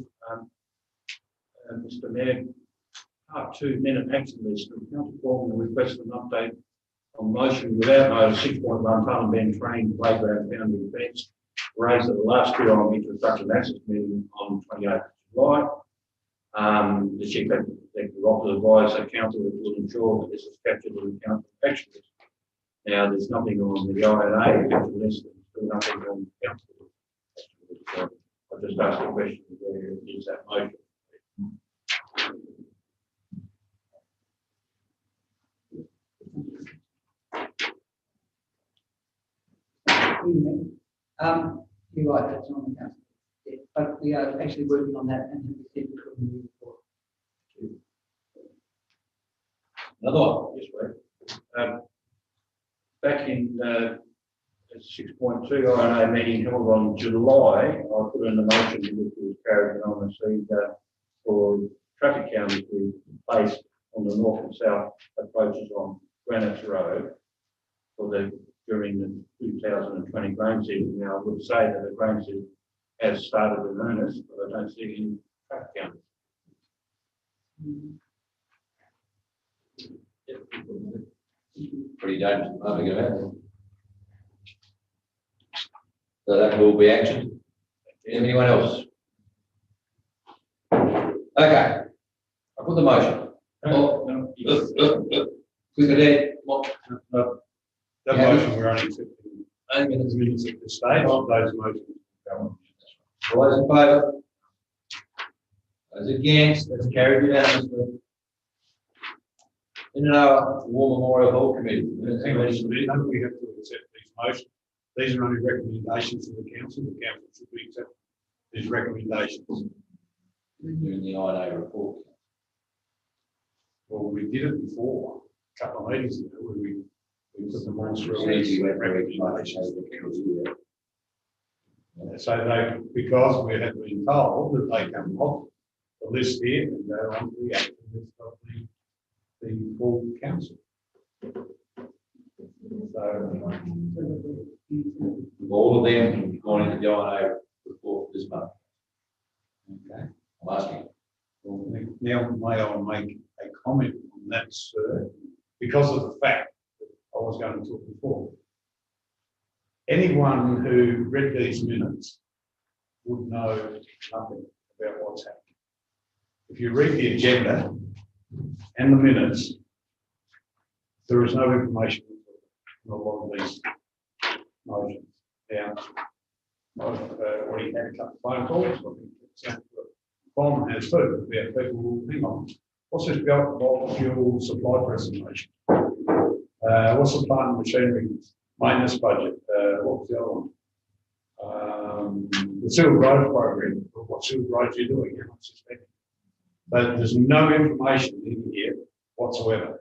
Mr. Mayor, part 2 minute action list. Councillor Qualman requested an update on motion without notice 6.1 Parliament Bend Train Playground Boundary Fence raised at the last Huron Infrastructure and Assets meeting on 28th of July. The Chief Executive Officer advised that council will ensure that this is captured in the council action list. Now, there's nothing on the INA action list, and still nothing on the council action list. So I just asked the question, where is that motion? You're right, that's on the council. Yeah, but we are actually working on that and we said we could move forward. Another one. Yes, right. Back in 6.2 INA meeting held on July, I put in a motion which was carried on and for traffic counters to be placed on the north and south approaches on Granite Road during the 2020 grain season. Now, I would say that the grain season has started in earnest, but I don't see any traffic counters. Pretty dangerous moment to go out. So that will be action. Anyone else? Okay. I put the motion. Quick ahead. That motion, we're only accepting 8 minutes minutes at this stage. Those motions go on. All those in favour? Those against? That's carried unanimously. In our War Memorial Hall Committee. Hang on, we have to accept these motions. These are only recommendations of the council. The council should be accepting these recommendations. Doing the INA report. Well, we did it before, a couple of meetings ago, where we put them all through. So they, because we have been told that they come off the list here and go on to the action list of the full council. So, All of them gone into the INA report this month. okay. I'm asking. Well, now may I make a comment on that, sir, because of the fact that I was going to talk before. Anyone who read these minutes would know nothing about what's happening. If you read the agenda and the minutes, there is no information in a lot of these motions. Now, I've already had a couple of phone calls. I think it's Bond has too, about people who hang on. What's this bulk fuel supply presentation? What's the plant and machinery maintenance budget? What was the other one? The sewer road program. What sewer roads are you doing? How much is spending? But there's no information in here whatsoever.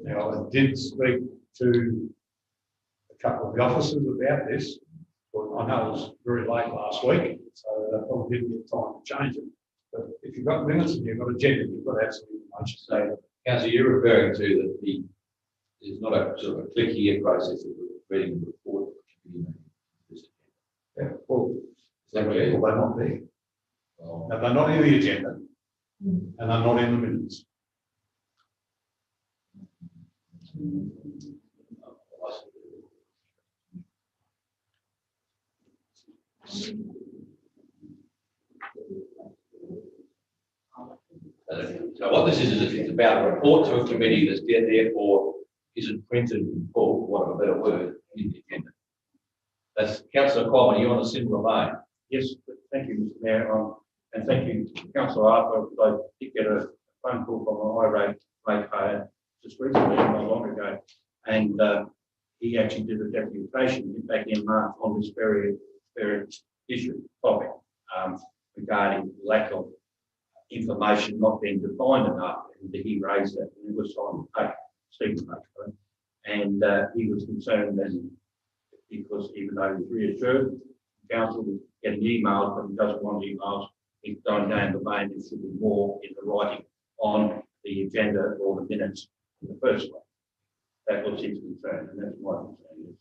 Now, I did speak to a couple of the officers about this. Well, I know it was very late last week, so I probably didn't get time to change it. But if you've got minutes and you've got agenda, you've got to have some information. So, Councillor, you're referring to that there's not a sort of a click here process of reading the report. Yeah, well, That well, way- they're not there. Well, And they're not in the agenda, and they're not in the minutes. So what this is it's about a report to a committee that's therefore isn't printed in full, for want of a better word, in the agenda. That's Councillor Coleman, you on a similar line. Yes, thank you, Mr. Mayor. And thank you, Councillor Arthur, because I did get a phone call from a high rate payer just recently, not long ago. And he actually did a deputation back in March on this very issue topic regarding lack of information not being defined enough. And he raised that, and it was on Stephen Patrick. And he was concerned that because even though he was reassured, the council was getting emails, but he doesn't want emails. He's going down the vein, there should be more in the writing on the agenda or the minutes in the first place. That was his concern, and that's my concern is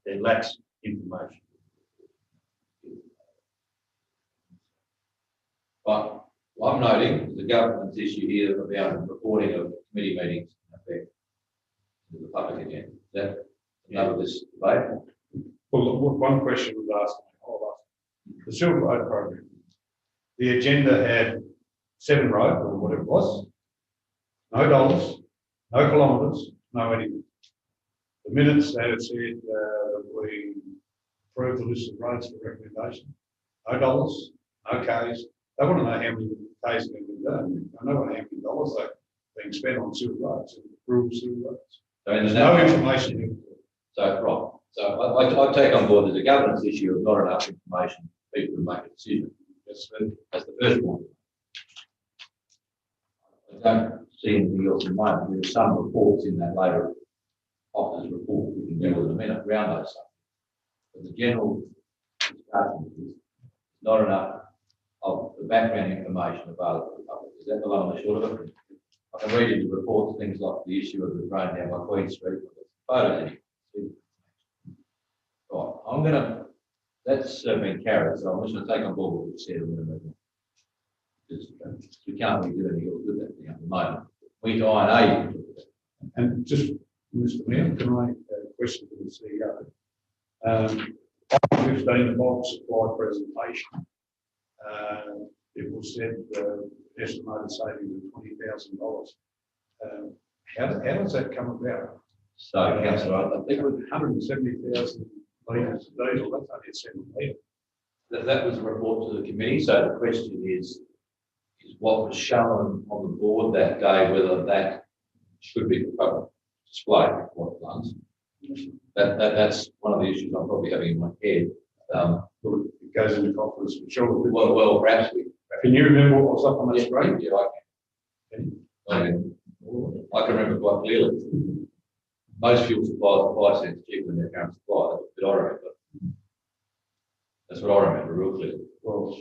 there lacks information. But I'm noting the government's issue here about reporting of committee meetings in effect to the public agenda. Is that another this debate? Well, look, one question was asked, the Silver Road program. The agenda had 7 road or whatever it was, no dollars, no kilometres, no anything. The minutes had said that we approved the list of roads for recommendation, no dollars, no Ks. They want to know how many Ks have been done. I know how many dollars they're being spent on sewer roads and rural sewer roads. So There's no information. So, right. So I take on board there's a governance issue of not enough information for people to make a decision. That's the first one. I don't see anything else in mind. There are some reports in that later officer's report we can deal with in a minute around those stuff. But the general discussion is not enough of the background information available to the public. Is that the long and the short of it? I can read in the reports things like the issue of the drain down by Queen Street, photos in it. Right, I'm going to, that's been carried, so I'm just going to take on board what you said a minute ago. We can't really do anything else with that at the moment. We iron A. And just, Mr. Mayor, can I question for the CEO? 15 bulk supply presentation. It was said estimated savings of $20,000. How does that come about? So, Councillor, I think 170,000 litres of diesel, that's only a 7 litre. that was a report to the committee. So the question is what was shown on the board that day, whether that should be displayed what funds. That's one of the issues I'm probably having in my head. It goes into confidence for sure. Well, perhaps we. Can you remember what was up on that screen? Yeah, I can. I can remember quite clearly. Most fuel suppliers are 5 cents cheaper than their current supply. That's what I remember. That's what I remember real clearly. Well,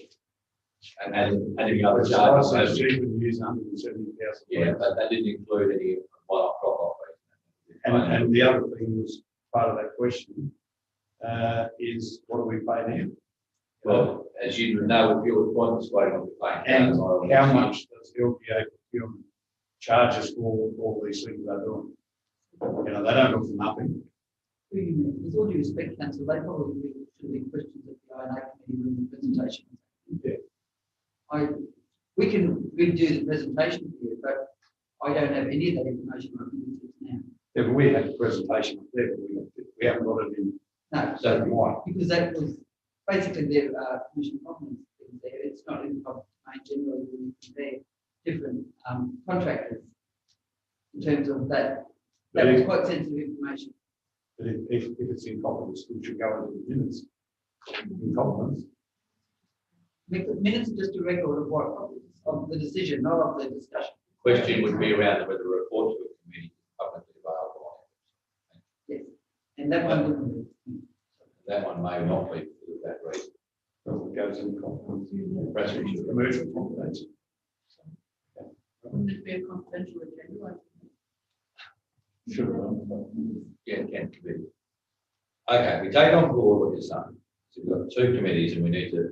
and any other it's charges. 5 cents cheaper than using 170,000. Yeah, but that didn't include any one-off drop-off. And the other thing was part of that question is what do we pay now? Well, as you know, if you're appointed, waiting on the paying. And how much does LPA procurement charge us for all these things they're doing? You know, they don't look for nothing. With all due respect, council, they probably should be questions at the INA committee room presentation. Yeah. We can redo the presentation here, but I don't have any of that information on now. Yeah, but we had a presentation up there, but we haven't got it in. No, So why? because that was basically their commission comments things there. It's not in the public domain generally when you compare different contractors in terms of that. That was quite sensitive information. But if it's in confidence, we should go into the minutes in confidence. The minutes are just a record of what, of the decision, not of the discussion. Question would be around whether a report to a committee is publicly available. Yes, and that one wouldn't be. That one may not be for that reason. Well, it goes in confidence. Perhaps we should. Commercial confidence. Wouldn't it be a confidential agenda? Sure. Yeah, can committee. Okay, we take on board what you're saying. So we've got 2 committees and we need to,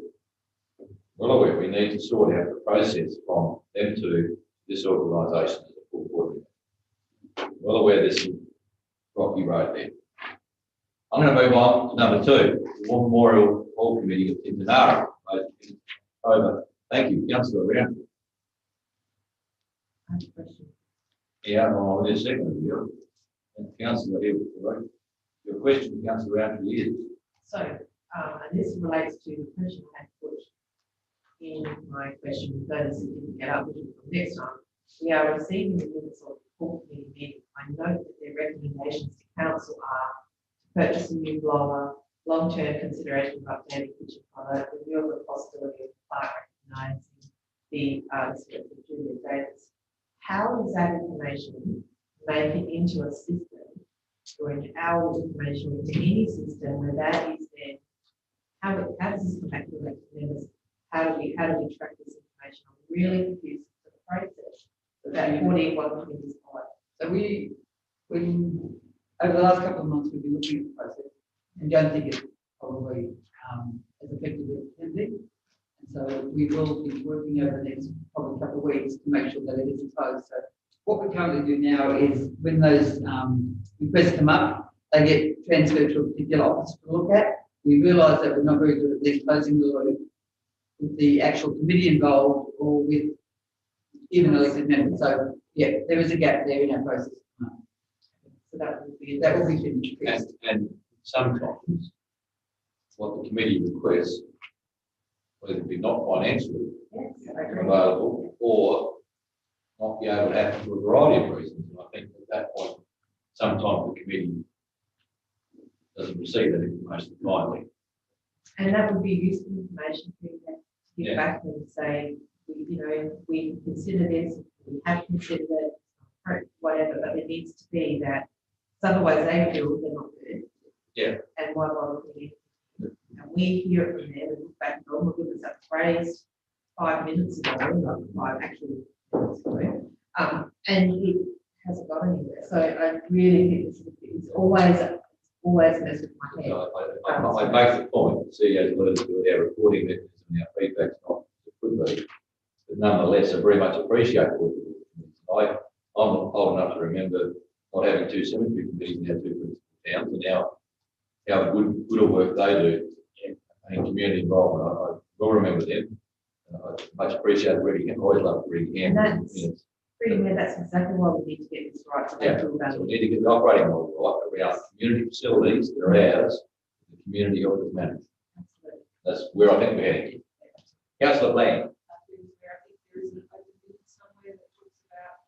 well aware, we need to sort out the process from them to this organisation as a full board. Well aware there's some rocky road there. I'm going to move on to number 2, the War Memorial Hall Committee of Tintinara. Over. Thank you, Councillor Round. I have a question. Yeah, well, just a second. Councillor Hill, right? Your question, Councillor Round, is. So, and this relates to the question I had put in my question, notice it didn't get up, which is for next time. We are receiving the minutes of the full committee meeting. I note that their recommendations to council are to purchase a new blower, long-term consideration of updated kitchen product, review of the possibility of Clark recognising the spirit of Julia Davis. How does that information make it into a system or in our information into any system where that is then, how does this come back to elected members? How do we track this information? I'm really confused with the process that 41 is followed. So we, over the last couple of months, we've been looking at the process and don't think it's probably as effective as it can be. And so we will be working over the next probably couple of weeks to make sure that it is exposed. So what we currently do now is when those requests come up, they get transferred to a particular office to look at. We realise that we're not very good at these closing the loop with the actual committee involved or with even elected members. So yeah, there is a gap there in our process. So that will be finished. And sometimes what the committee requests, whether it be not financially available or not be able to happen for a variety of reasons. And I think at that point, sometimes the committee doesn't receive that information timely. And that would be useful information for you to get back and say, we consider this, we have considered it, whatever, but it needs to be that, otherwise they feel they're not good. Yeah. And why bother with it? And we hear it from them and look back and go, oh my goodness, that phrase 5 minutes ago, not 5 actually minutes ago, and it hasn't gone anywhere. So I really think it's always messed with my head. I make the point, CEOs let us do our reporting mechanism, our feedback's not as it could be, but nonetheless, I very much appreciate what you do. I'm old enough to remember not having 2 cemetery committees in our 2 principal towns, and now how good work they do in community involvement. I will remember them. I much appreciate reading. I always love reading. And that's exactly why we need to get this right. So we need to get the operating model right around community facilities that are ours, the community offers managed. That's where I think we're heading. Councillor Bland. There is an open meeting somewhere that talks about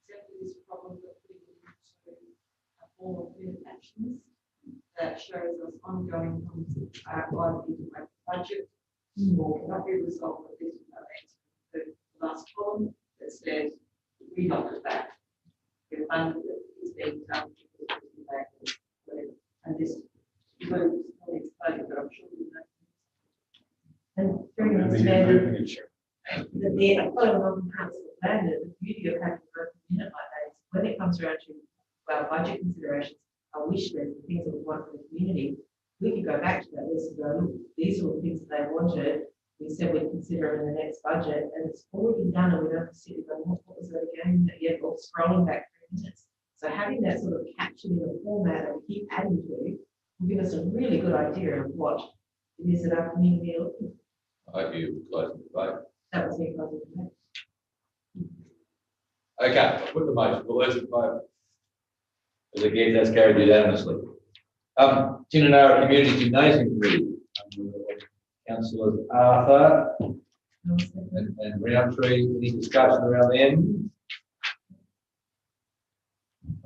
exactly this problem that we need to form of minute actions that shows us ongoing concepts either into a budget or cannot be resolved with this the last column that says we knocked it back. The fund that is being done and this moves not exploding, but I'm sure you know. And during the standard, the Colin Council plan, the beauty of having a broken minute like that is when it comes around to our budget considerations, our wish list, the things that we want for the community, we can go back to that list and go, look, these are the things that they wanted. We said we'd consider it in the next budget, and it's already done, and we don't have to sit and go, what was that again? Yet or scrolling back 3 minutes. So having that sort of captured in the format that we keep adding to will give us a really good idea of what it is that our community are looking for. I hope you close the debate. That was me closing the debate. Okay, I'll put the motion. All those in favour? As again, that's carried unanimously. Tinanara Community Gymnasium Committee. Councillors Arthur and Roundtree. Any discussion around them?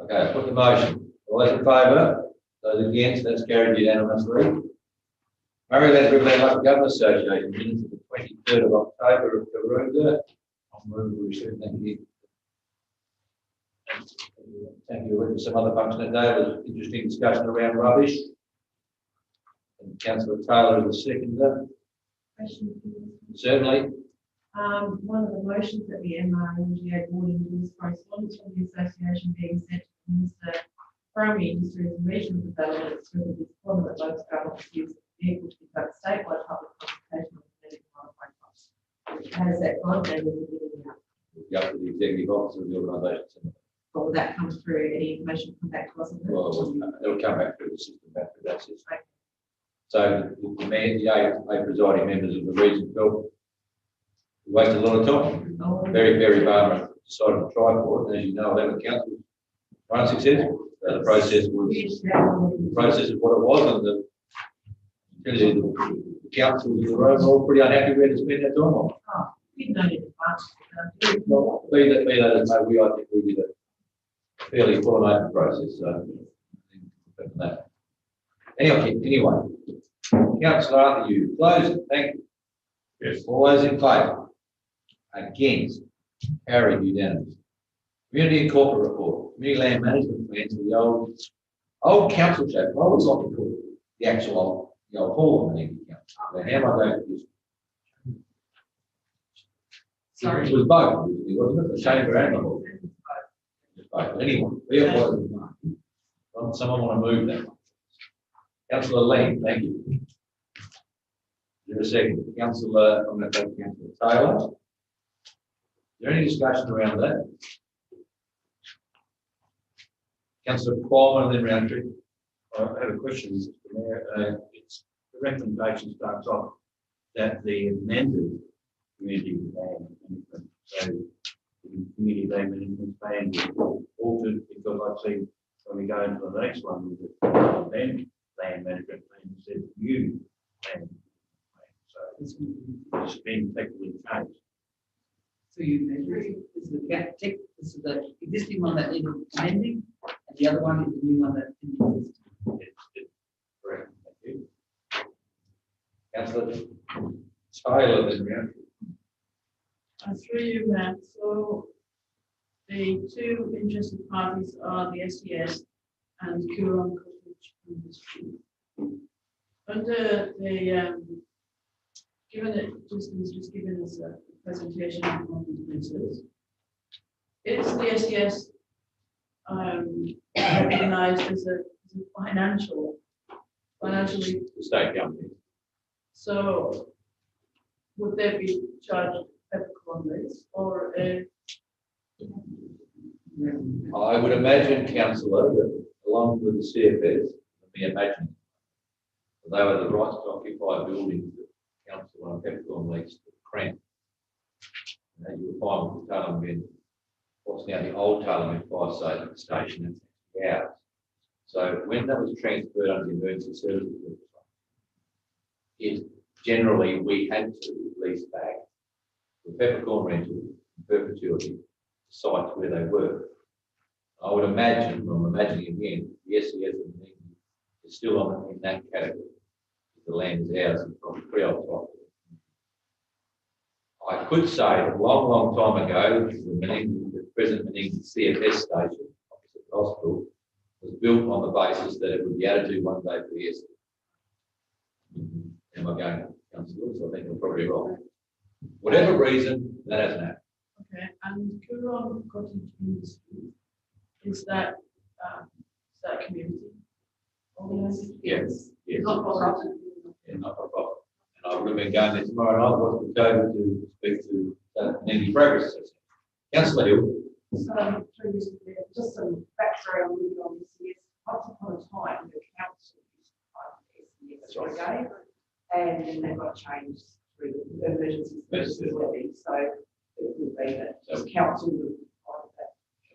Okay, I'll put the motion. All those in favour? Those against? That's carried unanimously. Maryland Riverland Local Government Association minutes of the 23rd of October of Karoonda. I'll move to receive. Thank you. Thank you. With some other function today, there's interesting discussion around rubbish. And Councillor Taylor is the seconder. Question. Certainly. One of the motions that the MRNGA board endorsed correspondence from the association being sent to the Minister for Primary Industries and Regional Development to the deployment that local governments use the vehicle to conduct statewide public consultation on genetic modified crops. How does that gone? And is it getting out? Up to the executive officer of the organisation. Or will that come through? Any information come back to us? Well, it'll come back through the system, back through that system. Okay. So the mayor, the eight presiding members of the region felt we wasted a lot of time. Oh. Very Barmer decided to try for it. And as you know, 11 councils were unsuccessful. The process is what it was, and the The council are overall pretty unhappy with it, spend that time on. We know in advance. Well, be that as may, I think we did a fairly full and open process, so. I think that. Anyway, councillor Arthur, you closed, thank you. Yes. All those in favour? Against? Carried unanimous. Community and corporate report, community land management plans for the old council shape. I always like to call it the actual hall of the council. Now, how am I going to do this? Sorry. It was both, wasn't it? The chamber and the hall. Both. Anyway, we have one. Someone want to move that one? Councillor Lee, thank you. Is there a second? Councillor, I'm going to take Councillor Taylor. Is there any discussion around that? Councillor Coleman, then round three. I have a question, Mr. Mayor. It's the recommendation starts off that the amended community land management, so the community land management plan will altered, because I see when we go into the next one, with the land management plan, it says new land management plan. So it's been effectively changed. So you measure, this is the this is the existing one that needed amending, and the other one is the new one that didn't exist. It's correct. Thank you. Councillor Taylor, then round three. Through you, Matt, so the two interested parties are the SDS and Coorong Cottage Industry. Under the, given that Justin's just given us a presentation on the differences, is the SDS recognized as a financially, The state company. so would they be charged peppercorn rates or a? I would imagine, councillor, that along with the CFS, let me imagine, they were the right to occupy buildings that council on Peppercorn leased to Cramp. And you will find with the Tailem, what's now the old Tailem Fire Station, and ours. So when that was transferred under the emergency services, it generally we had to lease back the Peppercorn rental in perpetuity sites where they were. I would imagine, I'm imagining again, the SES is still on in that category. The land is ours and from pre-op top. I could say that a long, long time ago, the present Meningie CFS station, opposite the hospital, was built on the basis that it would be added to one day for the SES. Am I going, councillor? So I think I'm probably wrong. Whatever reason, that hasn't happened. Okay, and Coorong Cottage Industry, is that community organized? Yes, yes. Not for profit? Yeah, not for profit. And I would have been going there tomorrow night, was the table to speak to Meningie Progress Association. Councillor Hill. So, just some background on this, yes, once upon a time, the council used to provide the SDS and then they got changed through the emergency services levy, so it would be that the council would provide that.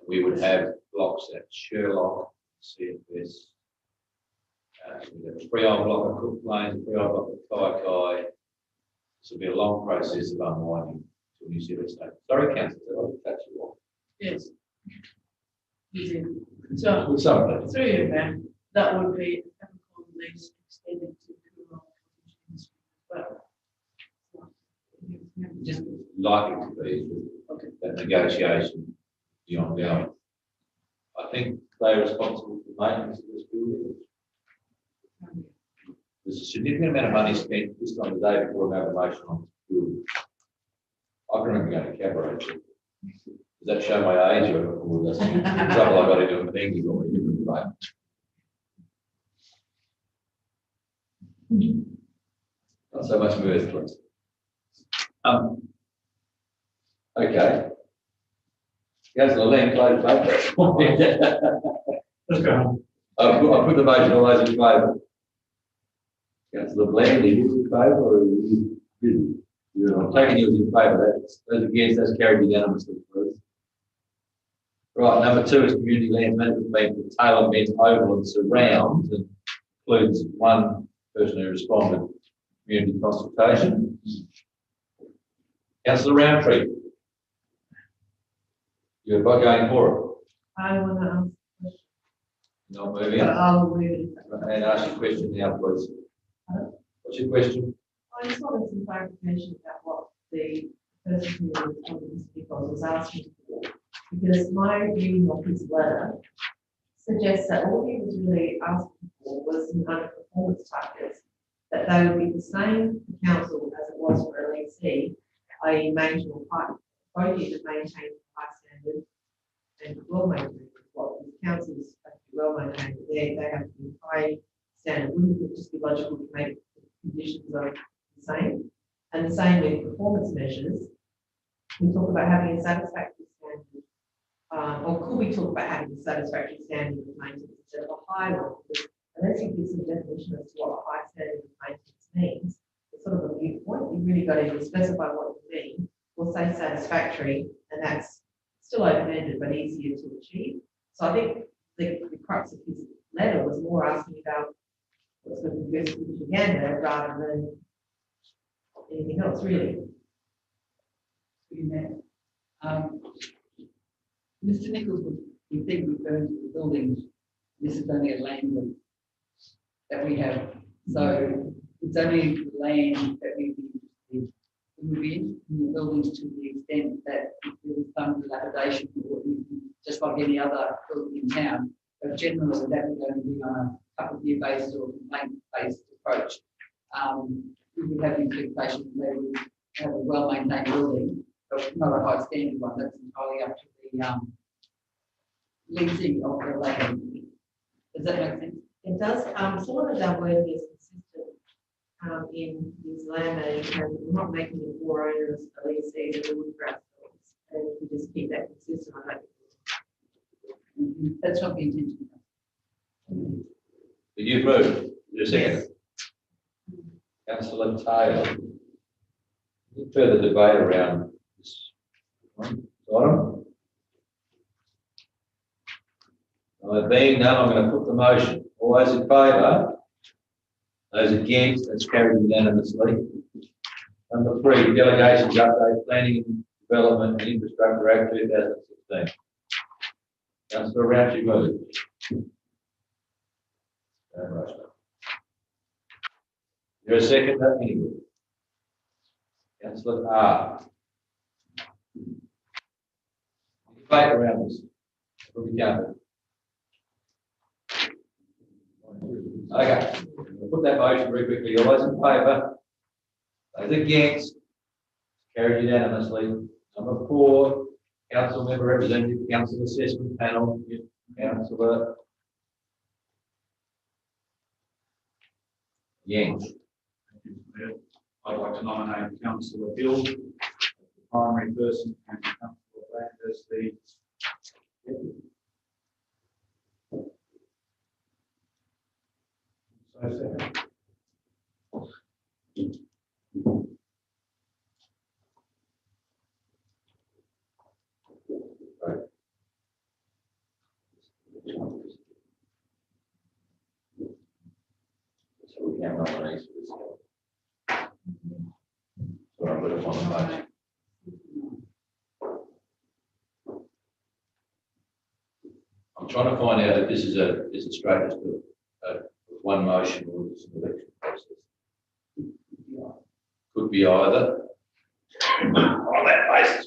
We would have blocks at Sherlock, CFS. We have a pre-op block at Cook Plains, a pre-op block at Kai. This will be a long process of unwinding to a New Zealand state. Sorry, councillor, I'll catch you off. Yes. Easy. So, Some of that. through you, Ben, that would be a Peppercorn lease extended to Coorong Cottage Industry as well. Just likely to be, Okay. that negotiation be ongoing. I think they're responsible for maintenance of this building. There's a significant amount of money spent just on the day before amalgamation on this building. I can remember going to cabaret. Does that show my age or that's the trouble I got into with Meningie or different way? Not so much mirth, please. Okay. Councillor Lamb, close vote. Let's go home. I put the motion, all those in favour. Councillor Bland, are you in favour or are you busy? I'm taking you as in favour. Those against, that's carried unanimously, please. Right, number 2 is community land management plan for Tailem Bend Oval and surrounds, and includes 1 person who responded to community consultation. Councillor Roundtree. You're going for I want to ask. it. Not moving. I'll move it. And ask your question now, please. What's your question? I just wanted some clarification about what the person who was on this because was asking for. Because my reading of his letter suggests that all he was really asking for was some kind of performance targets, that they would be the same for council as it was for LEC, i.e. marginal height, both to maintain high standard and well maintained. What the councils have to be well maintained, they have to be high standard. Wouldn't it just be logical to make the conditions are the same? And the same with performance measures. We talk about having a satisfactory standard, or could we talk about having a satisfactory standard of maintenance instead of a high one? Because unless you give some definition as to what a high standard of maintenance means, it's sort of a viewpoint. You really got to specify what you mean. We'll say satisfactory, and that's still open-ended but easier to achieve. So I think the crux of his letter was more asking about what's the first propaganda rather than anything else, really. Mr. Nichols would think referring to the buildings, this is only a land lease that we have. So it's only the land that we would be in the buildings to the extent that there was some dilapidation or anything, just like any other building in town. But generally, that would only be on a couple of year basis or complaint-based approach. We would have the expectation that they would have a well-maintained building, but not a high standard one. That's entirely up to the leasing of the land. Does that make sense? It does. Some of the wording is consistent in his land management. We're not making it more onerous for leasees and wood grass fields. And if we just keep that consistent, I think That's not the intention. You've moved. You're second. Councillor Taylor. Any further debate around this item? Being none, I'm going to put the motion. All those in favour? Those against? That's carried unanimously. Number 3, delegations update, planning and development and infrastructure act 2016. Councillor Roundtree move. You're a second, anyway. Councillor R. Debate around this. We'll be counted. Okay, we'll put that motion very quickly. All those in favour? Those against? Carried unanimously. Number 4, council member representative, council assessment panel, councillor Yang. I'd like to nominate Councillor Bill, the primary person, and Councillor Black as the deputy. So second. So we can nominate this. So I'm going to want to motion. I'm trying to find out if this is a straight as to one motion or it's an election process. Could be either. On that basis,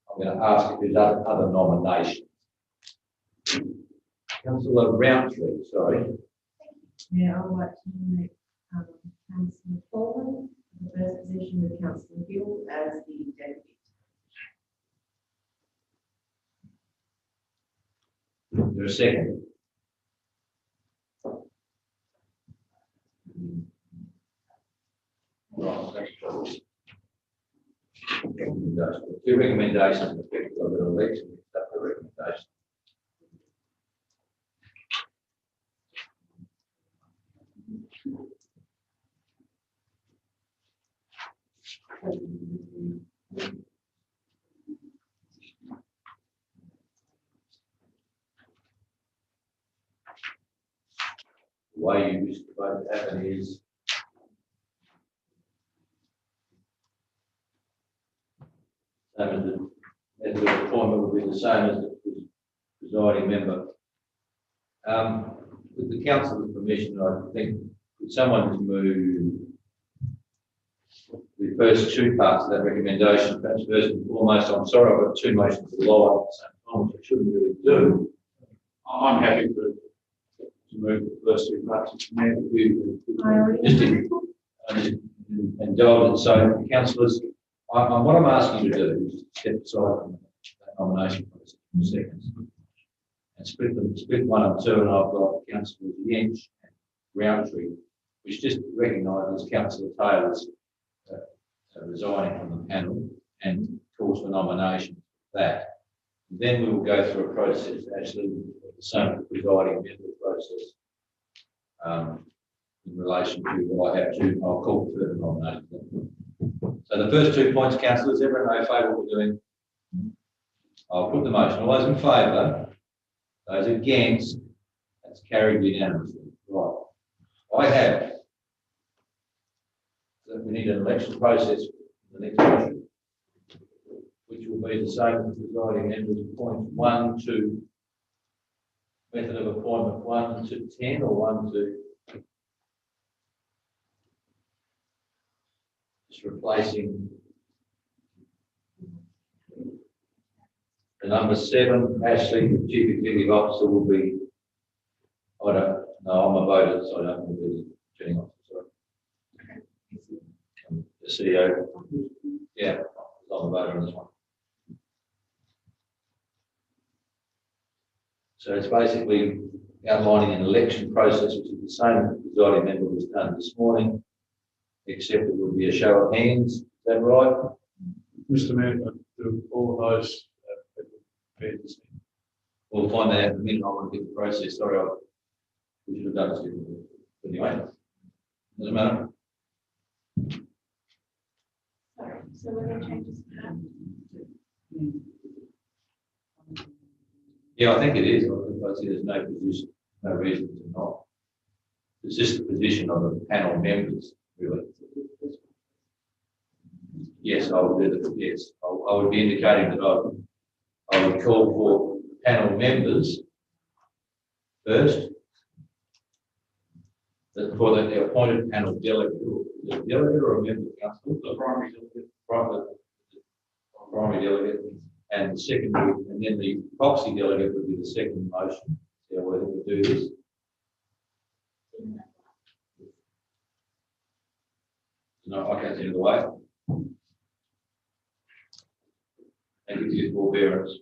I'm going to ask if there's other nominations. Councillor Roundtree, sorry. Yeah, I would like to nominate Councillor Coleman, the first position with Councillor Gill as the deputy. Is there a second? Right, two recommendations in effect of an election, accept the recommendation. way you wish the vote to happen is same as the method of appointment would be the same as the presiding member. With the council's permission, I think, could someone just move the first two parts of that recommendation? Perhaps first and foremost, I'm sorry, I've got two motions to lie at the same time, which I shouldn't really do. I'm happy to move the first two parts. Just indulgence. So, councillors, what I'm asking you to do is step aside from that nomination process for seconds and split one and two, and I've got councillors Yench and Roundtree, which just recognises councillor Taylor's resigning from the panel and calls for nomination for that. Then we will go through a process, actually the same presiding member process, in relation to what I have to. I'll call for further nomination. So the first 2 points, councillors, everyone know favour what we're doing? I'll put the motion. All those in favour? Those against? That's carried unanimously. Right. I have. So we need an election process for the next motion, which will be the same as the presiding members. Points 1 to method of appointment 1 to 10 or 1 to just replacing the number 7. Ashley, the chief executive officer, will be. I don't know. I'm a voter, so I don't want to be the turning officer. Sorry. The CEO. Yeah, I'm a voter on this one. So it's basically outlining an election process, which is the same as the presiding member was done this morning, except it would be a show of hands. Is that right? Mr. Mayor, do all of those people. We'll find that out in a minute. I want to get the process. Sorry, we should have done this differently. But anyway, doesn't matter. Sorry, so we're going to change this. Yeah, I think it is. I see there's no position, no reason to not. It's just the position of the panel members, really. Yes, I would do that. Yes, I would be indicating that I would call for panel members first. That for the appointed panel delegate, the delegate or a member of council, the primary delegate, and the secondary, and then the proxy delegate would be the second motion. See whether we do this. No, I can't see the way. Thank you for your forbearance.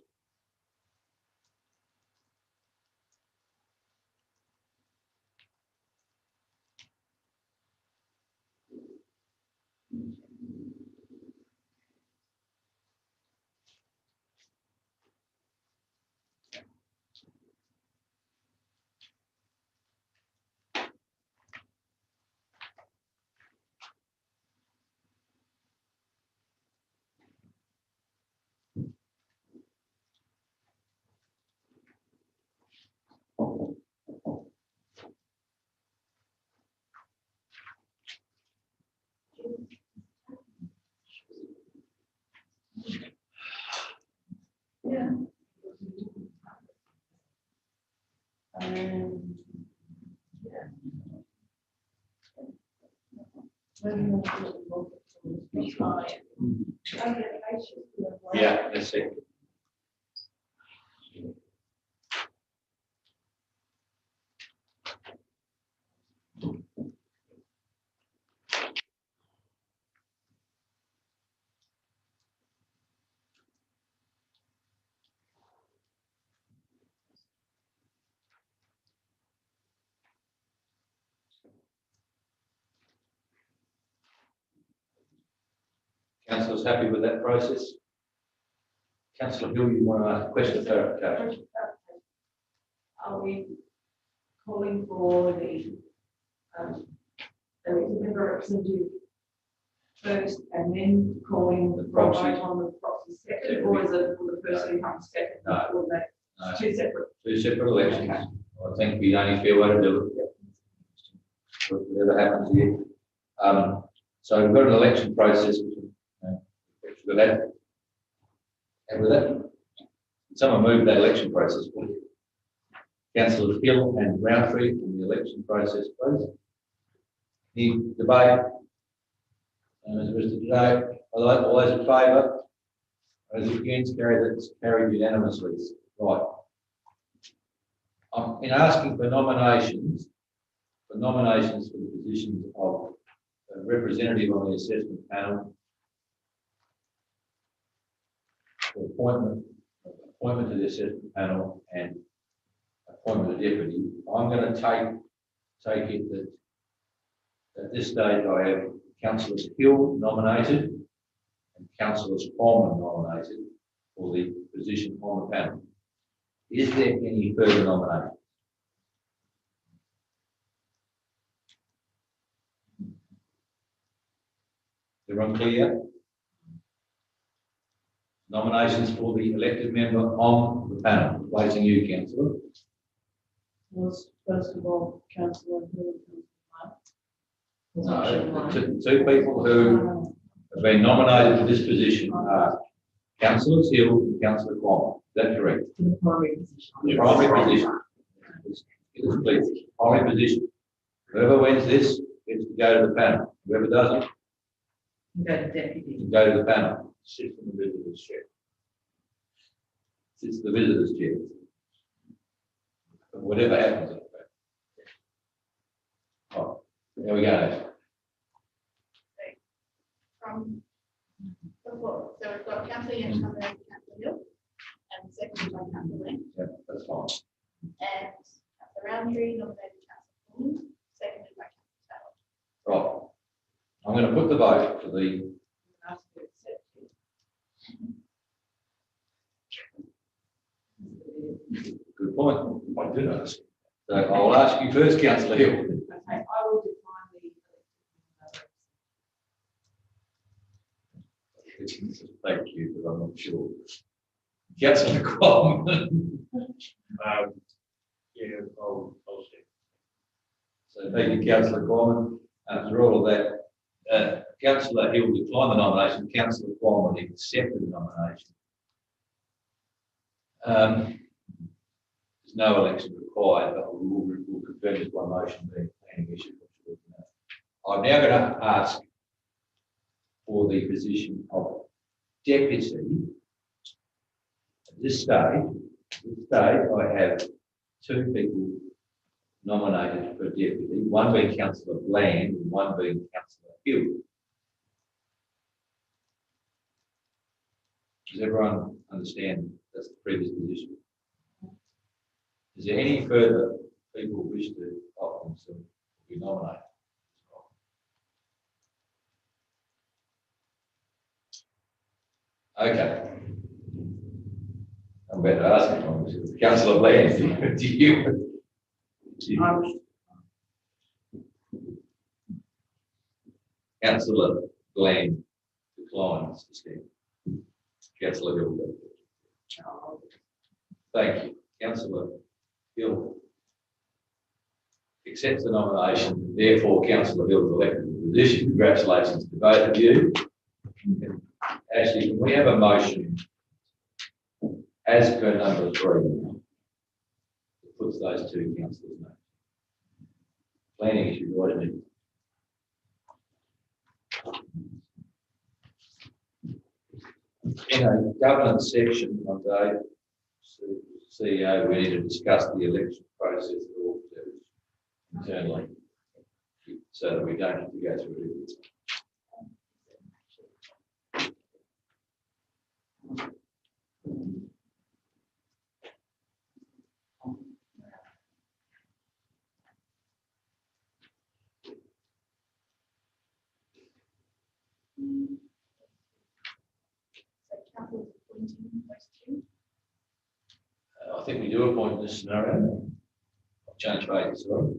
Yeah. Yeah, let's see. Councillors happy with that process? Councillor Hill, you want to ask a question of clarification? Are we calling for the member representative first and then calling The the proxy. vote on the proxy second, or is it for the person who comes second? No. Or that No. two separate? Two separate elections. I think the only fair way to do it. whatever happens here. So we've got an election process. With that, and with that, someone move that election process, please. Councillors Hill and Roundtree in the election process, please. Any debate? As Mr. Today, all those in favour? Those against, that's carried unanimously. Right. In asking for nominations for the positions of a representative on the assessment panel, for appointment to the assessment panel and appointment of deputy, I'm going to take it that at this stage I have Councillors Hill nominated and Councillors Coleman nominated for the position on the panel. Is there any further nominations? Everyone clear? Nominations for the elected member on the panel. Replacing you, Councillor. Was first of all, councillor Hill and No, the two people who have been nominated for this position are Councillors Hill and Councillor Coleman. Is that correct? The primary position. The primary position. It is clear. Primary position. Whoever wins this gets to go to the panel. Whoever doesn't, Go to deputy. can go to the panel. Sit in the visitor's chair. Sits the visitors' chair. Whatever happens. Oh, there we go. from the floor. So we've got councillor Yance nominated councillor Hill and seconded by councillor Lang. Yeah, that's fine. And councillor Roundtree nominated councillor Coleman, seconded by councillor Taylor. Right. I'm going to put the vote for the. Ask to accept it. Good point. I did ask. So I'll ask you first, Councillor Hill. Okay, I will decline the. Thank you, but I'm not sure. Councillor Coleman. Yeah, I'll say. So thank you, Councillor Coleman. After all of that, Councillor Hill declined the nomination. Councillor Coleman accepted the nomination. There's no election required, but we'll confirm this one motion being a planning issue. I'm now going to ask for the position of deputy. At this stage, I have two people nominated for deputy, one being Councillor Bland and one being Councillor Hill. Does everyone understand that's the previous position? Is there any further people who wish to offer themselves to be nominated? Okay. I'm about to ask you, Councillor Bland, do you? Councillor Bland declines to stand. Councillor Hill. Thank you. Councillor Hill accepts the nomination. Therefore, Councillor Hill is elected to the position. Congratulations to both of you. Ashley, can we have a motion as per number 3 that puts those two councillors' names? Planning issue, right, isn't it? In a governance section of the CEO, we need to discuss the election process of all internally, so that we don't have to go through it. So councillors appointing those two. I think we do appoint in this scenario. I'll change pages, sorry.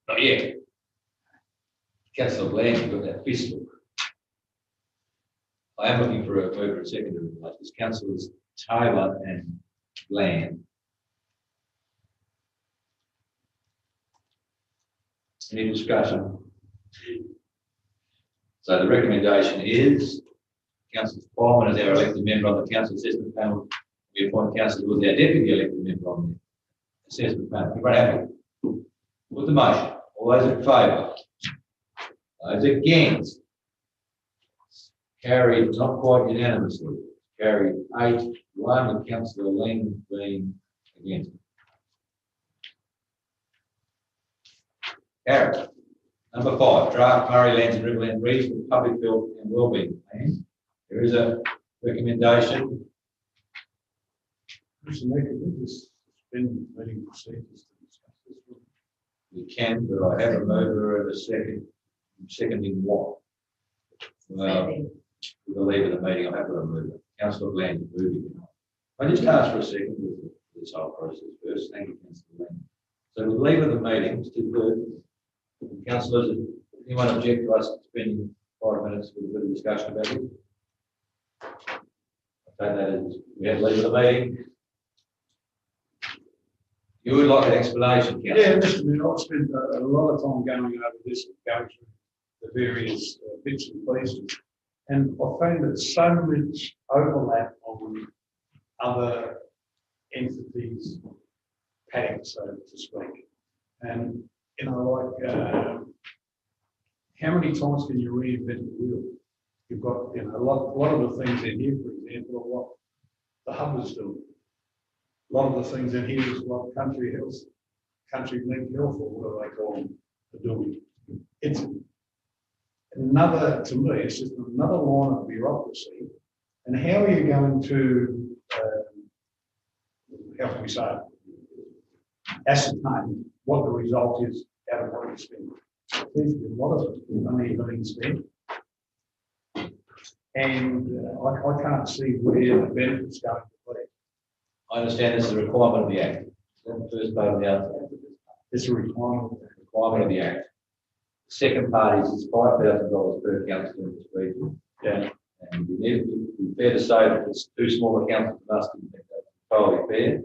Not yet. Councillor Bland, you've got that fist look. I am looking for a mover and seconder in relation to councillors Taylor and Bland. Any discussion? So the recommendation is Councillor Foreman as our elected member on the council assessment panel. We appoint Councillor Woods, our deputy elected member on the assessment panel. Everyone happy? Put the motion. All those in favour? Those against? Carried, not quite unanimously. Carried 8-1, with Councillor Ling being against. Carried. Number 5, draft Murray Lands and Riverland Regional Public Health and Wellbeing Plan. There is a recommendation. Mr. Mayor, could we just suspend meeting procedures to discuss this one? We can, but I have a mover and a seconding what? With the leave of the meeting, I'll have a mover. Councillor Bland is moving. I just asked for a second with this whole process first. Thank you, Councillor Bland. So with the leave of the meeting, councillors, anyone object to us spending 5 minutes with a bit of discussion about it? I take that as we have leave of the meeting. You would like an explanation, Councillor? Yeah, Mr. Mayor, I've spent a lot of time going over this and going through the various bits and pieces. And I found that so much overlap on other entities' paddocks, so to speak. And, you know, like, how many times can you reinvent the wheel? You've got, you know, a lot of the things in here, for example, are what the hub is doing. A lot of the things in here is what Country Link Health, or what do they call them, are doing. It's another, to me, it's just another line of bureaucracy. And how are you going to, how can we say, ascertain what the result is out of what you spend? There's a lot of money being spent. And I can't see where the benefits going to be. I understand this is a requirement of the Act. Is that the first part of the answer? It's a requirement. Requirement of the Act. The second part is it's $5,000 per council in this region. Yeah. And we need to be fair to say that it's too small a council for us to think that's totally fair. If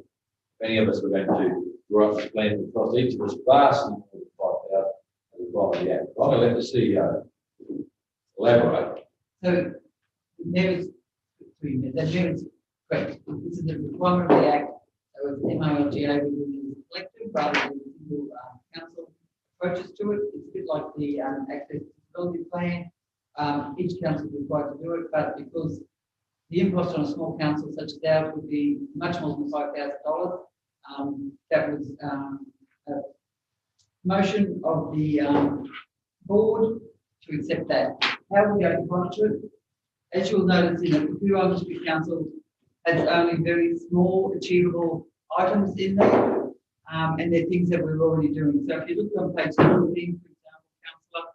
any of us were going to draw up a plan that cost each of us vastly more than $5,000 as a requirement of the Act. I'm going to let the CEO elaborate. So there is, correct. This is the requirement of the Act. So it's MOLGA, which is collective rather than single council approaches to it. It's a bit like the access disability plan. Each council is required to do it, but because the impost on a small council such as ours would be much more than $5,000, that was a motion of the board to accept that. How are we going to monitor it? As you'll notice, in the Koo Island District Council has only very small achievable items in there, and they're things that we're already doing. So if you look on page 17, for example,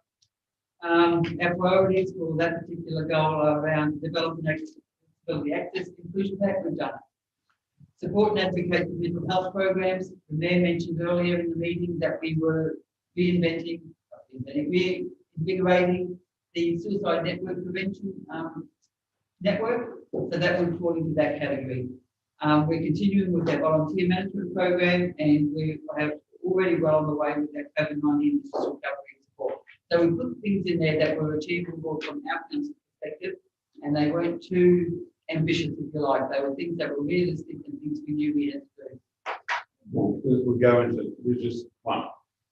Councillor, our priorities for that particular goal are around developing accessibility, access, inclusion pack, we've done it. Support and advocate for mental health programs. The Mayor mentioned earlier in the meeting that we were reinvigorating the suicide network prevention network, so that would fall into that category. We're continuing with our volunteer management program, and we have already well on the way with that COVID-19 recovery support. So we put things in there that were achievable from our council perspective, and they weren't too ambitious, if you like. They were things that were realistic and things we knew we had to do. Well, we'll go into, we're just one.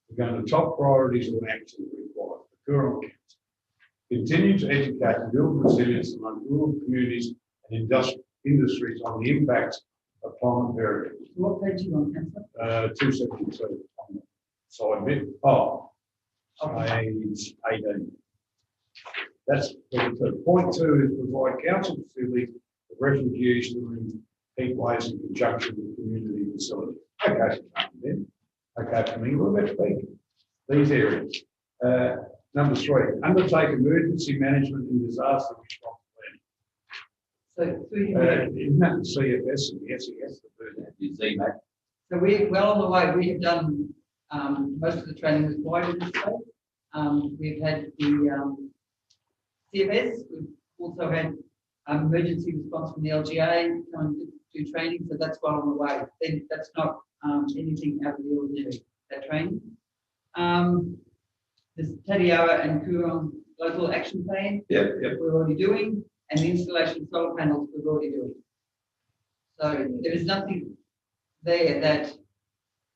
We're going to top priorities or actions required. The Koo Island Council. Continue to educate and build resilience among rural communities and industries on the impacts of climate variables. What page you on, Councillor? 272 on the side bit. Oh, page 18. That's the point 2 is provide council facilities for refugees during heatwaves in conjunction with community facilities. Okay, then. Okay, for me, we're about to speak. These areas. Number 3, undertake emergency management and disaster response planning. So, Isn't that the CFS and the SES that do that? You see, mate. So we're well on the way. We have done most of the training required in this space. We've had the CFS. We've also had emergency response from the LGA come and do training. So that's well on the way. Then that's not anything out of the ordinary, that training. There's Tatiara and Coorong local action plan. We're already doing, and the installation of solar panels we're already doing. So there is nothing there that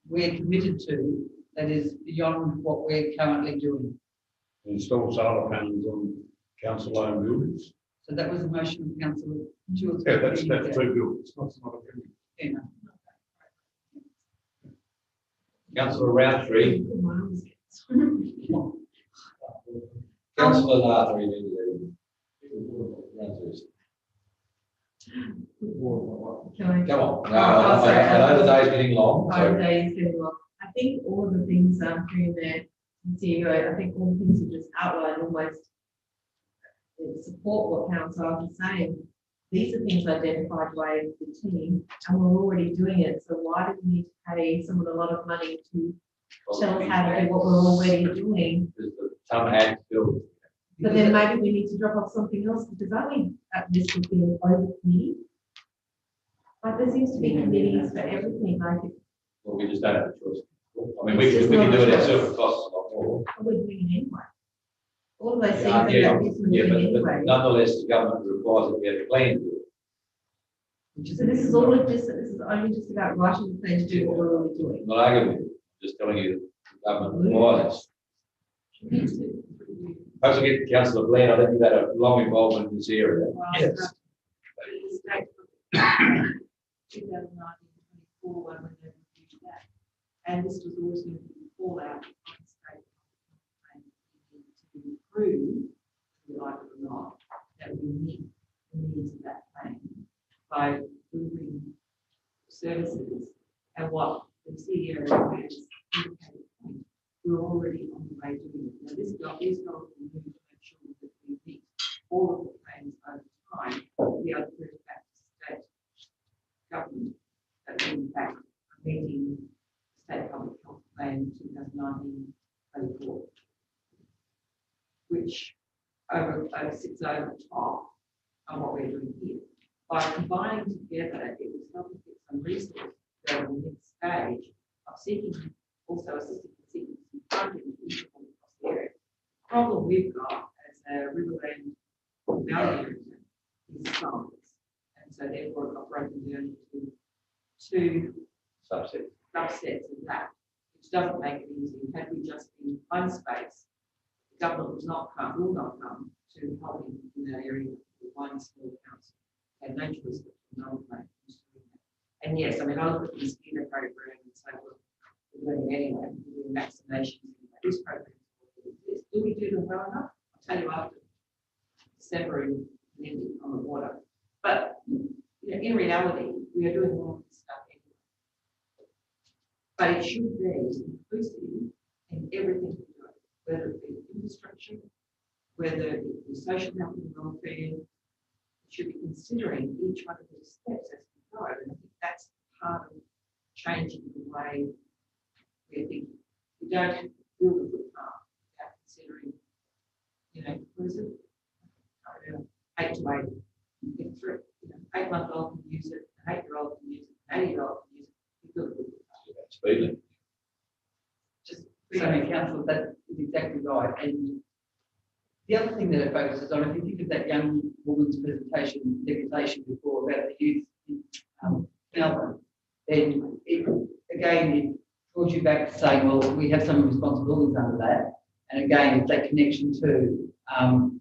we're committed to that is beyond what we're currently doing. Install solar panels on council-owned buildings. So that was a motion of councillor Jules. Yeah, that's two buildings, not a building. Yeah. Councillor Roundtree. Councillor Larther, Can I? come on. No, I know the day's getting long. Five So days, I think all of the things during the CEO, I think all the things you just outlined almost support what council is saying. These are things identified by the team, and we're already doing it. So why do we need to pay someone a lot of money to tell us how to do what we're already doing? some had filled. But then maybe we need to drop off something else, because are we at risk of being over committee? Like there seems to be committees for everything, like Well, we just don't have a choice. I mean, we can do it ourselves, it costs a lot more. we're doing it anyway. All of those things Yeah, are yeah, that we're yeah, doing but anyway. nonetheless, the government requires that we have a plan to do it. So this is all of this is only just about writing the plan to do what we're already doing. I'm not arguing with you, just telling you that the government requires us. Perhaps we get Councillor Blaine, I think you've had a long involvement in this area. Yes. 2019-24 when they reviewed that. And this was always going to be a fallout from the state plan to prove, if you like it or not, that we meet the needs of that plan by delivering services. And what the CEO has indicated, we're already on the way doing it. Now, this job is going to be moved to make sure that we meet all of the plans over time. We are put it back to state government that we in fact are meeting State Public Health Plan 2019-24, which sits over the top of what we're doing here. By combining together, it was helping get some resources to go to the next stage of seeking, also assisting in seeking some funding across the area. The problem we've got as a Riverland Valley area is size. And so therefore it got broken down into two Subset. subsets of that, which doesn't make it easy. Had we just been one space, the government will not come to help in that area with one small council. And no choice but to know that. And yes, I mean, I look at the mosquito program and say, well, we're doing it anyway, we're doing vaccinations, this program. Do we do them well enough? I'll tell you after December in Lindy on the water. But you know, in reality, we are doing all of this stuff anyway. But it should be inclusive in everything we do, whether it be infrastructure, whether it be social health and welfare. We should be considering each one of these steps as we go. And I think that's part of changing the way we're thinking. We don't build a good path without considering, you know, what is it? I don't know, 8 to 8. Get through. You know, 8-month-old can use it, an 8-year-old can use it, an 80-year-old can use it. We build a good path. Speeding. Just sorry, councillor, that is exactly right. And the other thing that it focuses on, if you think of that young woman's presentation before about the youth in Melbourne, then it draws you back to saying, well, we have some responsibilities under that. And again, it's that connection to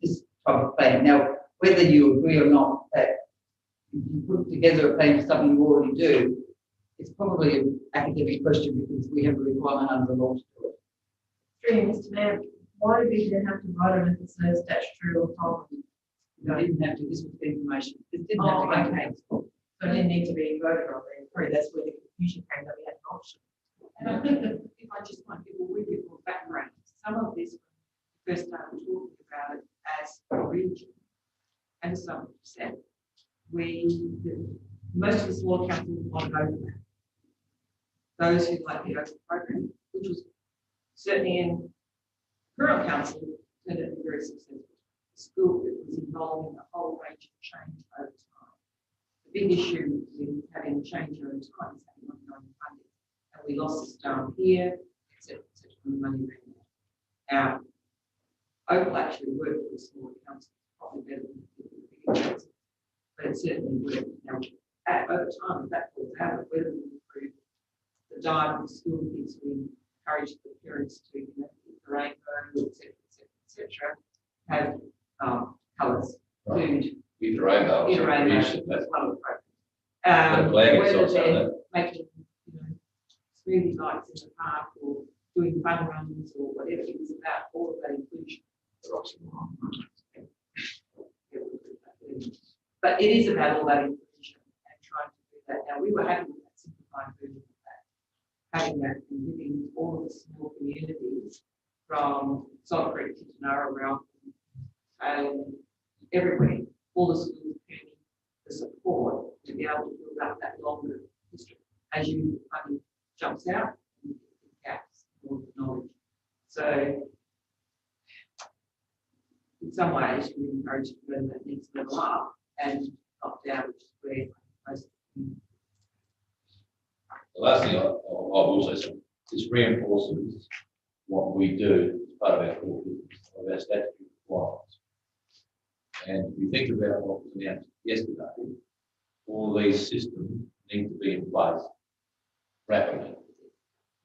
this type of plan. Now, whether you agree or not that if you put together a plan for something you already do, it's probably an academic question because we have a requirement under the law to do it. Through Mr. Mayor, why do we even have to vote on if it's no statutory or policy? No, I didn't have to, this was the information. This didn't have to go to Okay. council. So it didn't need to be voted on then. Sorry, that's where the confusion came, that we had an option. And I think that if I just want people with a bit more background, some of this, when we first started talking about it as a region, and some said, most of the small councils want to go for that. those who like the open program, which was certainly in current council, turned out to be very successful. The school was involved in a whole range of change over time. The big issue with having change over time is having ongoing funding. And we lost the staff here, etc., when the money ran out. Opal actually worked with a small council, probably better than the bigger council, but it certainly worked. Now, over time, if that falls out, whether we improve the diet of the school kids, we encourage the parents to, you know, eat the rainbow, etc., have colours, food. Eat the rainbow. Eat a rainbow. That's one of the programs. Whether they're making, you know, smoothie nights in the park or doing fun runs or whatever, it was about all of that inclusion. But it is about all that inclusion and trying to do that. Now, we were happy with that simplified version of that, having that and giving all of the small communities from Salt Creek to Tanara, Ralph, everywhere, all the schools getting the support to be able to build up that longer history. As you funding jumps out, you get gaps, more knowledge. So, in some ways, we encourage you to go to that next level up and opt out, which is where most of the last thing I will say, so this reinforces what we do as part of our core business, of our statutory requirements. And if you think about what was announced yesterday, all these systems need to be in place rapidly in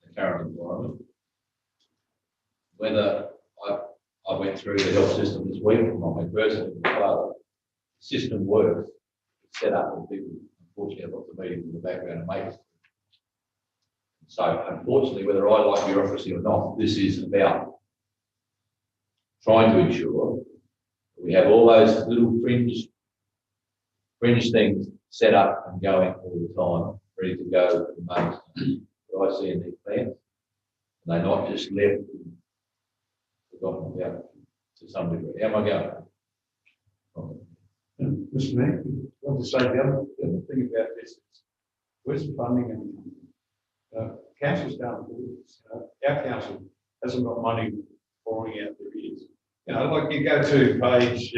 the current environment. Whether I went through the health system this week, not my personal father, the system works, it's set up, and people unfortunately have lots of meetings in the background and make it. So unfortunately, whether I like bureaucracy or not, this is about trying to ensure that we have all those little fringe things set up and going all the time, ready to go at the moment. What I see in these plans, and they're not just left and forgotten about to some degree. How am I going? Mr. Mayor, I want to say the other thing about this is where's the funding and council's down for this. Our council hasn't got money pouring out there is. You know, like you go to page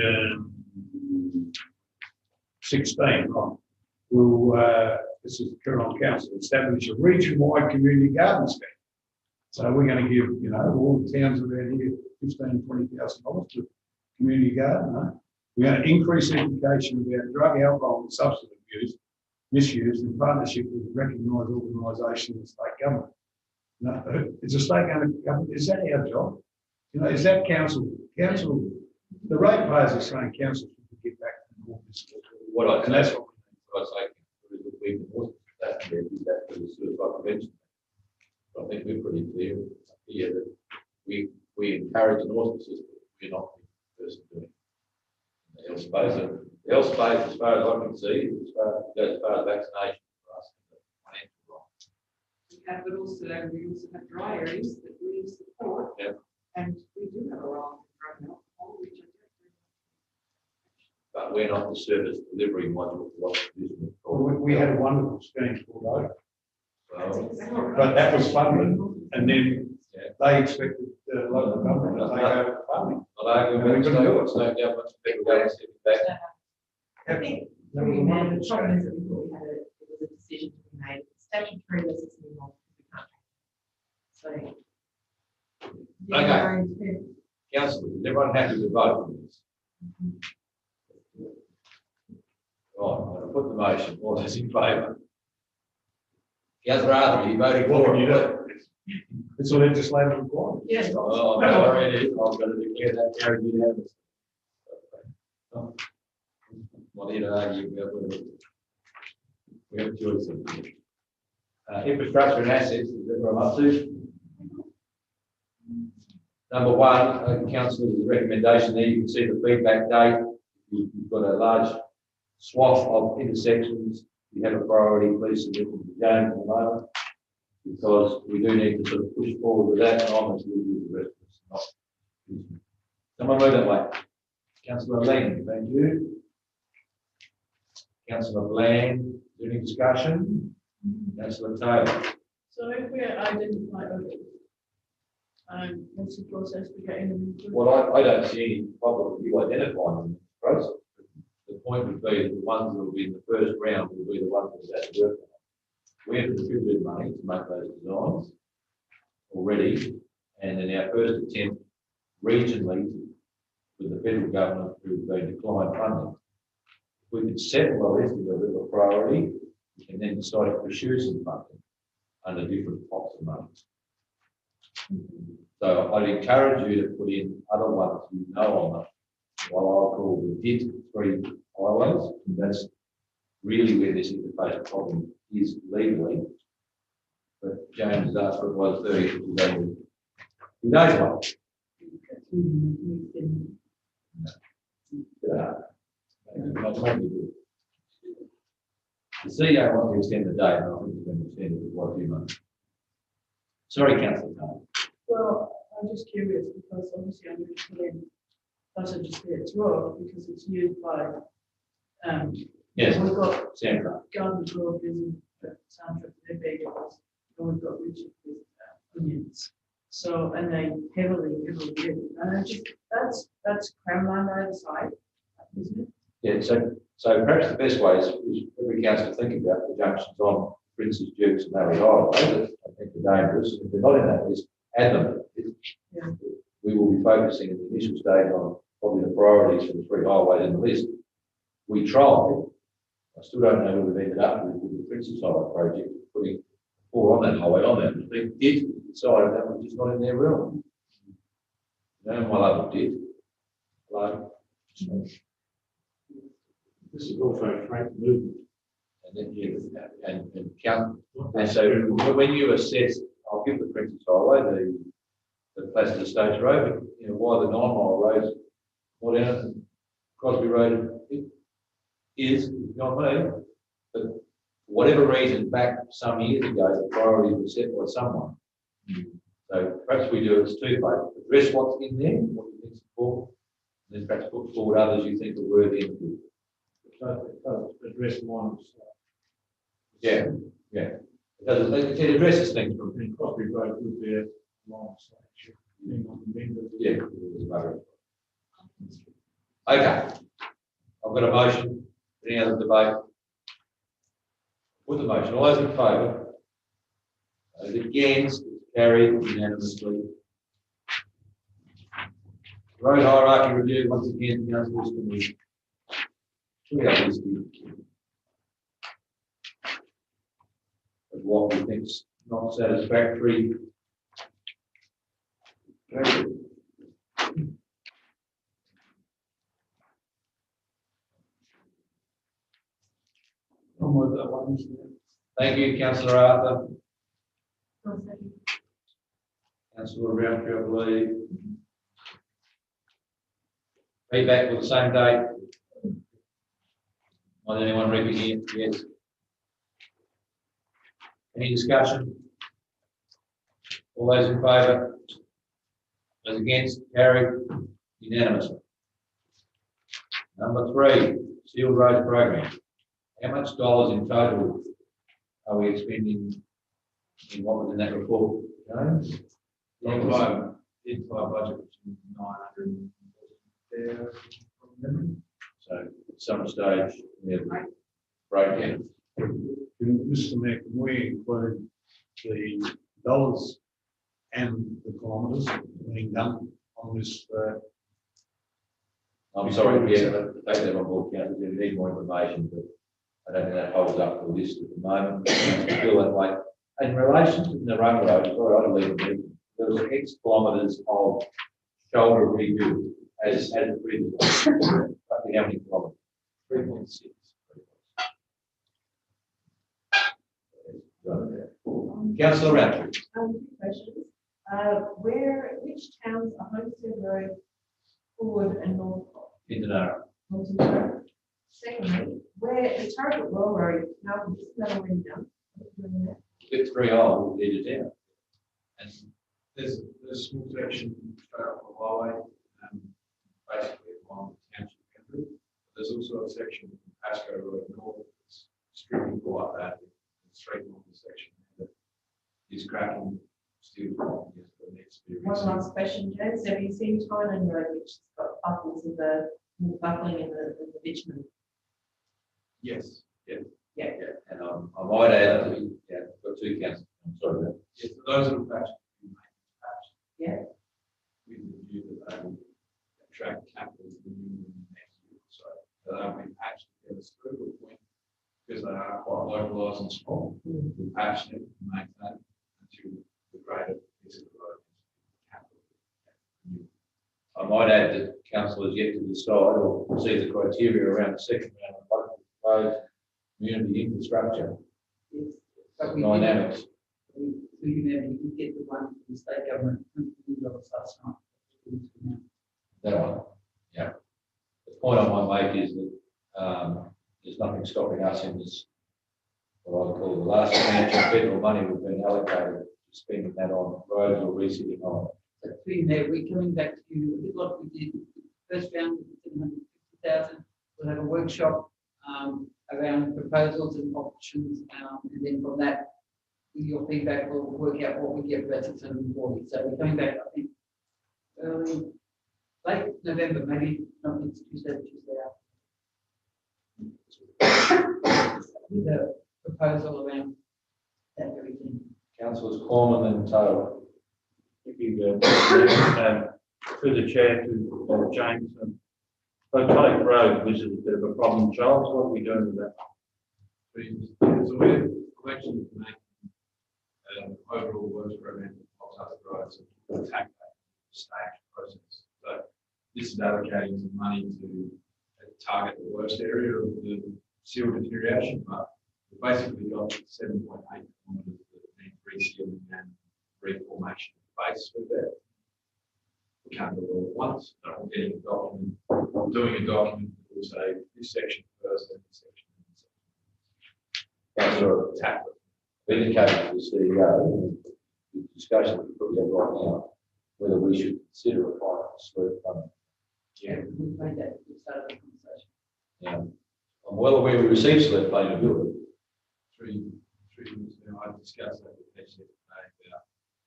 16, right? Well, this is the current council establish a region-wide community garden scheme. So we're going to give, you know, all the towns around here $15,000 to $20,000 to community garden. Right? We're going to increase education about drug, alcohol, and substance abuse, misuse in partnership with recognised organisations and state government. No, it's a state government. Is that our job? You know, is that council? Council, the ratepayers are saying council should get back to the business. What I And that's what I say, we can also that and use that for the suicide prevention. I think we're pretty clear here that we encourage an autism system. We're not the person doing it. The health space, as far as I can see, as far as vaccination for us, financial wrong. but also we also have dry areas that we support. Yeah. And we do have a role in drug and alcohol, which I don't really. But we're not the service delivery module for what we had a wonderful scheme called Oak. well, But that was funded, and then they expected the local government to take over the funding. Not arguing about state government, people going to sit back. I think the problem is that we thought we had it was a decision to be made, statutory versus legal, we can't change. So. Okay. Councillors, is everyone happy with voting this? Right, I'm going to put the motion. All those in favour? Councillor Arthur, you voting for it? It's a legislative requirement. Yes. Oh, I'm sorry, it is. I'm going to declare that carried unanimously. Not here to argue about whether we have a choice. Infrastructure and assets, is everyone up to? Number one, councillors' recommendation there, you can see the feedback date. You've got a large swath of intersections. You have a priority, please submit them to James at the moment, because we do need to sort of push forward with that, and I'm as good as the rest of us. Someone move that way. Councillor Ling, thank you. Councillor Bland, any discussion? Councillor Taylor. So if we identify others, what's the process for getting them included? Well, I don't see any problem with you identifying them in the process. The point would be that the ones that will be in the first round will be the ones that have to work on. We have contributed money to make those designs already, and in our first attempt regionally with the federal government who've been declined funding, we could settle a list of a little priority and then decide to pursue some funding under different pots of money. So I'd encourage you to put in other ones you know on what I'll call the DIT 3 highways. That's really where this interface problem is legally. But James has asked for it was 30, which is only, he knows what. Not maybe good. The CEO wants to extend the date, and I think he's going to extend it for quite a few months. Sorry, Councillor Carr. Well, I'm just curious because obviously I'm going to put in Passenger Spirits Road because it's used by, Yes, we've got Sandra. Garden Grove using the soundtrack, their bagels, and we've got Richard with onions. So, and they heavily do. And I just, that's Crownland oversight, isn't it? Yeah, so perhaps the best way is every council to think about the junctions on Prince's Dukes and Murray Highway that I think are dangerous. If they're not in that list, add them. Yeah. We will be focusing in the initial stage on probably the priorities for the 3 highways in the list. We tried. I still don't know where we've ended up with the Prince's Highway project, putting 4 on that highway on there. They did decide that was just not in their realm. No, my love did. Hello. This is also a freight movement. And then you and count. And so when you assess, I'll give the Princess Highway the Placid Estates Road, but you know why the 9-mile roads not in it, Crosby Road is not me. But for whatever reason, back some years ago, the priorities were set by someone. So perhaps we do it as two-phase. Address what's in there, what you think is important, and then perhaps put forward others you think are worthy and good. It does address one. Yeah. It addresses things from. And Crosby Road would be a long section. Yeah. Okay. I've got a motion. Any other debate? Put the motion. All those in favour? Those against? Carried unanimously. Road hierarchy review, once again, councillors can we? We are listed. Of what we think's not satisfactory. Thank you, Councillor Arthur. Councillor Roundtree, I believe. Feedback for the same date. Want anyone reckon here? Yes. Any discussion? All those in favour? Those against? Carried unanimously. Number 3, sealed road program. How much dollars in total are we expending in what was in that report, James? The entire budget was 900 from memory. So at some stage, we have breakdown. Mr. Mayor, can we include the dollars and the kilometres being done on this? I'm sorry, yeah, take that on board, councillor, we need more information, but I don't think that holds up the list at the moment. I feel that way. In relation to the run road, sorry, I don't leave the meeting. There was X kilometres of shoulder rebuild as previous. Roughly how many kilometres? 3.6. Councillor Roundtree. Two questions. Which towns are Homestead Road, Forward and Northcote? Indenara. Secondly, where the Turret Well Road, now this is not already done. With 3 holes, lead it down. And there's a small section straight up the highway, basically along the township boundary. There's also a section from Pasco Road North that's stripping all up that. The straight north section that cracking steel pipe, yes, but it needs to be. One last question, James. Have you seen Tynan Road, which has got buckles in the buckling in the bitumen? Yes, yes. Yeah. And I might add, that got two councillors, I'm sorry. Yes, for those that have actually been making patch. Yeah. With the view that they will attract capital to the union in the next year or so. So they'll be patched together, it's a critical point, because they are quite localised and small. We patch them and maintain until the greater piece of the road is capital. I might add that council has yet to decide or see the criteria around the second round of local proposed community infrastructure Yes. But we dynamics. you get the one from the state government, last night. That one, yeah. The point I might make is that there's nothing stopping us in this, what I call the last financial federal money we've been allocated to spending that on roads or resitting on. So through there, we're coming back to you, a bit like we did first round, 750,000. We'll have a workshop around proposals and options, and then from that, with your feedback, we'll work out what we get for that 640. So we're coming back, I think, late November, maybe not next Tuesday, the Tuesday after. With a proposal around that very thing. Councillors Corman and Taylor. If you through the chair to James, Botanic Road, which is a bit of a problem child, so what are we doing with that? So we're collecting overall works program of other roads and attack that stage process. So this is allocating some money to target the worst area of the seal deterioration, but we've basically got 7.8 kilometres that need resealing and reformation of base with that. We can't do it all at once, but we're getting a document, doing a document that will say this section first, then this section, then this section. Councillor Attack it. indicated to the CEO, the discussion we put together right now, whether we should consider applying for SLEP funding. Yeah, we've made that, we started the conversation. Yeah. I'm well aware we received SLEP funding to build it. Three months now, I discussed that with Pepsi today about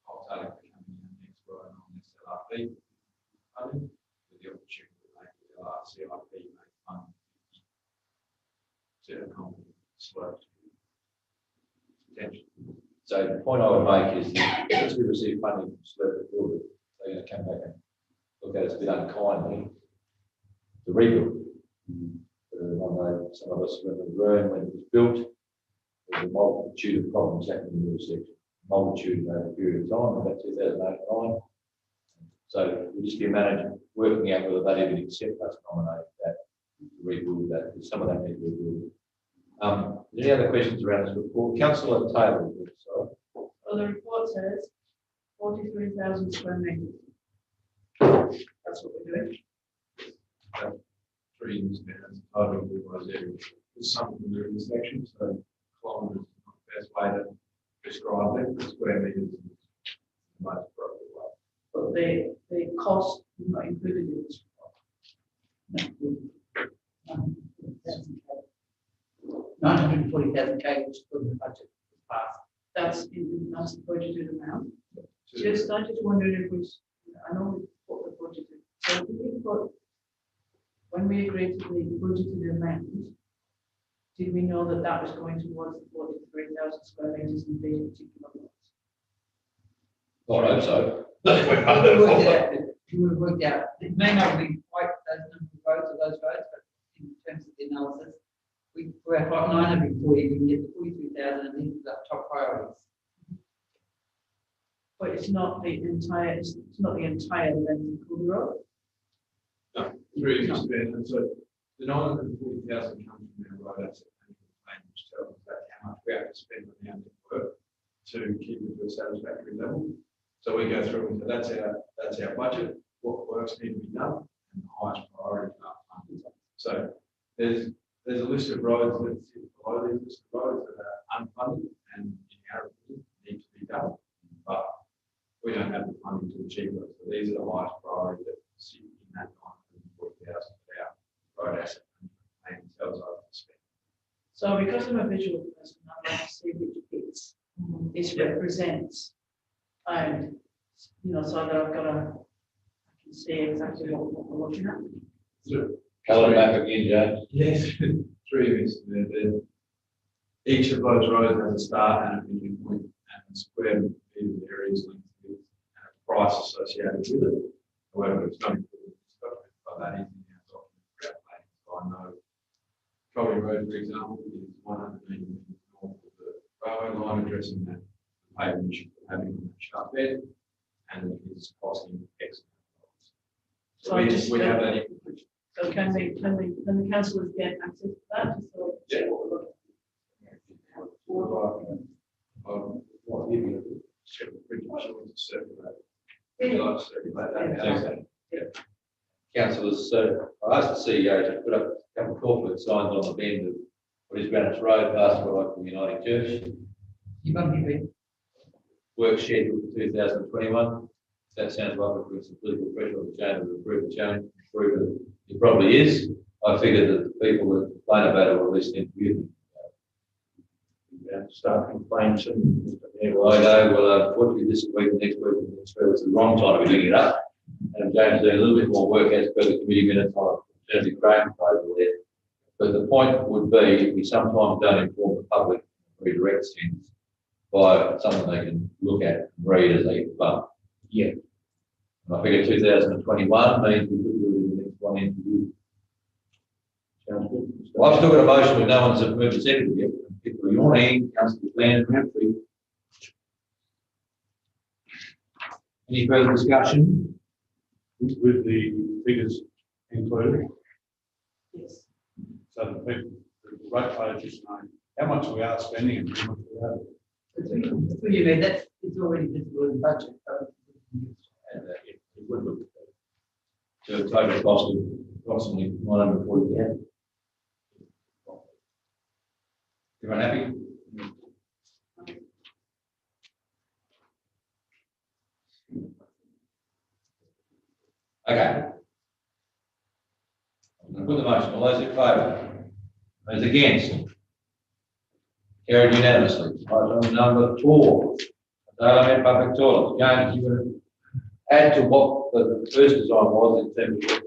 Altala becoming the next ride on SLRP funding, with the opportunity to make the LRCIP make funding to accommodate slope potential. So the point I would make is that since we received funding from SLEP to build it, they're going to come back and look at it a bit unkindly to rebuild. I know some of us remember the room when it was built, there was a multitude of problems happening in the section, multitude over a period of time, about 2008-9. So we'll just be managing, working out whether they even accept us nominating that to rebuild that, because some of that needs rebuilding. Any other questions around this report? Councillor Taylor, sorry. Well, the report says 43,000 square metres. That's what we're doing. 3 years now, it's total revised area. There's something in the intersection, so kilometres is not the best way to describe it, but square metres is the most appropriate way. But the cost is not included in this report. 940,000 K, which is the budget was passed. That's the budgeted amount. Just, I just wondered if we, I know we put the budgeted, so if we put, when we agreed to the budgeted amount, did we know that that was going towards the 43,000 square metres in these particular lots? I hope so. We would have worked out, it may not be quite those number of roads or those roads, but in terms of the analysis, we're at 940, we can get the 43,000 and these are the top priorities. But it's not the entire, it's not the entire length of the road. No, 3 years spent, so the 940,000 comes from our road asset management plan, which tells us that how much we have to spend on our network to keep it to a satisfactory level. So we go through and say that's our budget, what works need to be done, and the highest priority are funded. So there's a list of roads that sit below these list of roads that are unfunded and in our opinion need to be done, but we don't have the funding to achieve those. So these are the highest priority that sit in that 940,000 that our road asset management plan tells us to spend. So because I'm a visual person, I'd like to see which bits this represents. And, you know, so that I can see exactly what we're looking at. Colour map again, James. Yes, 3 of us. Each of those roads has a start and a finishing point, and a square meter areas linked with, and a price associated with it. However, it's not included in this document, but that is in our document for our planning. So I know Trolley Road, for example, is 180 metres north of the railway line, addressing that pavement issue we're having on that sharp bed, and it is costing X. So we have that information. So can the councillors get access to that? Just so we see what we're looking Councillors, so I asked the CEO to put up a couple of corporate signs on the bend of what is Greenwich Road, past what I call Uniting Church. You got me, Ben. Work scheduled for 2021. That sounds like we're putting some political pressure on the chamber to approve the change. Prove it. It probably is. I figure that the people that complain about it will at least interview them. Start complaints and. Well, I know, well, unfortunately, this week, next week, and next week, it's the wrong time to be doing it up. And James doing a little bit more work as per the committee minutes on alternative crane proposal there. But the point would be, we sometimes don't inform the public in a very direct sense by something they can look at and read as they bump. Yeah. And I figure 2021 means we could do it in the next one interview. Sounds good. Well, I've still got a motion, but no one's moved a second yet. People are yawning, Councillor Bland, Ramsey. Any further discussion? With the figures included, Yes. so the people, the ratepayers just know how much we are spending and how much we are. That's what you mean, that's, it's already visible in the budget. And it would look to a total cost of approximately 940,000. Everyone happy? Okay. I'm going to put the motion. All those in favour? Those against? Carried unanimously. Item number 4. Parliament public toilets. James, you want to add to what the first design was in terms of what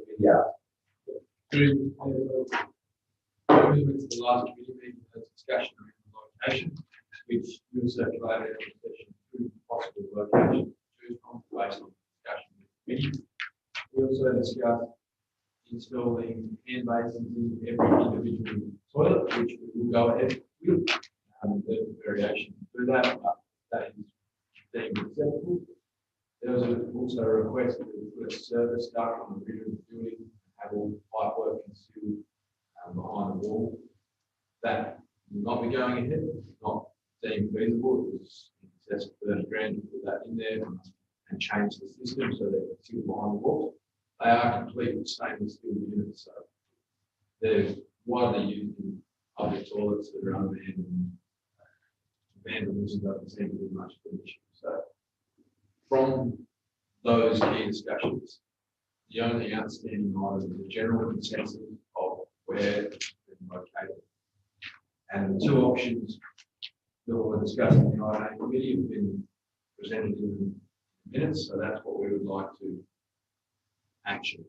We went to the last committee meeting, had a discussion around the location, which we will circulate out in session 2 possible locations to choose from based on discussion with the committee. We also discussed installing hand basins in every individual toilet, which we will go ahead with. There's a variation to that, but that is deemed acceptable. There was also a request to put a service duct on the rear of the building and have all the pipe work concealed behind the wall. That will not be going ahead, not deemed feasible. It was in excess of 30 grand to put that in there and change the system so that it's still behind the wall. They are complete with stainless steel units, so they're widely used in public toilets that are unmanned, and vandalism doesn't seem to be much of an issue. So from those key discussions, the only outstanding item is the general consensus of where they're located. And the 2 options that were discussed in the INA committee have been presented in the minutes, so that's what we would like to action.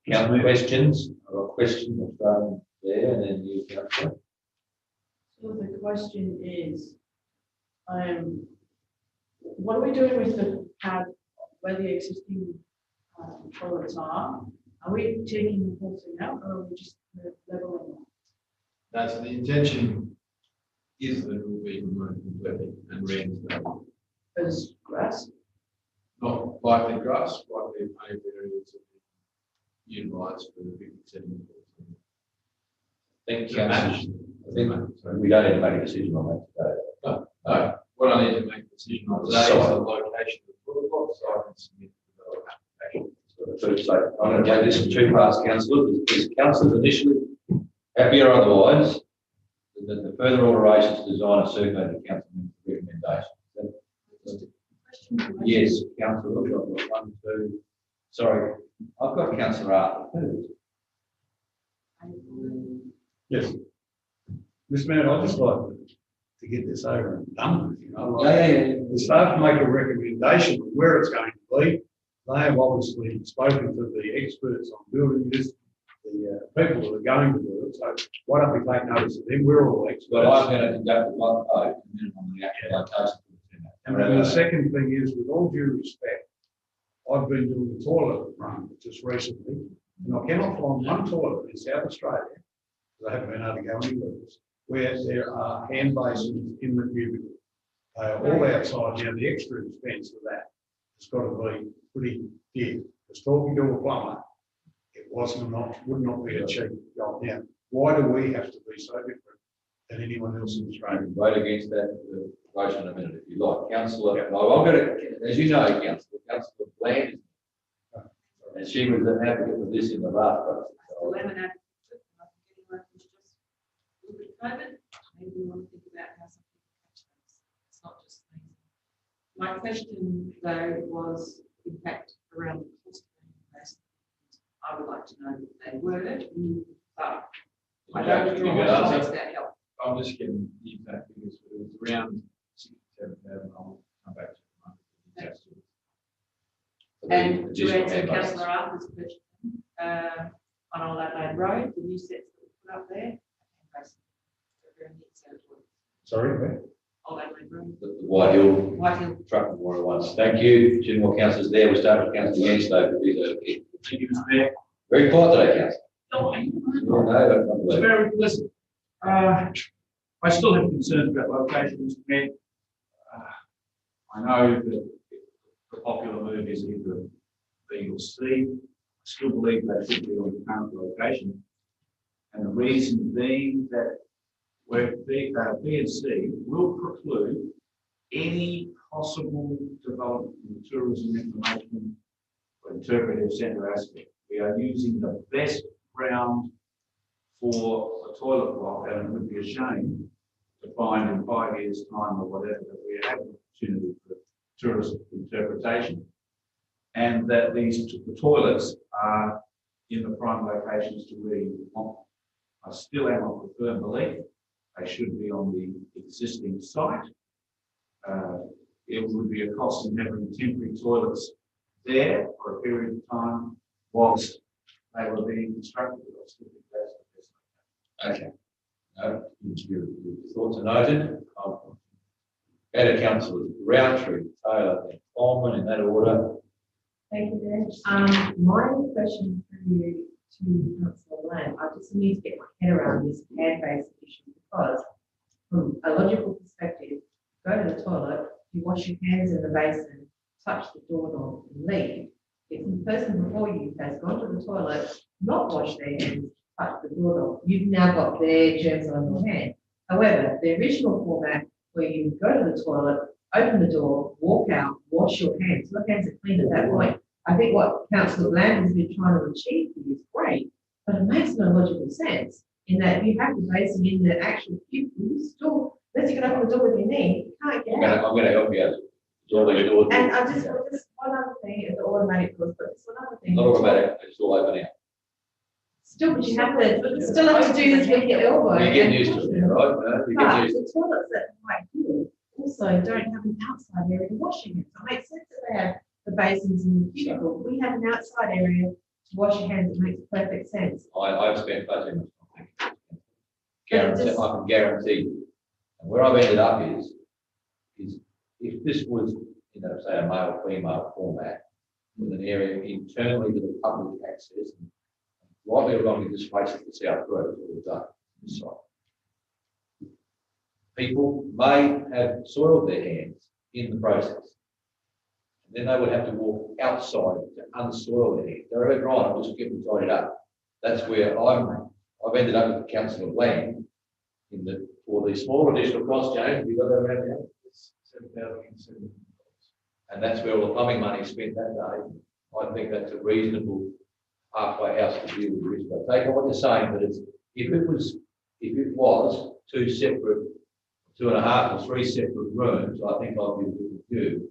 Council questions? I've got a question from there and then you, Councillor. So the question is, what are we doing with the pad where the existing toilets are? Are we taking the whole thing out, or are we just leveling it? That's the intention, is that it will be removed completely and reinstated. As grass? Not likely grass, likely paved areas that be utilised for the big setting. Thank you, Councillor. I think we don't need to make a decision on that today. No, what I need to make a decision on today is the location of the toilet block, so I can submit the development application. So I'm going to take this in 2 parts, Councillor. Is Councillor initially happy or otherwise that the further alterations to design a circulated council recommendation? Yes, Councillor. I've got 1, 2. Sorry, I've got Councillor Arthur. Yes. Mr. Mayor, I'd just like to to get this over and done with, you know. like, Yeah. the staff make a recommendation of where it's going to be. They have obviously spoken to the experts on building this, the people that are going to do it. So why don't we take notice of them? We're all experts. But I'm going to conduct one vote and then on the actual location. And then the second thing is, with all due respect, I've been doing the toilet run just recently, and I cannot find one toilet in South Australia, because I haven't been able to go anywhere else, where there are hand basins in the cubicle. They are all outside. Now, the extra expense of that has got to be pretty dear. Because talking to a plumber, it would not be a cheap job. Now, why do we have to be so different than anyone else in I Australia? can vote against that motion in a minute if you like. Councillor, I'm going to, as you know, Councillor Bland, and she was an advocate for this in the last process. So Lemon advocate, I think anyone who's just a little bit COVID, maybe we want to think about how some people catch things. It's not just me. My question though was, in fact, around the cost of the investment. I would like to know what they were, but I don't draw my comments that help. I'm just getting the exact figures, but it was around 67,000. I'll come back to it. for the And to additional answer hand bases. councillor Arthur's question, on Old Adelaide Road, the new sets that we put up there, Sorry, where? Old Adelaide Road, The White Hill White Hill. truck and water ones. Thank you. Two more councillors there. We'll start with Councillor Yanstow. Thank you, Mr. Mayor. Very quiet today, Councillor. No, I- Oh, no, It's very, listen, I still have concerns about location, Mr. Mayor. I know that the popular move is either B or C. I still believe they should be on the current location. And the reason being that where B and C will preclude any possible development in the tourism information or interpretive centre aspect. We are using the best ground for a toilet block, and it would be a shame to find in 5 years' time or whatever that we have an opportunity for tourist interpretation, and that the toilets are in the prime locations to where you want. I still am of the firm belief they should be on the existing site. It would be a cost in having temporary toilets there for a period of time whilst they were being constructed. I still think that's the best. Okay. No, your thoughts are noted. Better councillors, Roundtree, Taylor, and Coleman in that order. Thank you, Dan. My question for you to Councillor Lamb, I just need to get my head around this hand-based issue because from a logical perspective, go to the toilet, you wash your hands in the basin, touch the doorknob and leave. If the person before you has gone to the toilet, not washed their hands, touched the doorknob, you've now got their germs on your hand. However, the original format where you go to the toilet, open the door, walk out, wash your hands, your hands are clean at that point. I think what Councillor Bland has been trying to achieve is great, but it makes no logical sense in that you have the basin in the actual cubicle, you still, unless you can open the door with your knee, you can't get out. I'm going to help you out. It's all these doors. And I just one other thing, is the automatic doors, but it's another thing. Not automatic, it's all open out. Still, but you have to do this with your elbow. You're getting used to it, now, right? No, you're getting But used to the toilets that White Hill also don't have an outside area to wash your hands. It makes sense that they have the basins in the cubicle. We have an outside area to wash your hands. It makes perfect sense. I've spent far too much time. Guarantee, I can guarantee you. And where I've ended up is if this was, say a male female format with an area internally to the public access, and rightly or wrongly, this faces the South Road all the day. This side. People may have soiled their hands in the process. And then they would have to walk outside to unsoil their hands. They're over right, I'm just getting tidied up. That's where I've ended up with the Council of Land for the small additional cost, James, we got that around now? $7,070. And that's where all the plumbing money is spent that day. I think that's a reasonable halfway house to deal with the risk. I take on what you're saying, but if it was 2 separate, 2.5 or 3 separate rooms, I think I'd be with you.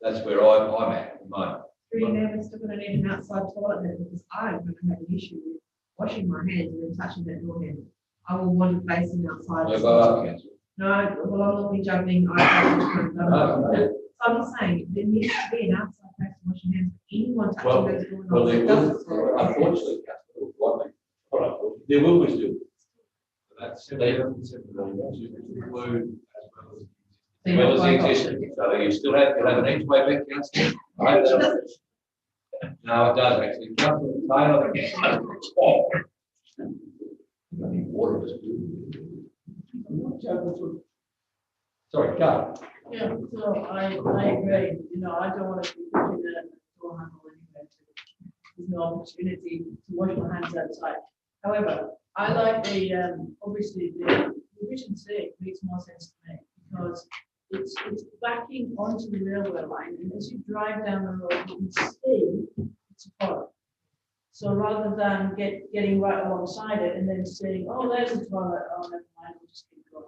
That's where I'm at the moment. Through you there, we're still going to need an outside toilet then because I'm going to have an issue with washing my hands and then touching that door handle. I will want a basin outside. No, go up, Councillor. No, well, I'm not been juggling. I'm No, just saying, there needs to be an outside place to wash your hands. Anyone Well, touching those doors. well, there will, unfortunately, Councillor Whiteley, there will be still. That's They- include as well as. So you're Well, not as the going off. existing, so you still have, you have an each way back, Councillor. I hope that- No, it does actually. Councillor Taylor. I need water. Sorry, go. Yeah, so I agree, you know, I don't want to be putting a door handle anywhere. There's no opportunity to wash my hands outside. However, I like obviously the Vision C makes more sense to me because it's backing onto the railway line, and as you drive down the road, you can see it's a toilet. So rather than getting right alongside it and then saying, oh, there's a toilet, oh, never mind, we'll just keep going.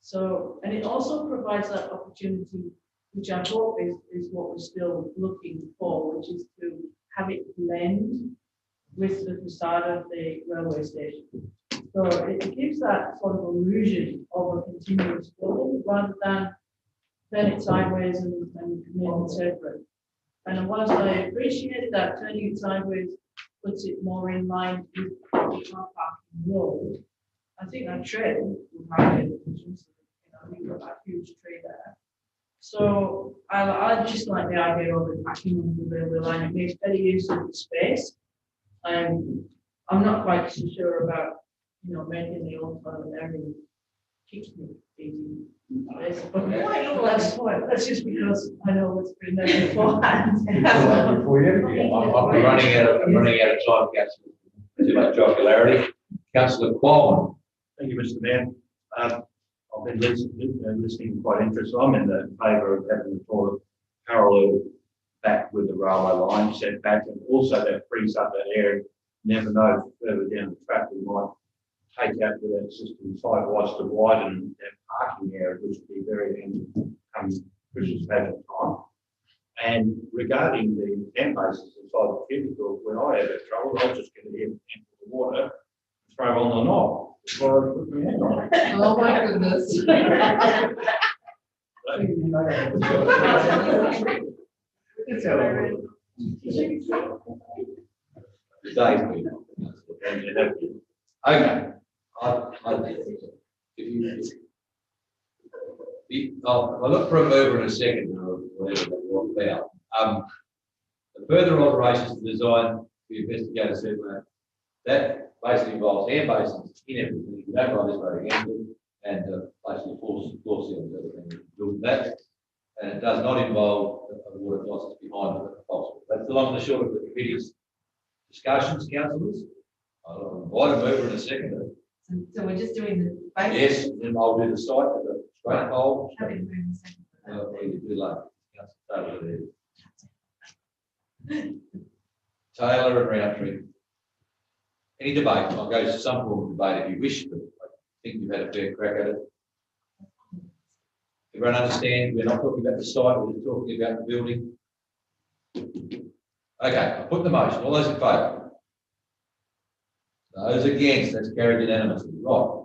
So, and it also provides that opportunity, which I hope is what we're still looking for, which is to have it blend with the facade of the railway station. So it gives that sort of illusion of a continuous building rather than turn it sideways and remain separate. And whilst I appreciate that turning it sideways puts it more in line with the car parking road, I think that trend would have it, you've got that huge tree there. So I just like the idea of it backing on the railway line. It makes better use of the space. I'm not quite so sure about, making the old toilet area keeps me busy. That's just because I know what's been there beforehand. I'm running out of time, Councillor. Too much jocularity. Councillor Qualman. Thank you, Mr. Mayor. I've been listening quite interested. I'm in the favour of having the toilet parallel back with the railway line set back, and also that frees up that area. Never know further down the track we might take out with that system sidewise to widen that parking area, which would be very handy come Christmas pageant time. And regarding the camp bases inside the cubicle, when I have trouble, I just get a handful of water and throw on the knob before I put my hand on it. Oh, my goodness. That's how it works. Okay. I'll look for a mover in a second or whatever that was about. The further alterations to design for investigator survey, that basically involves air basins in everything. You don't ride this way against it, and basically floor ceilings, everything. Do that, and it does not involve the water closets behind the possible. That's the long and the short of the committee's discussions, councillors. I'll invite a mover in a second. So we're just doing the basic. Yes, and I'll do the site with the straight pole. Having moved in second for that. We can do like Councillor Taylor there. Taylor and Roundtree. Any debate? I'll go to some form of debate if you wish, but I think you've had a fair crack at it. Everyone understand? We're not talking about the site, we're talking about the building. Okay, I'll put the motion. All those in favour? Those against, that's carried unanimously. Right.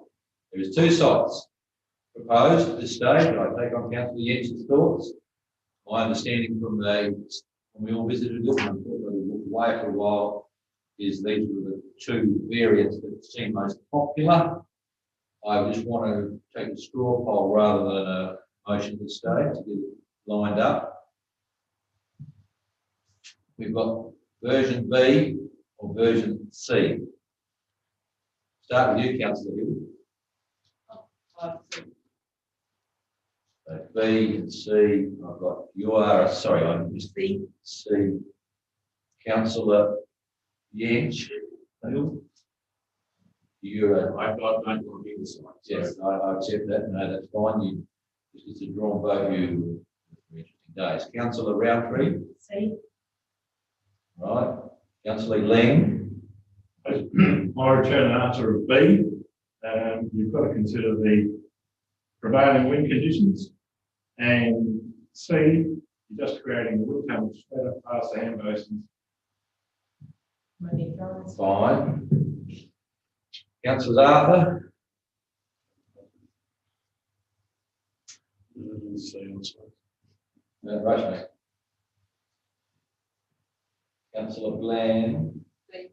There is two sites proposed at this stage, and I take on Councillor Jensen's thoughts. My understanding from when we all visited it, and unfortunately we walked away for a while, is these were the two variants that seem most popular. I just want to take a straw poll rather than a motion at this stage to get it lined up. We've got version B or version C. Start with you, Councillor Hill. B and C, I've got sorry, I missed C. Councillor Yench. You're I've got no more either side. yes, I accept that. No, that's fine. It's a drawn vote. Interesting days. Councillor Roundtree. See, Right. Councillor Ling. My return answer of B, you've got to consider the prevailing wind conditions. And C, you're just creating a wood tunnel straight up past the hand basins. maybe guys. Fine. Councillor Arthur. Rosemary. Councillor Bland. C.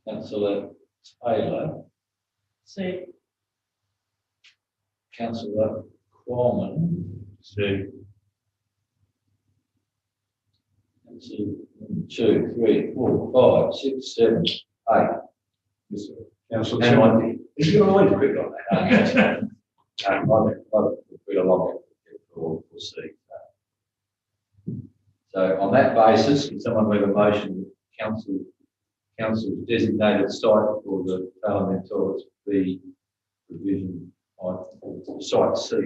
Councillor Taylor. See, Councillor Qualman. C. Councillor 2, 3, 4, 5, 6, 7, 8. Yes, sir. Councillor And Timothy. one. You're always quick on that, aren't you? I've put a lot for C. So on that basis, can someone move a motion that council's designated site for the parliamentarians be provision on site C,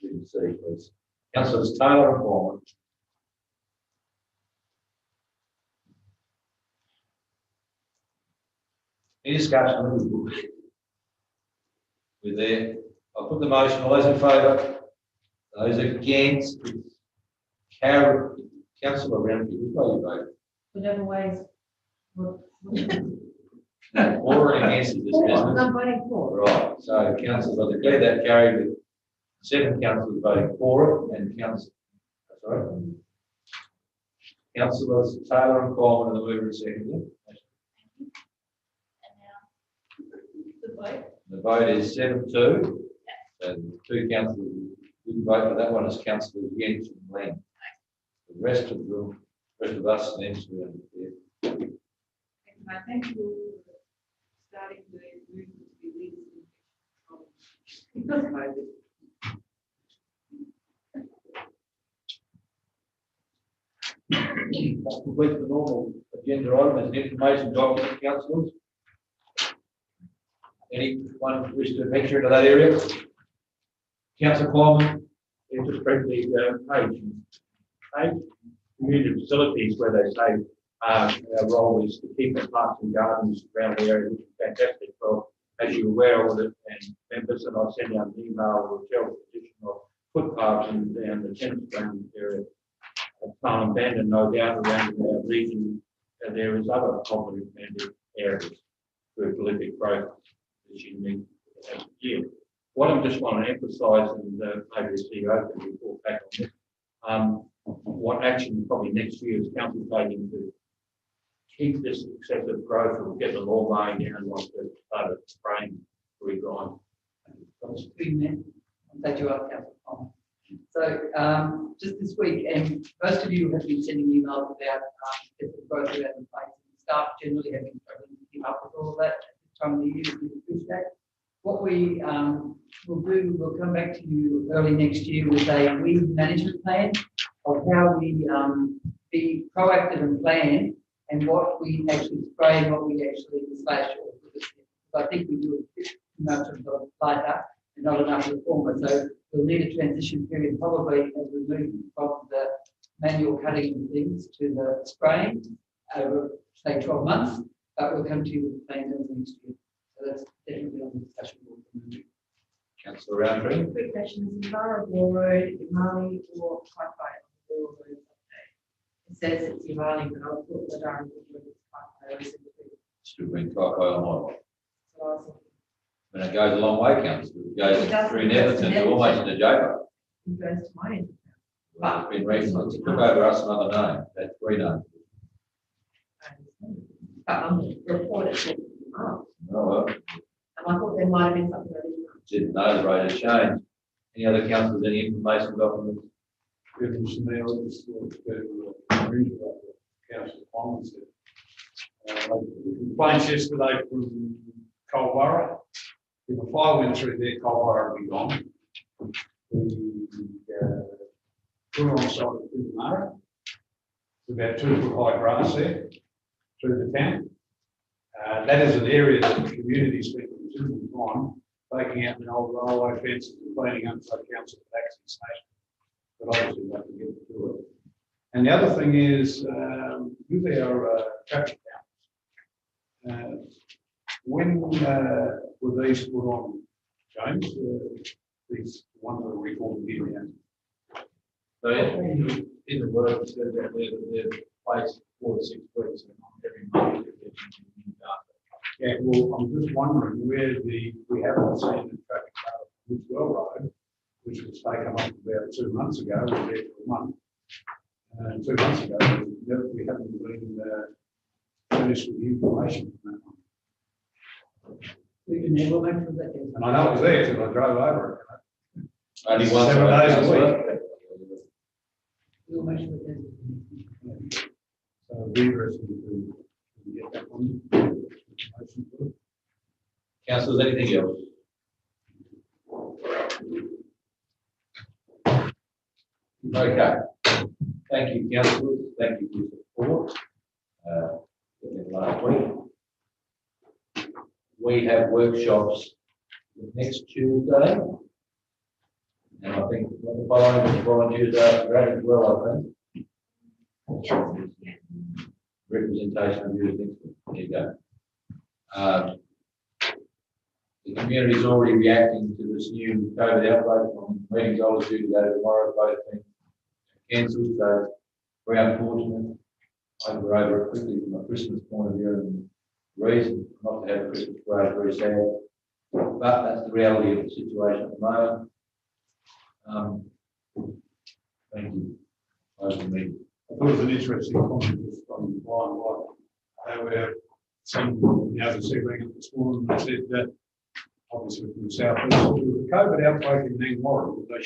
provision C, please. Councillors Taylor and Foreman. Any discussion? We're there. I'll put the motion. All those in favour? Those against? Carry. Councillor Roundtree, which way you vote? Whatever ways. For and against is this business. I'm voting for. Right, so councillors, I declare that carried with 7 councillors voting for it and councillors Taylor and Coleman are the mover and seconder. The vote. The vote is 7-2. And 2 councillors didn't vote for that one as councillors against and Len. The rest of us and MCA there. And I thank you for starting the movement to be leaders in COVID. That completes the normal agenda item as an information document, councillors. Anyone wish to venture into that area? Councillor Coleman. Just briefly, page, community facilities where they say our role is to keep the parks and gardens around the area, which is fantastic. Well, as you're aware of it, and members, and I'll send out an email or tell the position of footpaths and down the tennis ground area. Farm abandoned, no doubt, around our region, and there is other property abandoned areas where prolific growth is unique here. What I just want to emphasise, and maybe the CEO can report back on this, what action probably next year is council taking to keep this excessive growth or get the law going down like the started spraying regrind. I'll take you up, Councillor Coleman. So just this week, and most of you have been sending emails about the growth around the place. Staff generally have been struggling to keep up with all of that at this time of the year. We appreciate. What we will do, we'll come back to you early next year with a weed management plan of how we be proactive and plan and what we actually spray and what we actually slash. I think we do too much of the lighter and not enough reformer. So we'll need a transition period probably as we move from the manual cutting of things to the spraying over say 12 months, but we'll come to you with plans next year. So that's definitely on the discussion board. Councillor Roundtree. Quick question, is Yavara Wall Road, Imali or Kaifai on the Wall Road update? It says it's Imali, but I'll put the darn Wall Road as Kaifai. Still been Cockeye on my. So I was like, And it goes a long way, councillor. It goes It does. through Netherton to almost into Jacob. it goes to my end. It's been recent. It took over us another name. That's 3 names. Reported it. Oh, Oh, well, and I thought there might have been something I didn't know. didn't know the rate of change. Any other councillors, any information documents? Mr. Mayor, I just want to read what Councillor Coleman said. Complaints yesterday from Colborough. If a fire went through there, Colborough would be gone. We're on the side of Pinamara. There's about 2 foot high grass there through the town. That is an area that the community's been considerably fine, taking out the old railway fences and cleaning up so council taxi station. But obviously they can get to it. And the other thing is, with our traffic counts, when were these put on, James? These ones that are recorded here now? So in the work, it says that they're placed 4 to 6 weeks and every month. Yeah, well, I'm just wondering where we haven't seen the traffic data for Woodswell Road, which was taken up about 2 months ago, we were there for a month. 2 months ago, we haven't been finished with the information from that one. We can never make sure that. And I know it was there because I drove over it. Only once 7 a days a week. We'll make sure that. So it'd be interesting to get that one. Information for it. Councillors, anything else? Okay. Thank you, councillors. Thank you for your support. Last week. We have workshops next Tuesday. And I think the following volunteers are great as well, I think. Representation of you, there you go. The community is already reacting to this new COVID outbreak. Meetings I was due to go tomorrow, both been cancelled, so very unfortunate. I can go over it quickly from a Christmas point of view, and the reason not to have a Christmas parade is very sad, but that's the reality of the situation at the moment. Thank you. Close the meeting. I thought it was an interesting comment from Brian White. They were saying, the other Sealing this morning, they said that obviously from the south east, with the COVID outbreak in Nangwarra, they